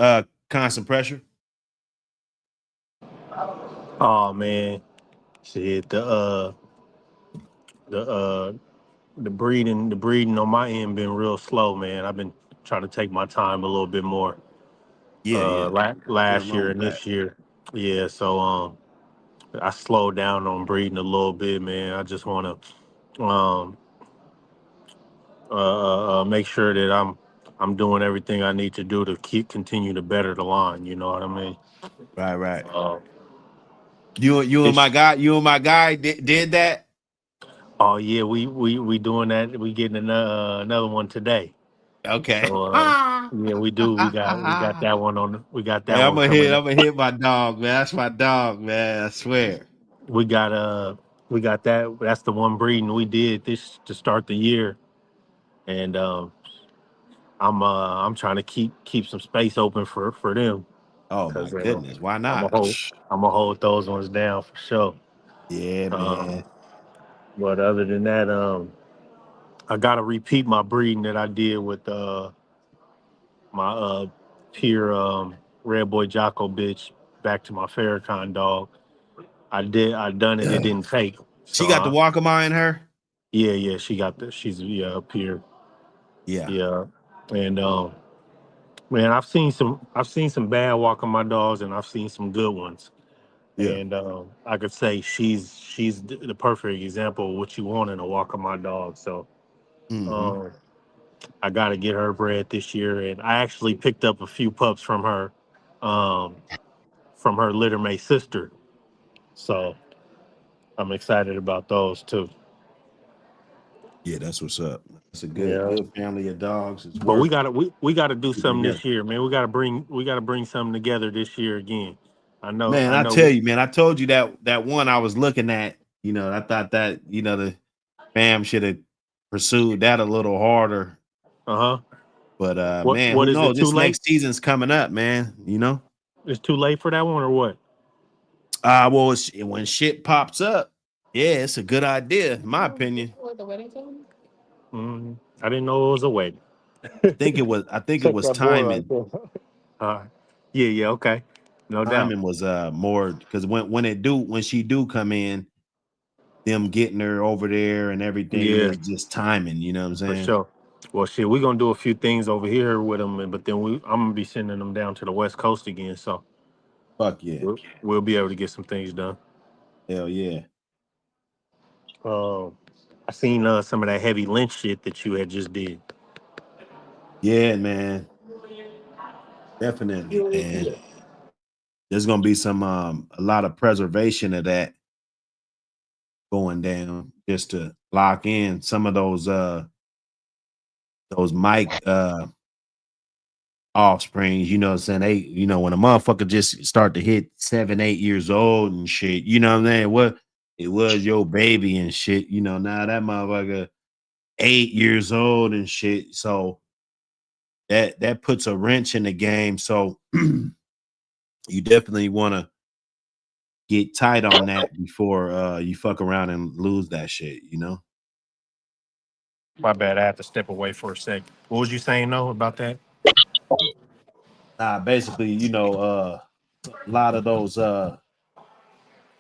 S6: Constant pressure.
S13: Oh man, shit. The breeding on my end been real slow, man. I've been trying to take my time a little bit more.
S6: Yeah, yeah. Nothing
S13: Last
S6: wrong
S13: year
S6: with
S13: and
S6: that.
S13: this year, yeah. So I slowed down on breeding a little bit, man. I just want to make sure that I'm doing everything I need to do to continue to better the line. You know what I mean?
S6: Right, right.
S13: Uh,
S6: You and my
S13: it's
S6: guy did that.
S13: oh yeah, we doing that. We getting another one today.
S6: Okay.
S13: So
S6: Hey,
S13: yeah, we do. We got that one on. We got that
S6: I'm
S13: one
S6: gonna hit.
S13: coming
S6: I'm
S13: up.
S6: gonna hit my dog, man. That's my dog, man. I swear.
S13: We got we got that. That's the one breeding we did this to start the year, and I'm trying to keep some space open for them
S6: Oh my
S13: because
S6: goodness, why
S13: I'm gonna
S6: not?
S13: hold I'm gonna hold those ones down for sure.
S6: Yeah,
S13: Um,
S6: man.
S13: but other than that, I gotta repeat my breeding that I did with my peer Red Boy Jocko bitch back to my Farrakhan dog. I done it. It didn't take.
S6: She
S13: So
S6: got the Walkama in her.
S13: yeah, she got the. She's up here.
S6: Yeah,
S13: Yeah, and man, I've seen some bad walking my dogs, and I've seen some good ones.
S6: yeah.
S13: And I could say she's the perfect example of what you want in a walking my dog. So
S6: Mm-hmm.
S13: um, I got to get her bred this year, and I actually picked up a few pups um, from her litter mate sister. So I'm excited about those too.
S6: Yeah, that's what's up. It's a
S13: Yeah.
S6: good family of dogs. It's
S13: But
S6: worth
S13: we gotta do
S6: keeping
S13: something
S6: together.
S13: this year, man. We gotta bring something together this year again.
S6: Man,
S13: I
S6: I
S13: know.
S6: tell you, man, I told you that one I was looking at, I thought that, the fam should have pursued that a little harder.
S13: Uh huh.
S6: But man,
S13: What
S6: who
S13: is it?
S6: knows?
S13: Too
S6: This
S13: late?
S6: next season's coming up, man.
S13: It's too late for that one, or what?
S6: Well, when shit pops up, yeah, it's a good idea, in my opinion.
S13: I didn't know it was a wedding.
S6: I think it
S13: Check
S6: was
S13: that board right
S6: timing.
S13: there. Yeah, okay, no doubt.
S6: Timing was more because when she do come in, them getting her over there and everything
S13: Yeah,
S6: is just timing, you know what I'm
S13: for
S6: saying?
S13: sure. Well, shit, we're gonna do a few things over here with them, but then I'm gonna be sending them down to the West Coast again, so
S6: Fuck yeah.
S13: we'll be able to get some things done.
S6: Hell yeah.
S13: Um, I seen some of that heavy lynch shit that you had just did.
S6: Yeah, man. Definitely. And there's gonna be some a lot of preservation of that going down just to lock in some of those mic offsprings, you know what I'm saying? They, when a motherfucker just start to hit 7, 8 years old and shit, you know what I'm saying? What it was your baby and shit, now that motherfucker 8 years old and shit. So that puts a wrench in the game. So you definitely want to get tight on that before you fuck around and lose that shit, you know?
S13: My bad. I have to step away for a sec. What was you saying though about that?
S6: Basically, you know, a lot of those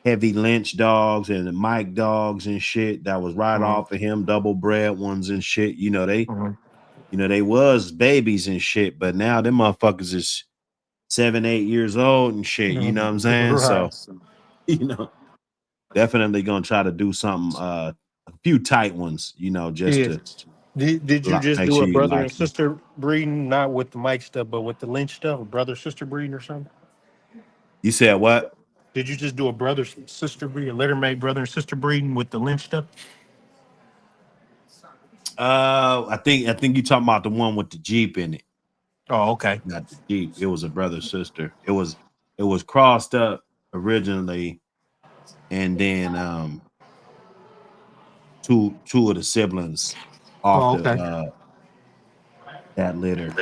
S6: heavy lynch dogs and Mike dogs and shit that was right
S13: Mhm.
S6: off of him, double bred ones and shit, you know,
S13: Mhm.
S6: they was babies and shit, but now them motherfuckers is 7, 8 years old and shit, you know what I'm saying?
S13: Right.
S6: So, you know, definitely gonna try to do something, a few tight ones, you know, just
S13: Yeah.
S6: to
S13: Did you just
S6: make
S13: do
S6: sure
S13: a
S6: you
S13: brother
S6: like
S13: and
S6: them.
S13: sister breeding, not with the Mike stuff, but with the Lynch stuff, brother sister breeding or something?
S6: You said what?
S13: Did you just do a brother sister breed, a litter mate brother and sister breeding with the Lynch stuff?
S6: I think you talking about the one with the Jeep in it.
S13: Oh, okay.
S6: Not the Jeep. It was a brother sister. It was crossed up originally, and then two of the siblings off
S13: Oh,
S6: the
S13: okay.
S6: that litter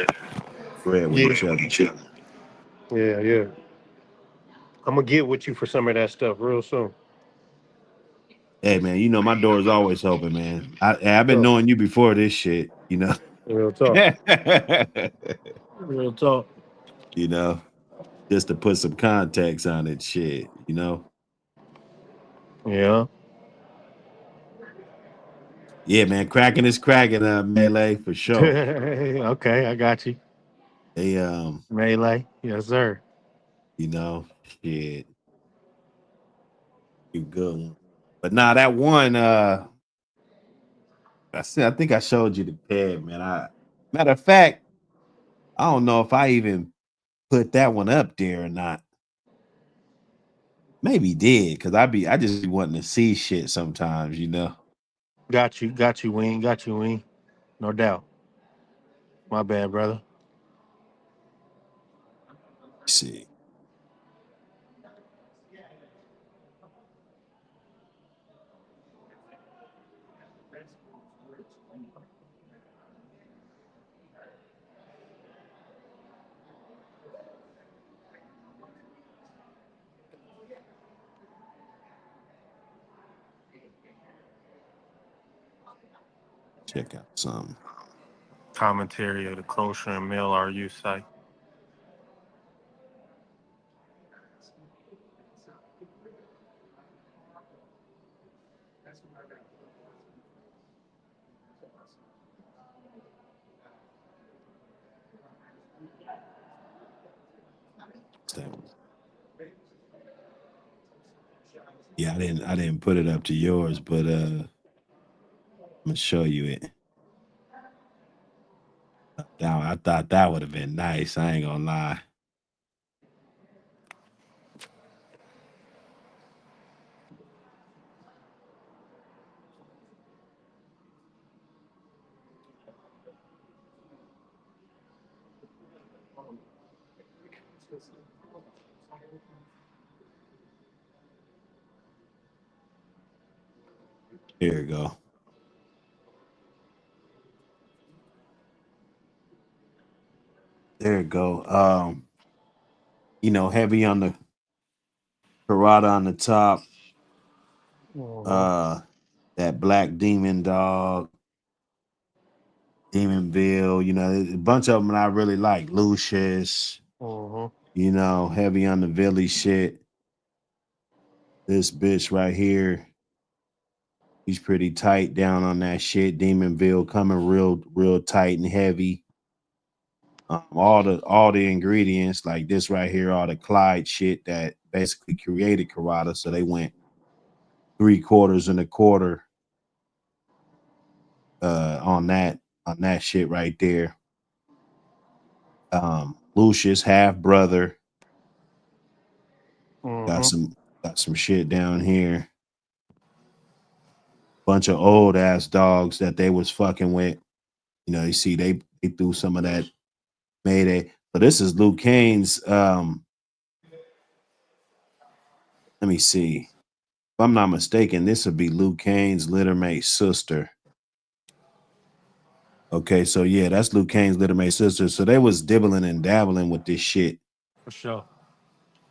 S6: bred with
S13: Yeah.
S6: each other.
S13: Yeah, yeah. I'm gonna get with you for some of that stuff real soon.
S6: Hey man, you know my door is always open, man. I've been
S13: So,
S6: knowing you before this shit, you know.
S13: real talk. Real talk.
S6: You know, just to put some context on it, shit, you know.
S13: Yeah.
S6: Yeah, man, cracking is cracking, melee for sure.
S13: Okay, I got you.
S6: They
S13: Melee. Yes, sir.
S6: you know, shit, you good one. But nah, that one, I think I showed you the peg, man. Matter of fact, I don't know if I even put that one up there or not. Maybe did, because I just be wanting to see shit sometimes, you know.
S13: Got you, Wing. Got you, Wing. No doubt. My bad, brother.
S6: See. Check out some.
S13: Commentary of the kosher and male RU site.
S6: Yeah, I didn't put it up to yours, but I'm gonna show you it. Now I thought that would have been nice. I ain't gonna lie. Here we go. There we go. Heavy on the Karada on the top.
S13: Uh-huh.
S6: Uh that black demon dog, Demonville, a bunch of them I really like. Lucius,
S13: Uh-huh.
S6: heavy on the Villy shit. This bitch right here, he's pretty tight down on that shit. Demonville coming real tight and heavy. All the ingredients like this right here, all the Clyde shit that basically created Karada. So they went 3/4 and a quarter on that shit right there. Lucius, half brother, got
S13: Uh-huh.
S6: some shit down here. Bunch of old ass dogs that they was fucking with. You see they threw some of that Mayday. So this is Luke Kane's. Let me see. If I'm not mistaken, this would be Luke Kane's littermate sister. Okay, so yeah, that's Luke Kane's Little May sister. So they was dibbling and dabbling with this shit
S13: For sure.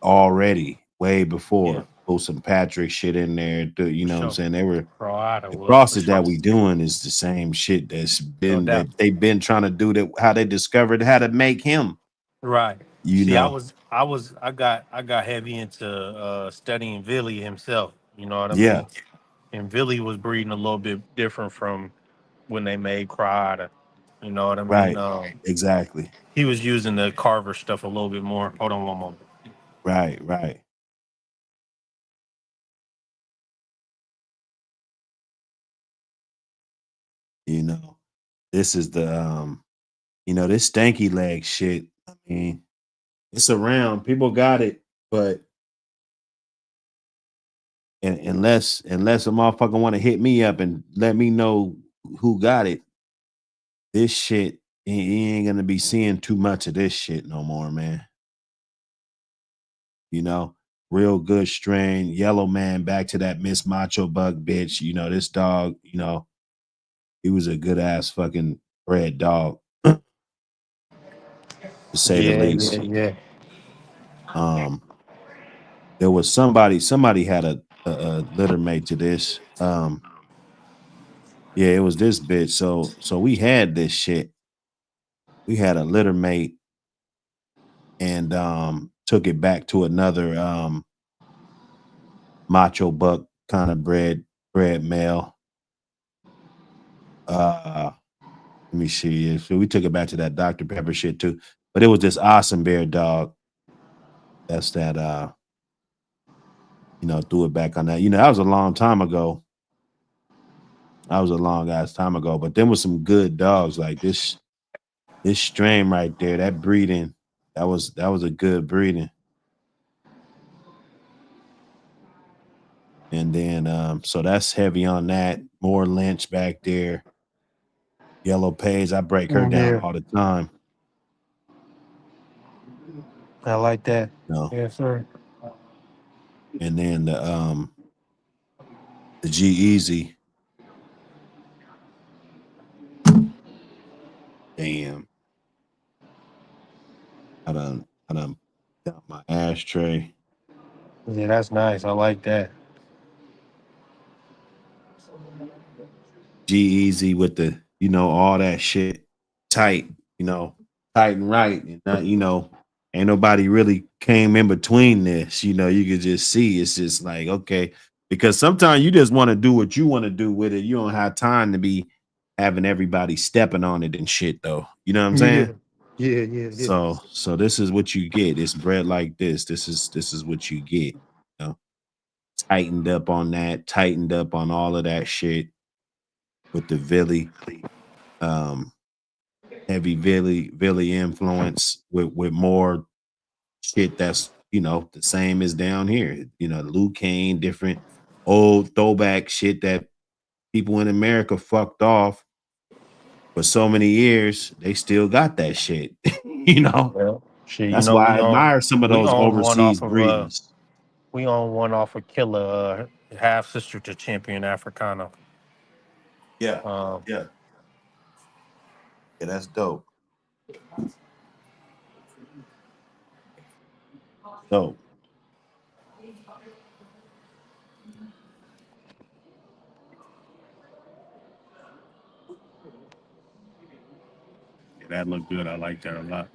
S6: already, way
S13: Yeah,
S6: before. Put some Patrick shit in there. You
S13: for
S6: know what I'm
S13: sure.
S6: saying? They were
S13: Croata
S6: the
S13: was for
S6: crosses
S13: sure.
S6: that we doing is the same shit that's
S13: No
S6: been
S13: doubt.
S6: that they've been trying to do that how they discovered how to make him,
S13: Right.
S6: you
S13: See,
S6: know.
S13: I got heavy into studying Billy himself. You know what I
S6: Yeah,
S13: mean? And Billy was breeding a little bit different from when they made Croata. You know what I mean?
S6: right. Exactly.
S13: He was using the Carver stuff a little bit more. Hold on one moment.
S6: Right, right. You know. This is the this stanky leg shit. I mean, it's around. People got it, but unless a motherfucker want to hit me up and let me know who got it, this shit you ain't gonna be seeing too much of this shit no more, man. You know, real good strain, yellow man. Back to that Miss Macho Bug bitch. You know, this dog. He was a good ass fucking bred dog, to say the
S13: Yeah, yeah,
S6: least.
S13: yeah.
S6: Um, there was somebody had a litter mate to this. Yeah, it was this bitch. So we had this shit. We had a litter mate and took it back to another macho buck kind of bred male. Let me see. So we took it back to that Dr. Pepper shit too. But it was this awesome bear dog. That's that threw it back on that. That was a long time ago. That was a long ass time ago. But then was some good dogs like this strain right there, that breeding, that was a good breeding. And then so that's heavy on that. More Lynch back there. Yellow Page. I break her down
S13: Yeah,
S6: all the time.
S13: I like that.
S6: You know.
S13: Yes, sir.
S6: And then the G Easy. Damn. I done got my ashtray.
S13: Yeah, that's nice. I like that.
S6: G Easy with the, all that shit tight, tight and right. And not, ain't nobody really came in between this. You could just see it's just like, okay. Because sometimes you just want to do what you want to do with it. You don't have time to be having everybody stepping on it and shit though. You know what I'm
S13: Yeah,
S6: saying?
S13: yeah, yeah, yeah.
S6: So this is what you get. It's bread like this. This is what you get. You know? Tightened up on that, tightened up on all of that shit with the Villy. Um, heavy Villy influence with more shit that's the same as down here. Luke Kane, different old throwback shit that people in America fucked off for so many years. They still got that shit.
S13: Well, shit,
S6: That's why I admire some of
S13: we
S6: those
S13: own one
S6: overseas
S13: off of
S6: breeders.
S13: Killer, half sister to Champion Africana.
S6: Yeah,
S13: Um,
S6: yeah, yeah. That's dope. Dope.
S13: yeah, that looked good. I like that a lot.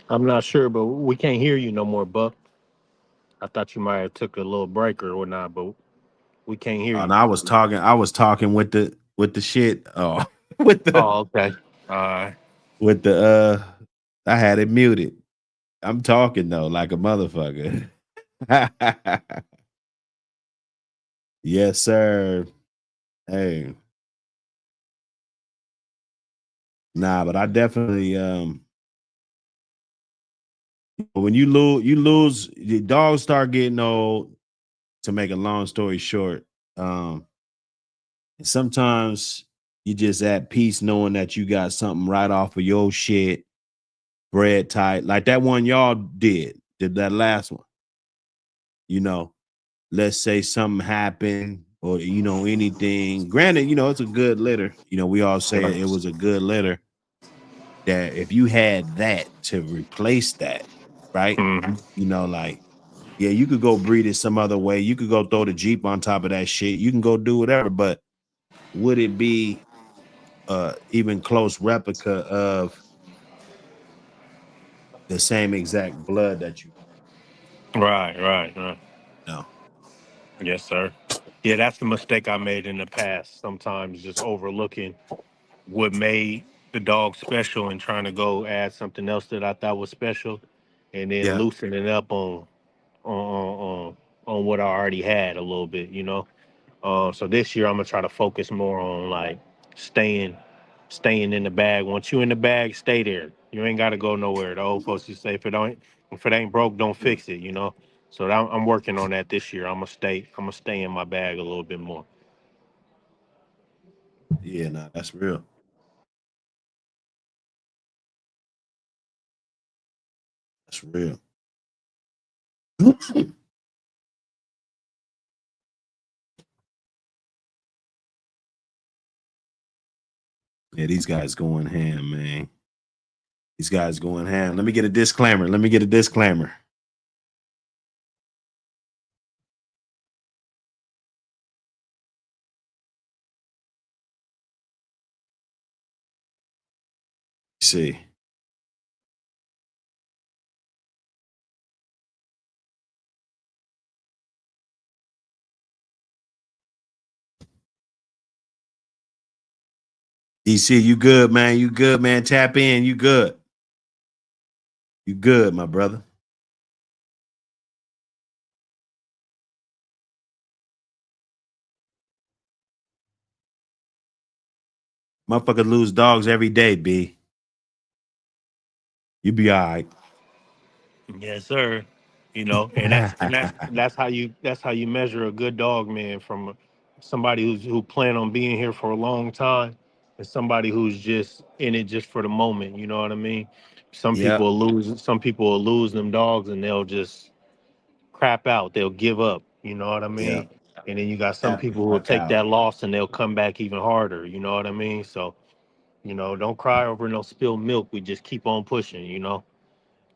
S13: I'm not sure, but we can't hear you no more, Buck. I thought you might have took a little break or whatnot, but we can't hear
S6: And
S13: you.
S6: I was talking with the shit. Oh, with the
S13: Oh, okay. All right.
S6: with the I had it muted. I'm talking though like a motherfucker. Yes, sir. Hey, nah, but I definitely when you lose the dogs start getting old, to make a long story short. Um and sometimes you just at peace knowing that you got something right off of your shit, bread tight, like that one y'all did that last one. You know, let's say something happened or anything. Granted, it's a good litter. We all say it was a good litter. That if you had that to replace that, right?
S13: Mhm.
S6: Like, yeah, you could go breed it some other way. You could go throw the Jeep on top of that shit. You can go do whatever, but would it be even close replica of the same exact blood that you
S13: Right.
S6: know?
S13: Yes, sir. Yeah, that's the mistake I made in the past. Sometimes just overlooking what made the dog special and trying to go add something else that I thought was special, and then
S6: Yeah.
S13: loosening up on what I already had a little bit. So this year I'm gonna try to focus more on like staying staying in the bag. Once you in the bag, stay there. You ain't gotta go nowhere. The old folks used to say if it ain't broke, don't fix it. So I'm working on that this year. I'm gonna stay in my bag a little bit more.
S6: Yeah, nah, that's real. That's real. Yeah, these guys going ham, man. These guys going ham. Let me get a disclaimer. Let me get a disclaimer. See. DC, you good, man. You good, man. Tap in. You good. You good, my brother. Motherfucker lose dogs every day, B. You be all right.
S13: Yes, sir. And that's how you measure a good dog, man, from somebody who plan on being here for a long time and somebody who's just in it just for the moment. You know what I mean?
S6: Yep.
S13: Some people will lose them dogs and they'll just crap out. They'll give up. You know what I mean?
S6: Yep.
S13: And then you got some
S6: Tap the
S13: people who will
S6: fuck
S13: take
S6: out.
S13: that loss and they'll come back even harder. You know what I mean? So, don't cry over no spilled milk. We just keep on pushing.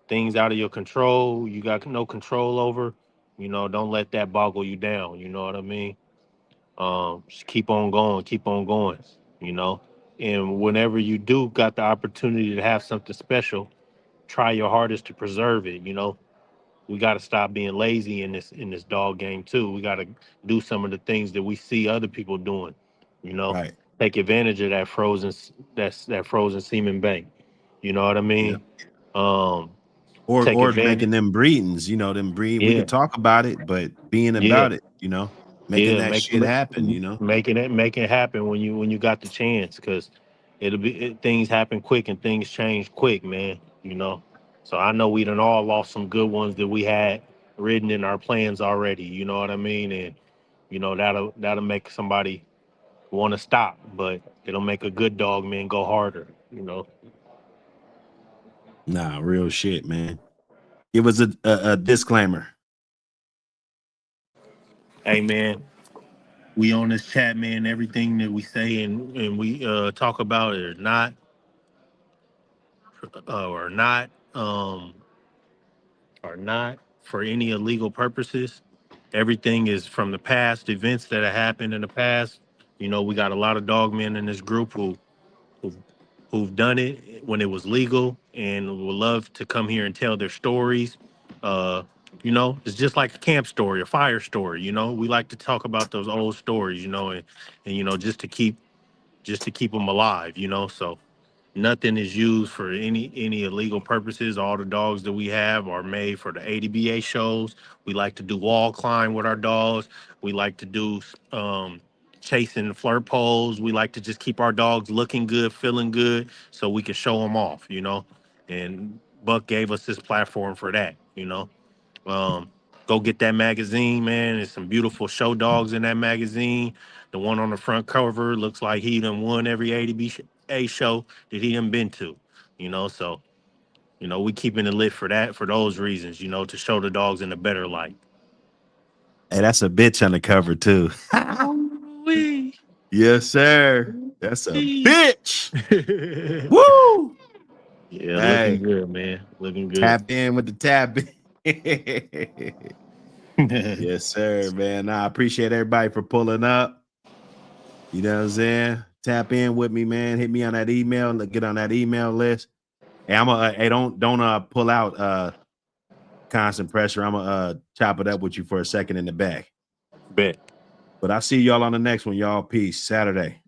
S13: Things out of your control, you got no control over, don't let that boggle you down. You know what I mean? Just keep on going, you know. And whenever you do got the opportunity to have something special, try your hardest to preserve it. We got to stop being lazy in this dog game too. We got to do some of the things that we see other people doing. You know,
S6: Right.
S13: take advantage of that frozen semen bank. You know what I
S6: Yep.
S13: mean? Um, take
S6: Or
S13: advantage.
S6: making them breedings, them breed. We
S13: Yeah,
S6: could talk about it, but being
S13: yeah,
S6: about it, making
S13: yeah.
S6: that
S13: Make,
S6: shit
S13: make
S6: happen.
S13: making it happen when you got the chance, because things happen quick and things change quick, man. So I know we done all lost some good ones that we had written in our plans already. You know what I mean? And that'll make somebody want to stop, but it'll make a good dog, man, go harder.
S6: Nah, real shit, man. Give us a disclaimer.
S13: Hey, man, we on this chat, man. Everything that we say and we talk about it or not are not for any illegal purposes. Everything is from the past events that have happened in the past. We got a lot of dog men in this group who've, who've done it when it was legal, and would love to come here and tell their stories. You know, it's just like a camp story, a fire story. You know, we like to talk about those old stories. You know, and you know, just to keep them alive. You know, so nothing is used for any illegal purposes. All the dogs that we have are made for the ADBA shows. We like to do wall climb with our dogs. We like to do chasing flirt poles. We like to just keep our dogs looking good, feeling good, so we can show them off, you know. And Buck gave us this platform for that, you know. Um, Go get that magazine, man. There's some beautiful show dogs in that magazine. The one on the front cover looks like he done won every ADBA show that he done been to, you know. So, you know, we keeping it lit for those reasons, you know, to show the dogs in a better light.
S6: Hey, that's a bitch on the cover too.
S13: Wee.
S6: Yes, sir. That's a bitch.
S13: Yeah,
S6: Woo!
S13: looking
S6: Hey,
S13: good, man. Looking good.
S6: tap in with the tap in. Yes, sir, man. Nah, I appreciate everybody for pulling up. You know what I'm saying? Tap in with me, man. Hit me on that email. Get on that email list. Hey, hey, don't pull out constant pressure. I'm gonna chop it up with you for a second in the back.
S13: Bet.
S6: But I'll see y'all on the next one, y'all. Peace. Saturday.